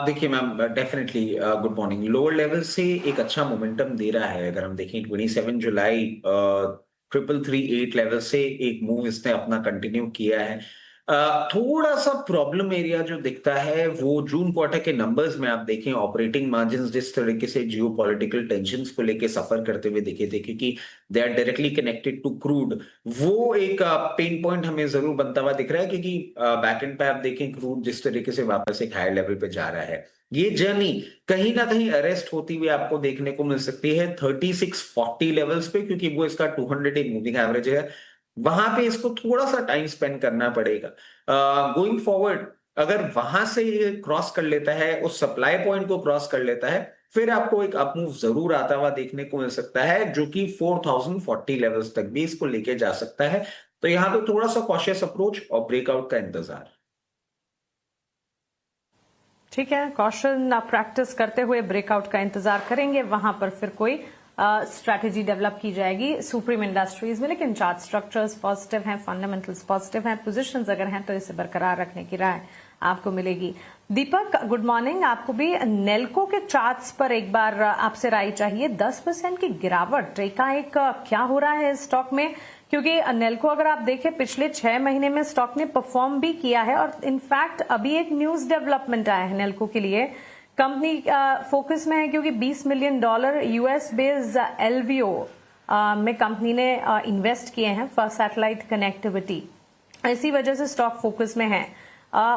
देखिए ma'am, definitely good morning. Lower level से एक अच्छा मोमेंटम दे रहा है। अगर हम देखें 27 जुलाई 3338 लेवल से एक मूव इसने अपना कंटिन्यू किया है। थोड़ा सा प्रॉब्लम एरिया जो दिखता है वो जून क्वार्टर के नंबर्स में आप देखें, ऑपरेटिंग मार्जिन जिस तरीके से जियो पॉलिटिकल टेंशन को लेके सफर करते हुए दिखे थे, क्योंकि they are directly connected to crude, वो एक पेन पॉइंट हमें जरूर बनता हुआ दिख रहा है। क्योंकि बैक एंड पे आप देखें क्रूड जिस तरीके से वापस एक हाई लेवल पे जा रहा है, ये जर्नी कहीं ना कहीं अरेस्ट होती हुई आपको देखने को मिल सकती है 3640 लेवल्स पे, क्योंकि वो इसका 200 डे मूविंग एवरेज है। वहां पे इसको थोड़ा सा टाइम स्पेंड करना पड़ेगा। गोइंग फॉरवर्ड अगर वहां से ये क्रॉस कर लेता है, उस सप्लाई पॉइंट को क्रॉस कर लेता है, फिर आपको एक अपमूव जरूर आता हुआ देखने को मिल सकता है, जो कि 4040 लेवल्स तक भी इसको लेके जा सकता है। तो यहां पे थोड़ा सा कॉशियस अप्रोच और ब्रेकआउट का इंतजार। ठीक है, कौशल प्रैक्टिस करते हुए ब्रेकआउट का इंतजार करेंगे, वहां पर फिर कोई स्ट्रैटेजी डेवलप की जाएगी सुप्रीम इंडस्ट्रीज में। लेकिन चार्ट स्ट्रक्चर्स पॉजिटिव हैं, फंडामेंटल्स पॉजिटिव हैं, पोजीशंस अगर हैं तो इसे बरकरार रखने की राय आपको मिलेगी। दीपक, गुड मॉर्निंग। आपको भी नेल्को के चार्ट्स पर एक बार आपसे राय चाहिए। 10% की गिरावट एकाएक क्या हो रहा है इस स्टॉक में? क्योंकि नेल्को अगर आप देखें पिछले 6 महीने में स्टॉक ने परफॉर्म भी किया है, और इनफैक्ट अभी एक न्यूज डेवलपमेंट आया है नेल्को के लिए। कंपनी फोकस में है क्योंकि $20 मिलियन यूएस बेस्ड एलवीओ में कंपनी ने इन्वेस्ट किए हैं फॉर सैटेलाइट कनेक्टिविटी। इसी वजह से स्टॉक फोकस में है।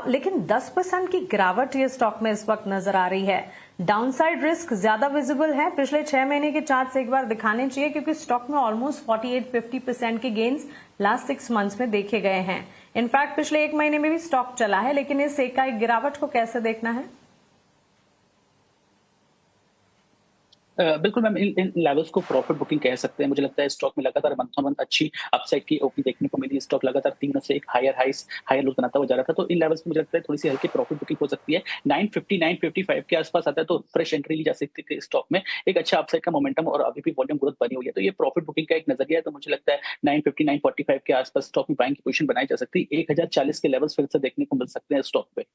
लेकिन 10% की गिरावट ये स्टॉक में इस वक्त नजर आ रही है। डाउनसाइड रिस्क ज्यादा विजिबल है। पिछले 6 महीने के चार्ट्स एक बार दिखाने चाहिए, क्योंकि स्टॉक में ऑलमोस्ट 48-50% के गेन्स लास्ट 6 मंथ्स में देखे गए हैं। इनफैक्ट पिछले 1 महीने में भी स्टॉक चला है, लेकिन इस एकाएक गिरावट को कैसे देखना है? बिल्कुल मैम, इन लेवल्स को प्रॉफिट बुकिंग कह सकते हैं। मुझे लगता है स्टॉक में लगातार मंथ ऑन मंथ अच्छी अपसाइड की ओपनिंग देखने को मिली। स्टॉक लगातार 3 से एक हायर हाइस हायर लोज बनाता हुआ जा रहा था, तो इन लेवल्स पे मुझे लगता है थोड़ी सी हल्की प्रॉफिट बुकिंग हो सकती है। 950 955 के आसपास आता है तो फ्रेश एंट्री ली जा सकती है स्टॉक में। एक अच्छा अपसाइड का मोमेंटम और अभी भी वॉल्यूम ग्रोथ बनी हुई है, तो ये प्रॉफिट बुकिंग का एक नजरिया है। तो मुझे लगता है 950 945 के आसपास स्टॉक में बाइंग की पोजीशन बनाई जा सकती है। 1040 के लेवल्स फिर से देखने को मिल सकते हैं स्टॉक पे।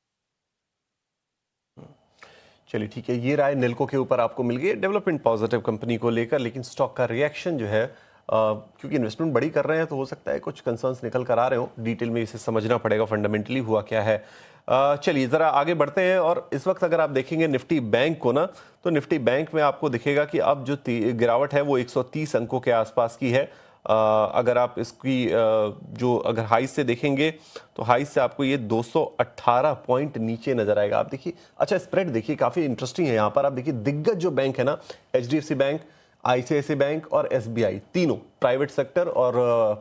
चलिए ठीक है, ये राय नेल्को के ऊपर आपको मिल गई, डेवलपमेंट पॉजिटिव कंपनी को लेकर। लेकिन स्टॉक का रिएक्शन जो है, क्योंकि इन्वेस्टमेंट बड़ी कर रहे हैं तो हो सकता है कुछ कंसर्न्स निकल कर आ रहे हो। डिटेल में इसे समझना पड़ेगा फंडामेंटली हुआ क्या है। चलिए ज़रा आगे बढ़ते हैं। और इस वक्त अगर आप देखेंगे निफ्टी बैंक को ना, तो निफ्टी बैंक में आपको दिखेगा कि अब जो गिरावट है वो 130 अंकों के आसपास की है। अगर आप इसकी जो अगर हाई से देखेंगे तो हाई से आपको ये 218 पॉइंट नीचे नजर आएगा। आप देखिए, अच्छा स्प्रेड देखिए काफ़ी इंटरेस्टिंग है यहाँ पर। आप देखिए दिग्गज जो बैंक है ना, HDFC बैंक, ICICI बैंक और SBI, तीनों प्राइवेट सेक्टर और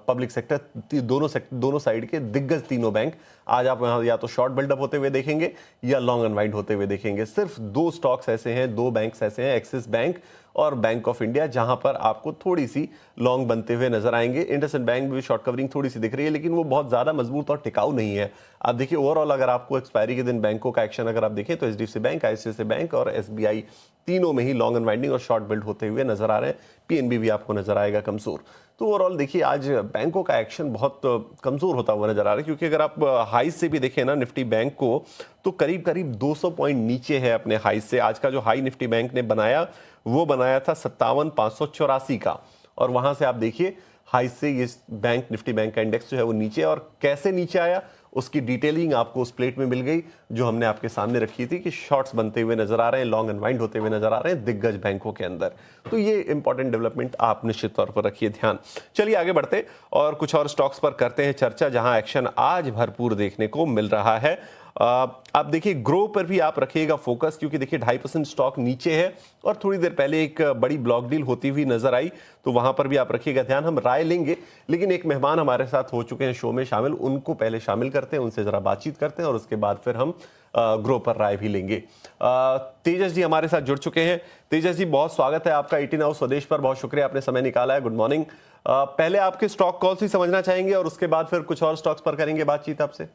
पब्लिक सेक्टर, दोनों साइड के दिग्गज तीनों बैंक आज आप यहाँ या तो शॉर्ट बिल्डअप होते हुए देखेंगे या लॉन्ग अनवाइंड होते हुए देखेंगे। सिर्फ 2 स्टॉक्स ऐसे हैं, 2 बैंक्स ऐसे हैं, एक्सिस बैंक और बैंक ऑफ इंडिया, जहां पर आपको थोड़ी सी लॉन्ग बनते हुए नजर आएंगे। इंडसइंड बैंक में भी शॉर्ट कवरिंग थोड़ी सी दिख रही है, लेकिन वो बहुत ज्यादा मजबूत और टिकाऊ नहीं है। आप देखिए ओवरऑल अगर आपको एक्सपायरी के दिन बैंकों का एक्शन अगर आप देखें तो HDFC बैंक, ICICI बैंक और SBI तीनों में ही लॉन्ग अनवाइंडिंग और शॉर्ट बिल्ड होते हुए नजर आ रहे हैं। PNB भी आपको नजर आएगा कमजोर। तो ओवरऑल देखिए आज बैंकों का एक्शन बहुत कमजोर होता हुआ नजर आ रहा है, क्योंकि अगर आप हाई से भी देखें ना निफ्टी बैंक को, तो करीब करीब 200 पॉइंट नीचे है अपने हाई से। आज का जो हाई निफ्टी बैंक ने बनाया वो बनाया था 57,584 का, और वहां से आप देखिए हाई से ये बैंक निफ्टी बैंक का इंडेक्स जो है वो नीचे, और कैसे नीचे आया उसकी डिटेलिंग आपको उस प्लेट में मिल गई जो हमने आपके सामने रखी थी कि शॉर्ट्स बनते हुए नजर आ रहे हैं, लॉन्ग अनवाइंड होते हुए नजर आ रहे हैं दिग्गज बैंकों के अंदर। तो ये इंपॉर्टेंट डेवलपमेंट आप निश्चित तौर पर रखिए ध्यान। चलिए आगे बढ़ते और कुछ और स्टॉक्स पर करते हैं चर्चा, जहां एक्शन आज भरपूर देखने को मिल रहा है। आप देखिए ग्रो पर भी आप रखिएगा फोकस, क्योंकि देखिए 2.5% स्टॉक नीचे है और थोड़ी देर पहले एक बड़ी ब्लॉक डील होती हुई नजर आई, तो वहां पर भी आप रखिएगा ध्यान। हम राय लेंगे, लेकिन एक मेहमान हमारे साथ हो चुके हैं शो में शामिल, उनको पहले शामिल करते हैं, उनसे जरा बातचीत करते हैं और उसके बाद फिर हम ग्रो पर राय भी लेंगे। तेजस जी हमारे साथ जुड़ चुके हैं। तेजस जी बहुत स्वागत है आपका 18 हाउस स्वदेश पर, बहुत शुक्रिया आपने समय निकाला है। Good morning. पहले आपके स्टॉक कॉल ही समझना चाहेंगे और उसके बाद फिर कुछ और स्टॉक्स पर करेंगे बातचीत आपसे।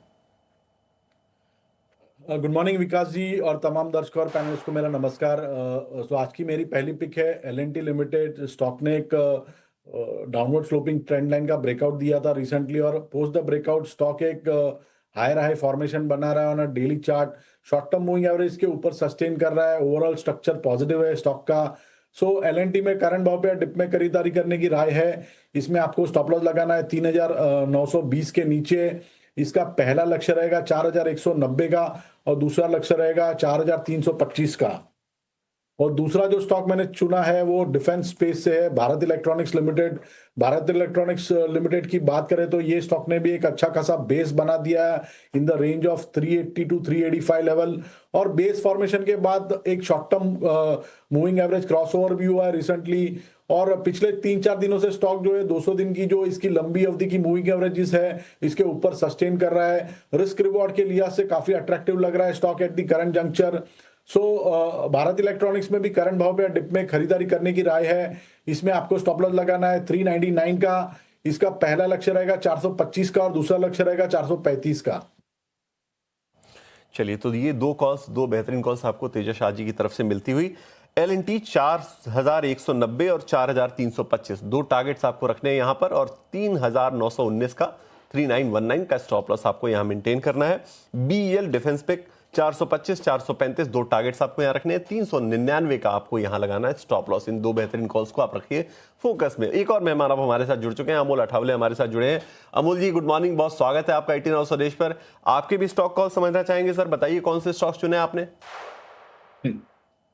गुड मॉर्निंग विकास जी और तमाम दर्शकों और पैनलिस्ट को मेरा नमस्कार। तो आज की मेरी पहली पिक है L&T लिमिटेड। स्टॉक ने एक डाउनवर्ड स्लोपिंग ट्रेंड लाइन का ब्रेकआउट दिया था रिसेंटली, और पोस्ट द ब्रेकआउट स्टॉक एक हायर हाई फॉर्मेशन बना रहा है on daily chart. Short term moving average के ऊपर सस्टेन कर रहा है। ओवरऑल स्ट्रक्चर पॉजिटिव है स्टॉक का। सो L&T में करंट भाव पे डिप में खरीदारी करने की राय है। इसमें आपको स्टॉप लॉस लगाना है 3,920 के नीचे। इसका पहला लक्ष्य रहेगा 4,190 का और दूसरा लक्ष्य रहेगा 4,325 का। और दूसरा जो स्टॉक मैंने चुना है वो डिफेंस स्पेस से है, Bharat electronics limited. Bharat electronics limited की बात करें तो ये स्टॉक ने भी एक अच्छा खासा बेस बना दिया है in the range of 380 to 385 level, और बेस फॉर्मेशन के बाद एक short term moving average crossover भी हुआ है रिसेंटली। और पिछले 3-4 दिनों से स्टॉक जो है 200 दिन की जो इसकी लंबी अवधि की मूविंग एवरेजेस है इसके ऊपर सस्टेन कर रहा है। रिस्क रिवॉर्ड के लिहाज से काफी अट्रैक्टिव लग रहा है stock at the current juncture. Bharat electronics में भी करंट भाव पे डिप में खरीदारी करने की राय है। इसमें आपको स्टॉप लॉस लगाना है 399 का। इसका पहला लक्ष्य रहेगा 425 का और दूसरा लक्ष्य रहेगा 435 का। चलिए, तो ये दो बेहतरीन कॉल्स आपको तेजस शाह जी की तरफ से मिलती हुई। L&T 4190 और 4325 दो टारगेट्स आपको रखने हैं यहां पर, और 3919 का 3919 का स्टॉप लॉस आपको यहां मेंटेन करना है। BEL डिफेंस पिक 425 435 दो टारगेट्स आपको यहां रखने हैं। 399 का आपको यहां लगाना है स्टॉप लॉस। इन दो बेहतरीन कॉल्स को आप रखिए फोकस में। एक और मेहमान अब हमारे साथ जुड़ चुके हैं, अमोल अठावले हमारे साथ जुड़े हैं। अमोल जी, गुड मॉर्निंग, बहुत स्वागत है आपका 18 आवर स्वदेश पर। आपके भी स्टॉक कॉल समझना चाहेंगे सर, बताइए कौन से स्टॉक्स चुने आपने?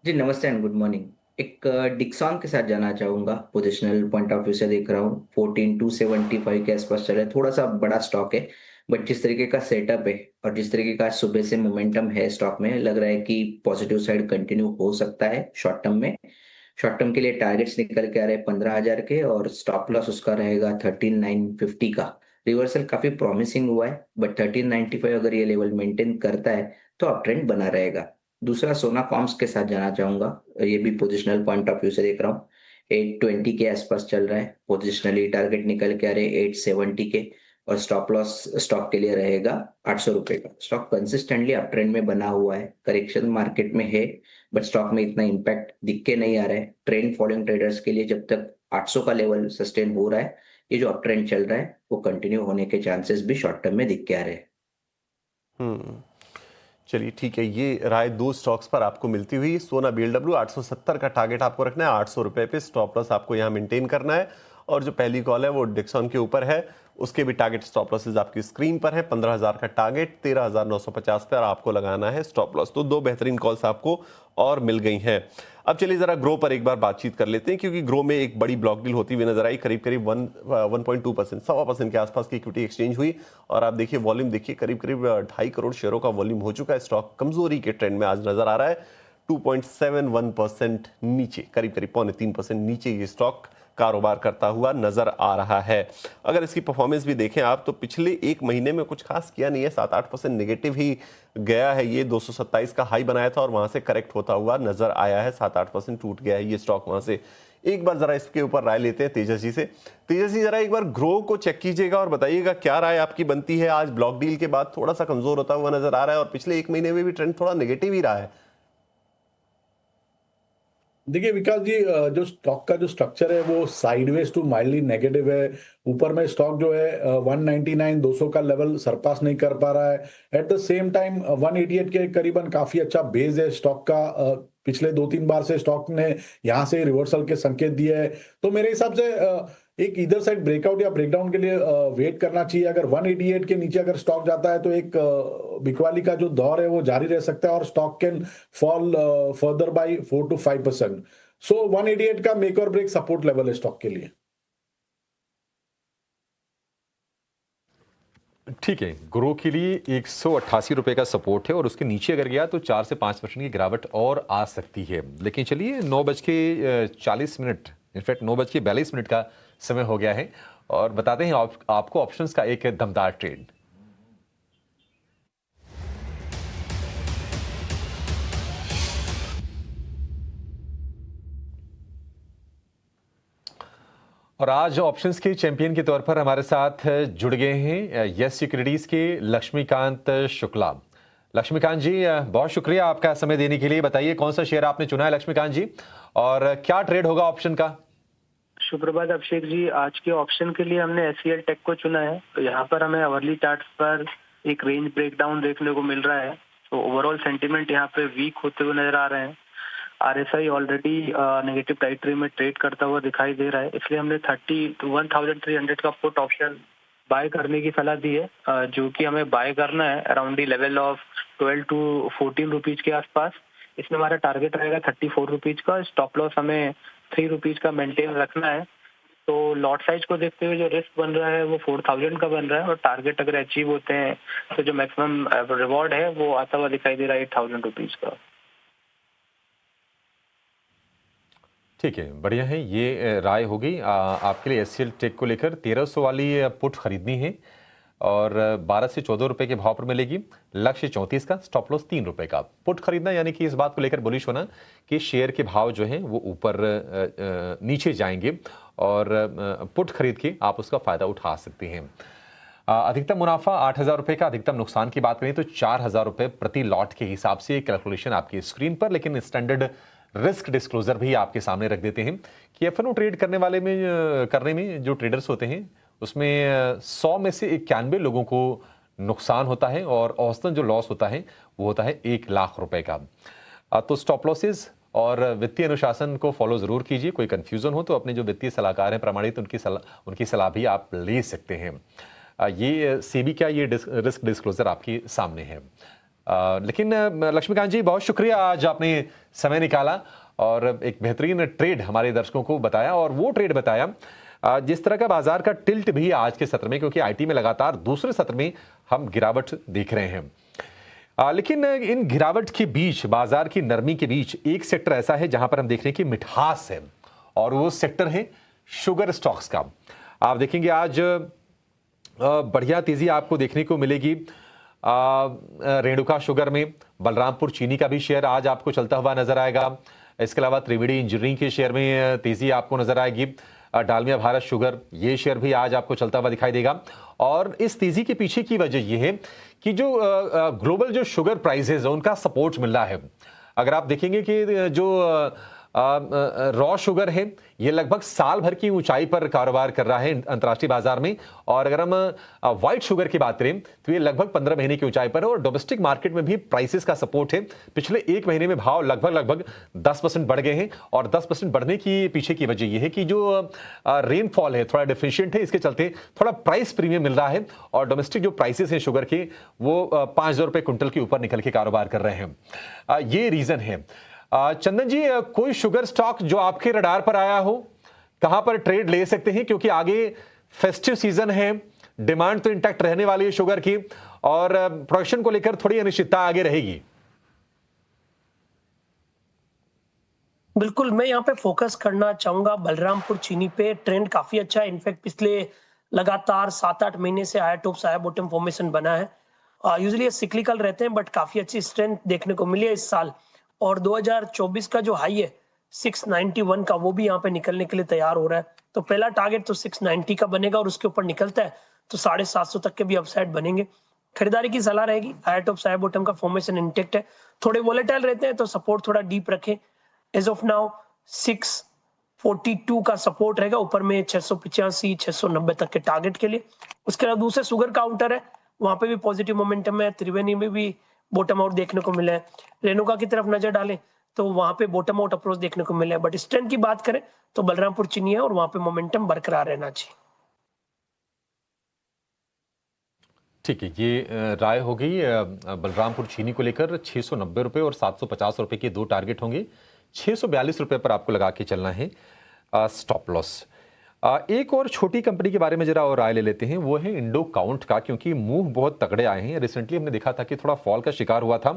जी नमस्ते एंड गुड मॉर्निंग। एक डिक्सॉन के साथ जाना चाहूंगा, पोजिशनल पॉइंट ऑफ व्यू से देख रहा हूँ 14275 के आसपास चले। थोड़ा सा बड़ा स्टॉक है, बट जिस तरीके का सेटअप है और जिस तरीके का सुबह से मोमेंटम है स्टॉक में, लग रहा है कि पॉजिटिव साइड कंटिन्यू हो सकता है शॉर्ट टर्म में। शॉर्ट टर्म के लिए टारगेट्स निकल के आ रहे हैं 15,000 के, और स्टॉप लॉस उसका रहेगा 13,950 का। रिवर्सल काफी प्रॉमिसिंग हुआ है, बट 1395 अगर ये लेवल मेंटेन करता है तो अप ट्रेंड बना रहेगा। दूसरा सोना कॉम्स के साथ जाना चाहूंगा, ये भी पोजिशनल पॉइंट ऑफ व्यू से देख रहा हूँ 820 के आसपास चल रहा है। पोजिशनली टारगेट निकल के आ रहे 870 के, और स्टॉप लॉस स्टॉक के लिए रहेगा 800 रुपए का। स्टॉक कंसिस्टेंटली अप ट्रेंड में बना हुआ है, करेक्शन मार्केट में है, बट स्टॉक में इतना इम्पैक्ट दिख के नहीं आ रहा है। ट्रेंड फॉलोइंग ट्रेडर्स के लिए जब तक 800 का लेवल सस्टेन हो रहा है, ये जो अप ट्रेंड चल रहा है वो कंटिन्यू होने के चांसेस भी शॉर्ट टर्म में दिख के आ रहे हैं। चलिए ठीक है, ये राय दो स्टॉक्स पर आपको मिलती हुई। सोना BLW 870 का टारगेट आपको रखना है, 800 रुपए पे स्टॉप लॉस आपको यहाँ मेंटेन करना है। और जो पहली कॉल है वो डिक्सॉन के ऊपर है, उसके भी टारगेट स्टॉप लॉसेज आपकी स्क्रीन पर है। 15,000 का टारगेट, 13,950 पर आपको लगाना है स्टॉप लॉस। तो दो बेहतरीन कॉल्स आपको और मिल गई हैं। अब चलिए जरा ग्रो पर एक बार बातचीत कर लेते हैं, क्योंकि ग्रो में एक बड़ी ब्लॉक डील होती हुई नजर आई। करीब 1.2%, 1.25% के आसपास की इक्विटी एक्सचेंज हुई, और आप देखिए वॉल्यूम देखिए, करीब 2.5 करोड़ शेयरों का वॉल्यूम हो चुका है। स्टॉक कमजोरी के ट्रेंड में आज नजर आ रहा है। 2.71% नीचे, करीब 0.3% नीचे ये स्टॉक कारोबार करता हुआ नजर आ रहा है। अगर इसकी परफॉर्मेंस भी देखें आप, तो पिछले एक महीने में कुछ खास किया नहीं है, 7-8% नेगेटिव ही गया है। ये 227 का हाई बनाया था और वहां से करेक्ट होता हुआ नजर आया है, 7-8% टूट गया है ये स्टॉक वहां से। एक बार जरा इसके ऊपर राय लेते हैं तेजस जी से। तेजस जी, जरा एक बार ग्रो को चेक कीजिएगा और बताइएगा क्या राय आपकी बनती है। आज ब्लॉक डील के बाद थोड़ा सा कमजोर होता हुआ नजर आ रहा है, और पिछले एक महीने में भी ट्रेंड थोड़ा नेगेटिव ही रहा है। देखिए विकास जी, जो स्टॉक का जो स्ट्रक्चर है वो साइडवेज टू माइल्डली नेगेटिव है। ऊपर में स्टॉक जो है 199 200 का लेवल सरपास नहीं कर पा रहा है। एट द सेम टाइम 188 के करीबन काफी अच्छा बेस है स्टॉक का। पिछले 2-3 बार से स्टॉक ने यहाँ से रिवर्सल के संकेत दिए है। तो मेरे हिसाब से एक इधर साइड ब्रेकआउट या ब्रेकडाउन के लिए वेट करना चाहिए। अगर 188 के नीचे अगर स्टॉक जाता है तो एक बिकवाली का जो दौर है वो जारी रह सकता है, और stock can fall further bye 4 to 5%। सो 188 का मेक और ब्रेक सपोर्ट लेवल है स्टॉक के लिए। ठीक है, ग्रो के लिए 188 रुपए का सपोर्ट है, और उसके नीचे अगर गया तो 4 से 5% की गिरावट और आ सकती है। लेकिन चलिए 9:40, इनफैक्ट 9:42 का समय हो गया है, और बताते हैं आपको ऑप्शंस का एक दमदार ट्रेड। और आज ऑप्शंस के चैंपियन के तौर पर हमारे साथ जुड़ गए हैं यस सिक्योरिटीज के लक्ष्मीकांत शुक्ला। लक्ष्मीकांत जी, बहुत शुक्रिया आपका समय देने के लिए। बताइए कौन सा शेयर आपने चुना है लक्ष्मीकांत जी, और क्या ट्रेड होगा ऑप्शन का? सुप्रभात अभिषेक जी, आज के ऑप्शन के लिए हमने SCL टेक को चुना है। तो यहाँ पर हमें अवर्ली चार्ट पर एक रेंज ब्रेकडाउन देखने को मिल रहा है। तो ओवरऑल सेंटीमेंट यहाँ पे वीक होते हुए नजर आ रहे हैं। RSI ऑलरेडी नेगेटिव टेरिटरी में ट्रेड करता हुआ दिखाई दे रहा है, इसलिए हमने 1300 का पुट ऑप्शन बाय करने की सलाह दी है, जो कि हमें बाय करना है around the level of 12 to 14 rupees के आसपास। इसमें हमारा टारगेट रहेगा 34 रुपीज का। स्टॉप लॉस हमें 3 रुपीज का मेंटेन रखना है। तो लॉट साइज को देखते हुए जो रिस्क बन रहा है वो 4000 का बन रहा है, और टारगेट अगर अचीव होते हैं तो जो मैक्सिमम रिवॉर्ड है वो आता हुआ दिखाई दे रहा है 8000 रुपीज का। ठीक है, बढ़िया है। ये राय होगी आपके लिए एचसीएल टेक को लेकर। 1300 वाली पुट खरीदनी है और 12 से 14 रुपए के भाव पर मिलेगी। लक्ष्य 34 का, स्टॉप लॉस 3 रुपए का। पुट खरीदना यानी कि इस बात को लेकर बुलिश होना कि शेयर के भाव जो हैं वो ऊपर नीचे जाएंगे और पुट खरीद के आप उसका फायदा उठा सकते हैं। अधिकतम मुनाफा 8000 रुपए का, अधिकतम नुकसान की बात करें तो 4000 रुपए प्रति लॉट के हिसाब से कैलकुलेशन आपकी स्क्रीन पर, लेकिन स्टैंडर्ड रिस्क डिस्क्लोजर भी आपके सामने रख देते हैं कि एफएनओ ट्रेड करने में जो ट्रेडर्स होते हैं उसमें 100 में से 91 लोगों को नुकसान होता है और औसतन जो लॉस होता है वो होता है 1 लाख रुपए का। तो स्टॉप लॉसेस और वित्तीय अनुशासन को फॉलो जरूर कीजिए। कोई कंफ्यूजन हो तो अपने जो वित्तीय सलाहकार हैं प्रमाणित, उनकी सलाह भी आप ले सकते हैं। ये सेबी का ये रिस्क डिस्क्लोजर आपके सामने है। लेकिन लक्ष्मीकांत जी, बहुत शुक्रिया, आज आपने समय निकाला और एक बेहतरीन ट्रेड हमारे दर्शकों को बताया, और वो ट्रेड बताया जिस तरह का बाजार का टिल्ट भी है आज के सत्र में, क्योंकि आईटी में लगातार दूसरे सत्र में हम गिरावट देख रहे हैं। लेकिन इन गिरावट के बीच, बाजार की नरमी के बीच, एक सेक्टर ऐसा है जहां पर हम देख रहे हैं कि मिठास है, और वो सेक्टर है शुगर स्टॉक्स का। आप देखेंगे आज बढ़िया तेजी आपको देखने को मिलेगी। रेणुका शुगर में, बलरामपुर चीनी का भी शेयर आज आपको चलता हुआ नजर आएगा। इसके अलावा त्रिवेणी इंजीनियरिंग के शेयर में तेजी आपको नजर आएगी। डालमिया भारत शुगर, ये शेयर भी आज आपको चलता हुआ दिखाई देगा। और इस तेजी के पीछे की वजह यह है कि जो ग्लोबल जो शुगर प्राइसेस है उनका सपोर्ट मिल रहा है। अगर आप देखेंगे कि जो रॉ शुगर है ये लगभग साल भर की ऊंचाई पर कारोबार कर रहा है अंतर्राष्ट्रीय बाजार में, और अगर हम व्हाइट शुगर की बात करें तो ये लगभग 15 महीने की ऊंचाई पर है। और डोमेस्टिक मार्केट में भी प्राइसेस का सपोर्ट है। पिछले एक महीने में भाव लगभग 10% बढ़ गए हैं, और 10% बढ़ने की पीछे की वजह यह है कि जो रेनफॉल है थोड़ा डिफिशियंट है, इसके चलते थोड़ा प्राइस प्रीमियम मिल रहा है, और डोमेस्टिक जो प्राइसेस हैं शुगर के वो 5000 रुपए क्विंटल के ऊपर निकल के कारोबार कर रहे हैं। ये रीजन है। चंदन जी, कोई शुगर स्टॉक जो आपके रडार पर आया हो, कहां पर ट्रेड ले सकते हैं, क्योंकि आगे फेस्टिव सीजन है, डिमांड तो इंटैक्ट रहने वाली है शुगर की, और प्रोडक्शन को लेकर थोड़ी अनिश्चितता आगे रहेगी। बिल्कुल, मैं यहाँ पे फोकस करना चाहूंगा बलरामपुर चीनी पे। ट्रेंड काफी अच्छा है। इनफैक्ट पिछले लगातार 7-8 महीने से higher top higher bottom formation बना है। यूजुअली ये सिक्लिकल रहते हैं, बट काफी अच्छी स्ट्रेंथ देखने को मिली है इस साल। और 2024 का जो हाई है 691 का, वो भी यहाँ पे निकलने के लिए तैयार हो रहा है। तो पहला टारगेट तो 690 का बनेगा, और उसके ऊपर निकलता है तो 750 तक के भी अपसाइड बनेंगे। खरीदारी की सलाह रहेगी। हायर टॉप हायर बॉटम का फॉर्मेशन इंटेक्ट है, थोड़े वोलेटाइल रहते हैं तो सपोर्ट थोड़ा डीप रखें। एज ऑफ नाउ 642 का सपोर्ट रहेगा, ऊपर में 685 690 तक के टारगेट के लिए। उसके अलावा दूसरे शुगर काउंटर है, वहां पे भी पॉजिटिव मोमेंटम है। त्रिवेणी में भी बॉटम आउट देखने को मिला है। रेणुका की तरफ नजर डालें तो वहां पे बॉटम आउट अप्रोच देखने को मिला है। बट स्ट्रेंथ की बात करें तो बलरामपुर चीनी है, और वहां पे मोमेंटम बरकरार रहना चाहिए। ठीक है, ये राय हो गई बलरामपुर चीनी को लेकर। 690 रुपए और 750 रुपए के दो टारगेट होंगे। 642 रुपए पर आपको लगा के चलना है स्टॉप लॉस। एक और छोटी कंपनी के बारे में जरा और राय ले लेते हैं, वो है इंडो काउंट का, क्योंकि मूव बहुत तगड़े आए हैं। रिसेंटली हमने देखा था कि थोड़ा फॉल का शिकार हुआ था,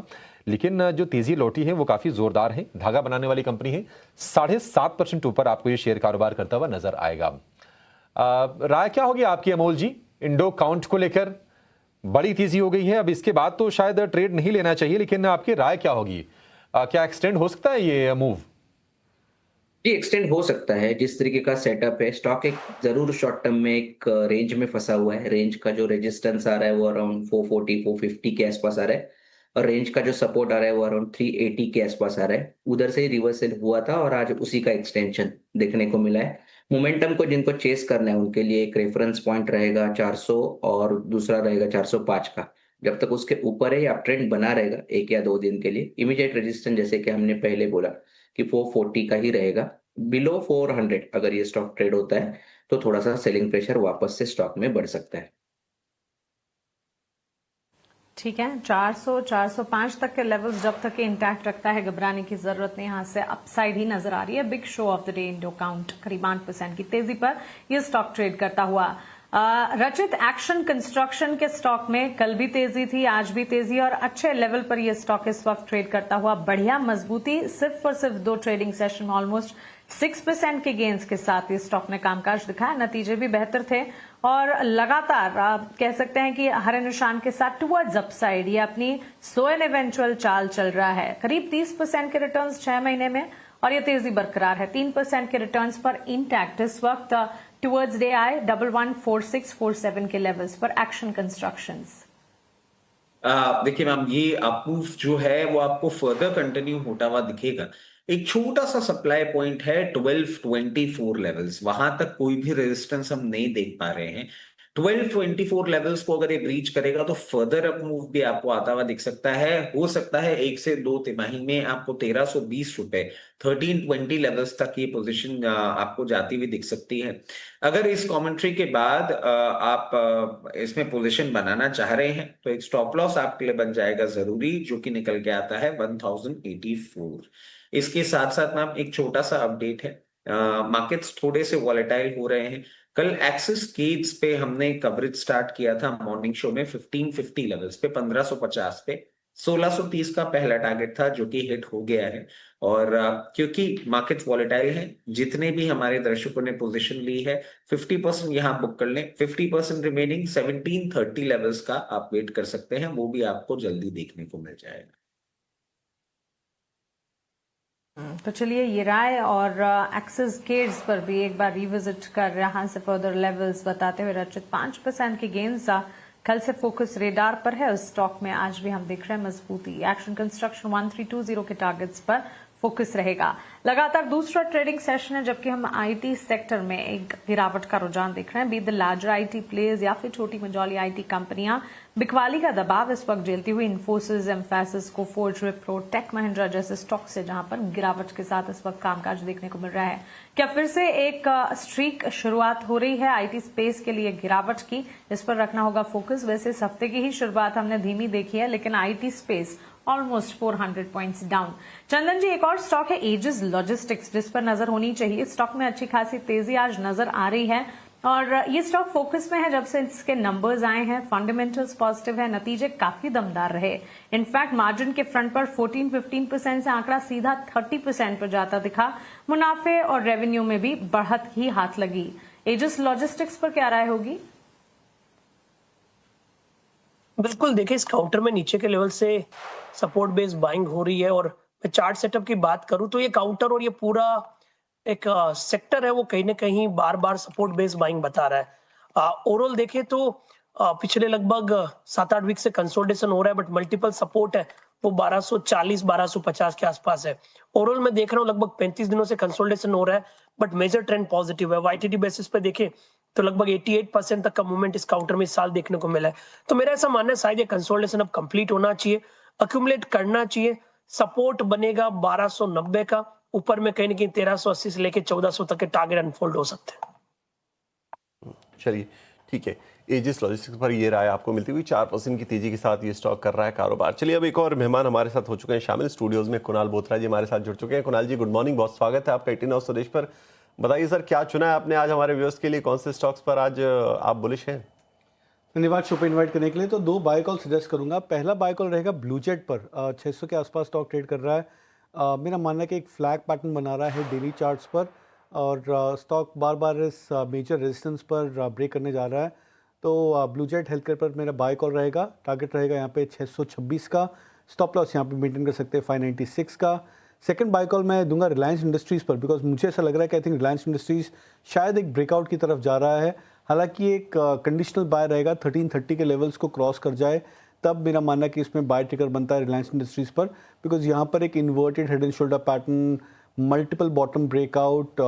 लेकिन जो तेजी लौटी है वो काफी जोरदार है। धागा बनाने वाली कंपनी है। 7.5% ऊपर आपको ये शेयर कारोबार करता हुआ नजर आएगा। राय क्या होगी आपकी अमोल जी इंडो काउंट को लेकर? बड़ी तेजी हो गई है, अब इसके बाद तो शायद ट्रेड नहीं लेना चाहिए, लेकिन आपकी राय क्या होगी? क्या एक्सटेंड हो सकता है ये मूव? जी, एक्सटेंड हो सकता है। जिस तरीके का सेटअप है, स्टॉक एक जरूर शॉर्ट टर्म में एक रेंज में फंसा हुआ है। रेंज का जो रेजिस्टेंस आ रहा है वो अराउंड 440 450 के आसपास आ रहा है, और रेंज का जो सपोर्ट आ रहा है वो अराउंड 380 के आसपास आ रहा है। उधर से ही रिवर्सल हुआ था और आज उसी का एक्सटेंशन देखने को मिला है। मोमेंटम को जिनको चेस करना है उनके लिए एक रेफरेंस पॉइंट रहेगा 400, और दूसरा रहेगा 405 का। जब तक उसके ऊपर है या ट्रेंड बना रहेगा 1 या 2 दिन के लिए, इमीडिएट रेजिस्टेंस जैसे कि हमने पहले बोला कि 440 का ही रहेगा। बिलो 400 अगर ये स्टॉक ट्रेड होता है तो थोड़ा सा सेलिंग प्रेशर वापस से स्टॉक में बढ़ सकता है। ठीक है, 400 405 तक के लेवल्स जब तक इंटैक्ट रखता है घबराने की जरूरत नहीं। यहाँ से अपसाइड ही नजर आ रही है। Big show off the day Indo count करीब 8% की तेजी पर ये स्टॉक ट्रेड करता हुआ। रचित, एक्शन कंस्ट्रक्शन के स्टॉक में कल भी तेजी थी, आज भी तेजी और अच्छे लेवल पर यह स्टॉक इस वक्त ट्रेड करता हुआ। बढ़िया मजबूती, सिर्फ और सिर्फ 2 ट्रेडिंग सेशन में ऑलमोस्ट 6% के गेंस के साथ इस स्टॉक ने कामकाज दिखाया। नतीजे भी बेहतर थे और लगातार आप कह सकते हैं कि हरे निशान के साथ टुवर्ड्स अपसाइड ये अपनी सो एन इवेंचुअल चाल चल रहा है। करीब 30% के रिटर्न्स 6 महीने में और ये तेजी बरकरार है। 3% के रिटर्न्स पर इंटैक्ट इस वक्त टुवर्ड्स डे आई 114647 के लेवल्स पर एक्शन कंस्ट्रक्शंस। देखिए मैम, ये अप जो है वो आपको फर्दर कंटिन्यू होता हुआ दिखेगा। एक छोटा सा सप्लाई पॉइंट है 1224 लेवल्स, वहां तक कोई भी रेजिस्टेंस हम नहीं देख पा रहे हैं। 1224 लेवल्स को अगर ये ब्रीच करेगा तो फर्दर अप मूव भी आपको आता हुआ दिख सकता है। हो सकता है 1 से 2 तिमाही में आपको 1320 रुपए 1320 लेवल्स तक ये पोजीशन आपको जाती हुई दिख सकती है। अगर इस कमेंट्री के बाद आप इसमें पोजीशन बनाना चाह रहे हैं तो एक स्टॉप लॉस आपके लिए बन जाएगा जरूरी, जो कि निकल के आता है 1084। इसके साथ साथ मैम एक छोटा सा अपडेट है, मार्केट्स थोड़े से वॉलेटाइल हो रहे हैं। कल एक्सिस केज पे हमने कवरेज स्टार्ट किया था मॉर्निंग शो में 1550 लेवल्स पे, 1550 पे। 1630 का पहला टारगेट था जो कि हिट हो गया है। और क्योंकि मार्केट वॉलेटाइल है, जितने भी हमारे दर्शकों ने पोजीशन ली है 50% यहां बुक कर लें। 50% रिमेनिंग 1730 लेवल्स का आप वेट कर सकते हैं, वो भी आपको जल्दी देखने को मिल जाएगा। तो चलिए ये राय और एक्सिस केड्स पर भी एक बार रिविजिट कर यहाँ से फर्दर लेवल्स बताते हुए रचित 5% के गेंस कल से फोकस रेडार पर है। उस स्टॉक में आज भी हम देख रहे हैं मजबूती। एक्शन कंस्ट्रक्शन 1320 के टारगेट्स पर फोकस रहेगा। लगातार दूसरा ट्रेडिंग सेशन है जबकि हम आईटी सेक्टर में एक गिरावट का रुझान देख रहे हैं। Be the larger IT players या फिर छोटी मझौली आईटी कंपनियां बिकवाली का दबाव इस वक्त झेलती हुई इंफोसिस, एम्फैसिस, कोफोर्ज, विप्रो, टेक महिंद्रा जैसे स्टॉक से जहां पर गिरावट के साथ इस वक्त कामकाज देखने को मिल रहा है। क्या फिर से एक स्ट्रीक शुरुआत हो रही है आईटी स्पेस के लिए गिरावट की? इस पर रखना होगा फोकस। वैसे इस हफ्ते की ही शुरुआत हमने धीमी देखी है लेकिन IT space almost 400 points down. Chandan ji, एक और स्टॉक है एजिस लॉजिस्टिक्स जिस पर नजर होनी चाहिए। स्टॉक में अच्छी खासी तेजी आज नजर आ रही है और ये स्टॉक फोकस में है जब से इसके नंबर्स आए हैं। फंडामेंटल्स पॉजिटिव है, नतीजे काफी दमदार रहे। इनफैक्ट मार्जिन के फ्रंट पर 14-15% से आंकड़ा सीधा 30% पर जाता दिखा। मुनाफे और रेवेन्यू में भी बढ़त ही हाथ लगी। एजिस लॉजिस्टिक्स पर क्या राय होगी? बिल्कुल, देखिए इस काउंटर में नीचे के लेवल से सपोर्ट बेस्ड बाइंग हो रही है और मैं चार्ट सेटअप की बात करूं तो ये काउंटर और ये पूरा एक सेक्टर है वो कहीं ना कहीं बार बार सपोर्ट बेस्ड बाइंग बता रहा है। ओवरऑल देखें तो पिछले लगभग 7-8 वीक से कंसोलिडेशन हो रहा है बट मल्टीपल सपोर्ट है वो 1240-1250 के आसपास है। ओवरऑल मैं देख रहा हूँ लगभग 35 दिनों से कंसोलिडेशन हो रहा है बट मेजर ट्रेंड पॉजिटिव है। वाईटीडी बेसिस पे देखें तो लगभग 88% तक का मूवमेंट इस काउंटर में इस साल देखने को मिला है। तो मेरा ऐसा मानना है शायद ये कंसोलिडेशन अब कंप्लीट होना चाहिए, अक्यूमुलेट करना चाहिए। सपोर्ट बनेगा 1290 का, ऊपर में कहीं ना कहीं 1380 से लेके 1400 तक के टारगेट अनफोल्ड हो सकते हैं। चलिए ठीक है, एजिस लॉजिस्टिक्स पर ये राय आपको मिलती हुई 4% की तेजी के साथ ये स्टॉक कर रहा है कारोबार। चलिए अब एक और मेहमान हमारे साथ हो चुके हैं शामिल स्टूडियोज में। कुणाल बोथरा जी हमारे साथ जुड़ चुके हैं। कुणाल जी गुड मॉर्निंग, बहुत स्वागत है आपका 18 हाउस स्वदेश पर। बताइए सर, क्या चुना है आपने आज हमारे व्यूअर्स के लिए, कौन से स्टॉक्स पर आज आप बुलिश हैं? धन्यवाद शो पे इन्वाइट करने के लिए। तो 2 बाय कॉल सजेस्ट करूंगा। पहला बाय कॉल रहेगा ब्लू जेट पर, 600 के आसपास स्टॉक ट्रेड कर रहा है। मेरा मानना है कि एक फ्लैग पैटर्न बना रहा है डेली चार्ट्स पर और स्टॉक बार बार इस मेजर रेजिस्टेंस पर ब्रेक करने जा रहा है। तो ब्लू जेट हेल्थ केयर पर मेरा बाय कॉल रहेगा। टारगेट रहेगा यहाँ पे 626 का, स्टॉप लॉस यहाँ पे मेंटेन कर सकते हैं 596 का। सेकंड बाय कॉल मैं दूंगा रिलायंस इंडस्ट्रीज़ पर, बिकॉज मुझे ऐसा लग रहा है कि आई थिंक रिलायंस इंडस्ट्रीज़ शायद एक ब्रेकआउट की तरफ जा रहा है। हालांकि एक कंडीशनल बाय रहेगा, 1330 के लेवल्स को क्रॉस कर जाए तब मेरा मानना है कि इसमें बाय ट्रिगर बनता है रिलायंस इंडस्ट्रीज़ पर, बिकॉज यहाँ पर एक inverted head and shoulder pattern, multiple bottom breakout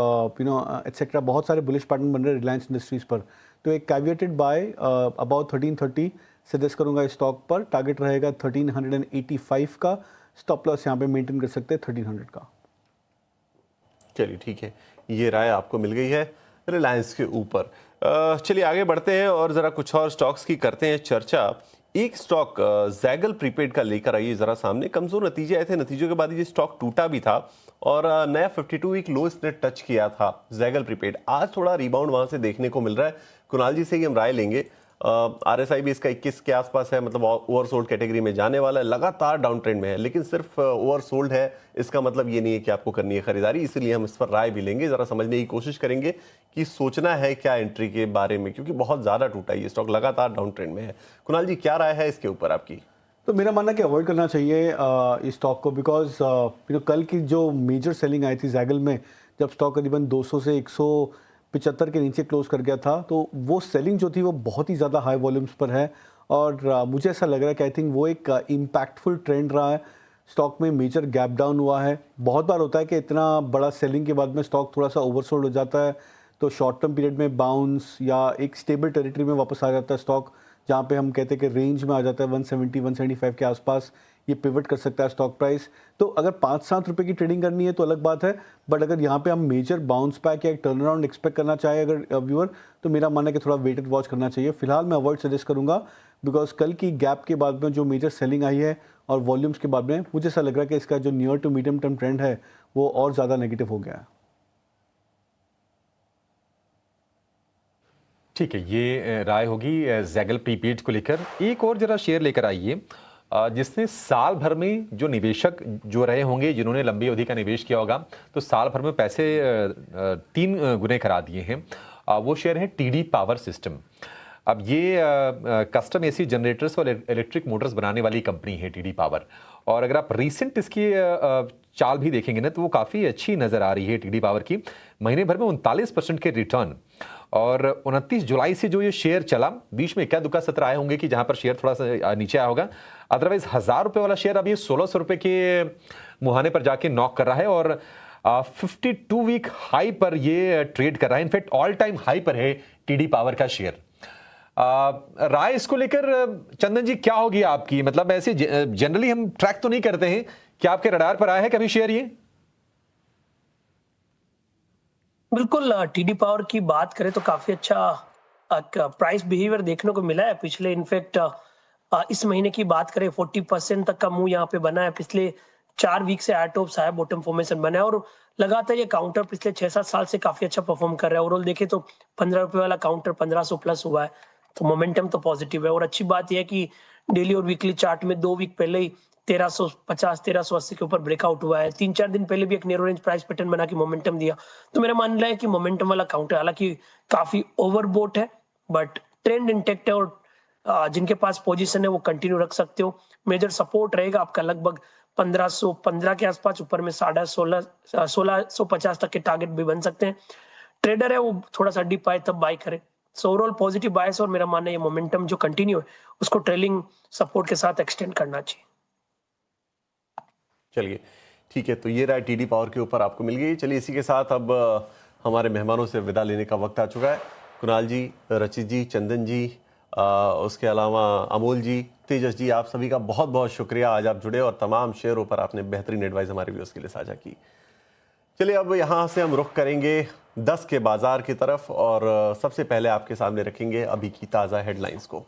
etcetera, बहुत सारे बुलिश पैटर्न बन रहे हैं रिलायंस इंडस्ट्रीज़ पर। तो एक कैविएटेड बाय अबाउट 1330 सजेस्ट करूंगा इस स्टॉक पर। टारगेट रहेगा 1385 का, स्टॉप लॉस यहाँ पे मेंटेन कर सकते हैं 1300 का। चलिए ठीक है, ये राय आपको मिल गई है रिलायंस के ऊपर। चलिए आगे बढ़ते हैं और ज़रा कुछ और स्टॉक्स की करते हैं चर्चा। एक स्टॉक जैगल प्रीपेड का लेकर आइए जरा सामने। कमजोर नतीजे आए थे, नतीजों के बाद ये स्टॉक टूटा भी था और नया 52 वीक लो इसने टच किया था जैगल प्रीपेड। आज थोड़ा रिबाउंड वहां से देखने को मिल रहा है। कुणाल जी से ही हम राय लेंगे। RSI भी इसका 21 के आसपास है, मतलब ओवरसोल्ड कैटेगरी में जाने वाला है, लगातार डाउन ट्रेंड में है, लेकिन सिर्फ ओवरसोल्ड है इसका मतलब ये नहीं है कि आपको करनी है खरीदारी, इसलिए हम इस पर राय भी लेंगे, जरा समझने की कोशिश करेंगे कि सोचना है क्या एंट्री के बारे में, क्योंकि बहुत ज्यादा टूटा है ये स्टॉक, लगातार डाउन ट्रेंड में है। कुणाल जी क्या राय है इसके ऊपर आपकी? तो मेरा मानना है कि अवॉइड करना चाहिए इस स्टॉक को, बिकॉज कल की जो मेजर सेलिंग आई थी जैगल में, जब स्टॉक करीबन 200 से 175 के नीचे क्लोज कर गया था, तो वो सेलिंग जो थी वो बहुत ही ज़्यादा हाई वॉल्यूम्स पर है और मुझे ऐसा लग रहा है कि आई थिंक वो एक इम्पैक्टफुल ट्रेंड रहा है। स्टॉक में मेजर गैप डाउन हुआ है। बहुत बार होता है कि इतना बड़ा सेलिंग के बाद में स्टॉक थोड़ा सा ओवरसोल्ड हो जाता है, तो शॉर्ट टर्म पीरियड में बाउंस या एक स्टेबल टेरिटरी में वापस आ जाता है स्टॉक, जहाँ पे हम कहते हैं कि रेंज में आ जाता है 170-175 के आसपास, ये पिवट कर सकता है स्टॉक प्राइस। तो अगर 5-7 रुपये की ट्रेडिंग करनी है तो अलग बात है, बट अगर यहाँ पे हम मेजर बाउंस बैक या एक टर्न अराउंड एक्सपेक्ट करना चाहे अगर व्यूअर, तो मेरा मानना है कि थोड़ा वेटेड वॉच करना चाहिए। फिलहाल मैं अवॉइड सजेस्ट करूँगा, बिकॉज कल की गैप के बाद में जो मेजर सेलिंग आई है और वॉल्यूम्स के बाद में मुझे ऐसा लग रहा है कि इसका जो near to medium term trend है वो और ज़्यादा नेगेटिव हो गया है। ठीक है, ये राय होगी जैगल प्रीपेड को लेकर। एक और जरा शेयर लेकर आइए जिसने साल भर में जो निवेशक जो रहे होंगे, जिन्होंने लंबी अवधि का निवेश किया होगा, तो साल भर में पैसे 3 गुने करा दिए हैं। वो शेयर है TD पावर सिस्टम। अब ये कस्टम AC जनरेटर्स और इलेक्ट्रिक मोटर्स बनाने वाली कंपनी है TD पावर, और अगर आप रिसेंट इसकी चाल भी देखेंगे ना तो वो काफ़ी अच्छी नज़र आ रही है TD पावर की। महीने भर में 39% के रिटर्न, और 29 जुलाई से जो ये शेयर चला, बीच में इक्का दुक्का सत्र आए होंगे कि जहां पर शेयर थोड़ा सा नीचे आया होगा, अदरवाइज 1000 रुपये वाला शेयर अब ये 1600 रुपये के मुहाने पर जाके नॉक कर रहा है और 52 वीक हाई पर ये ट्रेड कर रहा है। इनफैक्ट ऑल टाइम हाई पर है TD पावर का शेयर। राय इसको लेकर चंदन जी क्या होगी आपकी? मतलब ऐसे जनरली हम ट्रैक तो नहीं करते हैं, क्या आपके रडार पर आया है कभी शेयर ये? बिल्कुल, TD पावर की बात करें तो काफी अच्छा प्राइस बिहेवियर देखने को मिला है पिछले, इनफैक्ट इस महीने की बात करें 40% तक का मूव यहाँ पे बना है। पिछले 4 वीक से टॉप हाई बॉटम फॉर्मेशन बना है और लगातार ये काउंटर पिछले 6-7 साल से काफी अच्छा परफॉर्म कर रहा है। ओवरऑल देखे तो 15 रुपए वाला काउंटर 1500 प्लस हुआ है, तो मोमेंटम तो पॉजिटिव है। और अच्छी बात यह है कि डेली और वीकली चार्ट में 2 वीक पहले ही 1350-1380 के ऊपर ब्रेकआउट हुआ है। 3-4 दिन पहले भी एक नैरो रेंज प्राइस पैटर्न बना के मोमेंटम दिया। तो मेरा मानना है कि मोमेंटम वाला काउंटर हालांकि काफी ओवरबोट है, बट ट्रेंड इंटेक्ट है और जिनके पास पोजीशन है वो कंटिन्यू रख सकते हो। मेजर सपोर्ट रहेगा आपका लगभग 1515 के आसपास, ऊपर में 1650 तक के टारगेट भी बन सकते हैं। ट्रेडर है वो थोड़ा सा डिप आए तब बाय करे। सो ओवरऑल पॉजिटिव बायस, और मेरा मानना है ये मोमेंटम जो कंटिन्यू है उसको ट्रेलिंग सपोर्ट के साथ एक्सटेंड करना चाहिए। चलिए ठीक है, तो ये राय TD पावर के ऊपर आपको मिल गई। चलिए इसी के साथ अब हमारे मेहमानों से विदा लेने का वक्त आ चुका है। कुणाल जी, रचित जी, चंदन जी, उसके अलावा अमोल जी, तेजस जी, आप सभी का बहुत बहुत शुक्रिया, आज आप जुड़े और तमाम शेयरों पर आपने बेहतरीन एडवाइस हमारे व्यूअर्स के लिए साझा की। चलिए अब यहाँ से हम रुख करेंगे 10 के बाजार की तरफ और सबसे पहले आपके सामने रखेंगे अभी की ताज़ा हेडलाइंस को।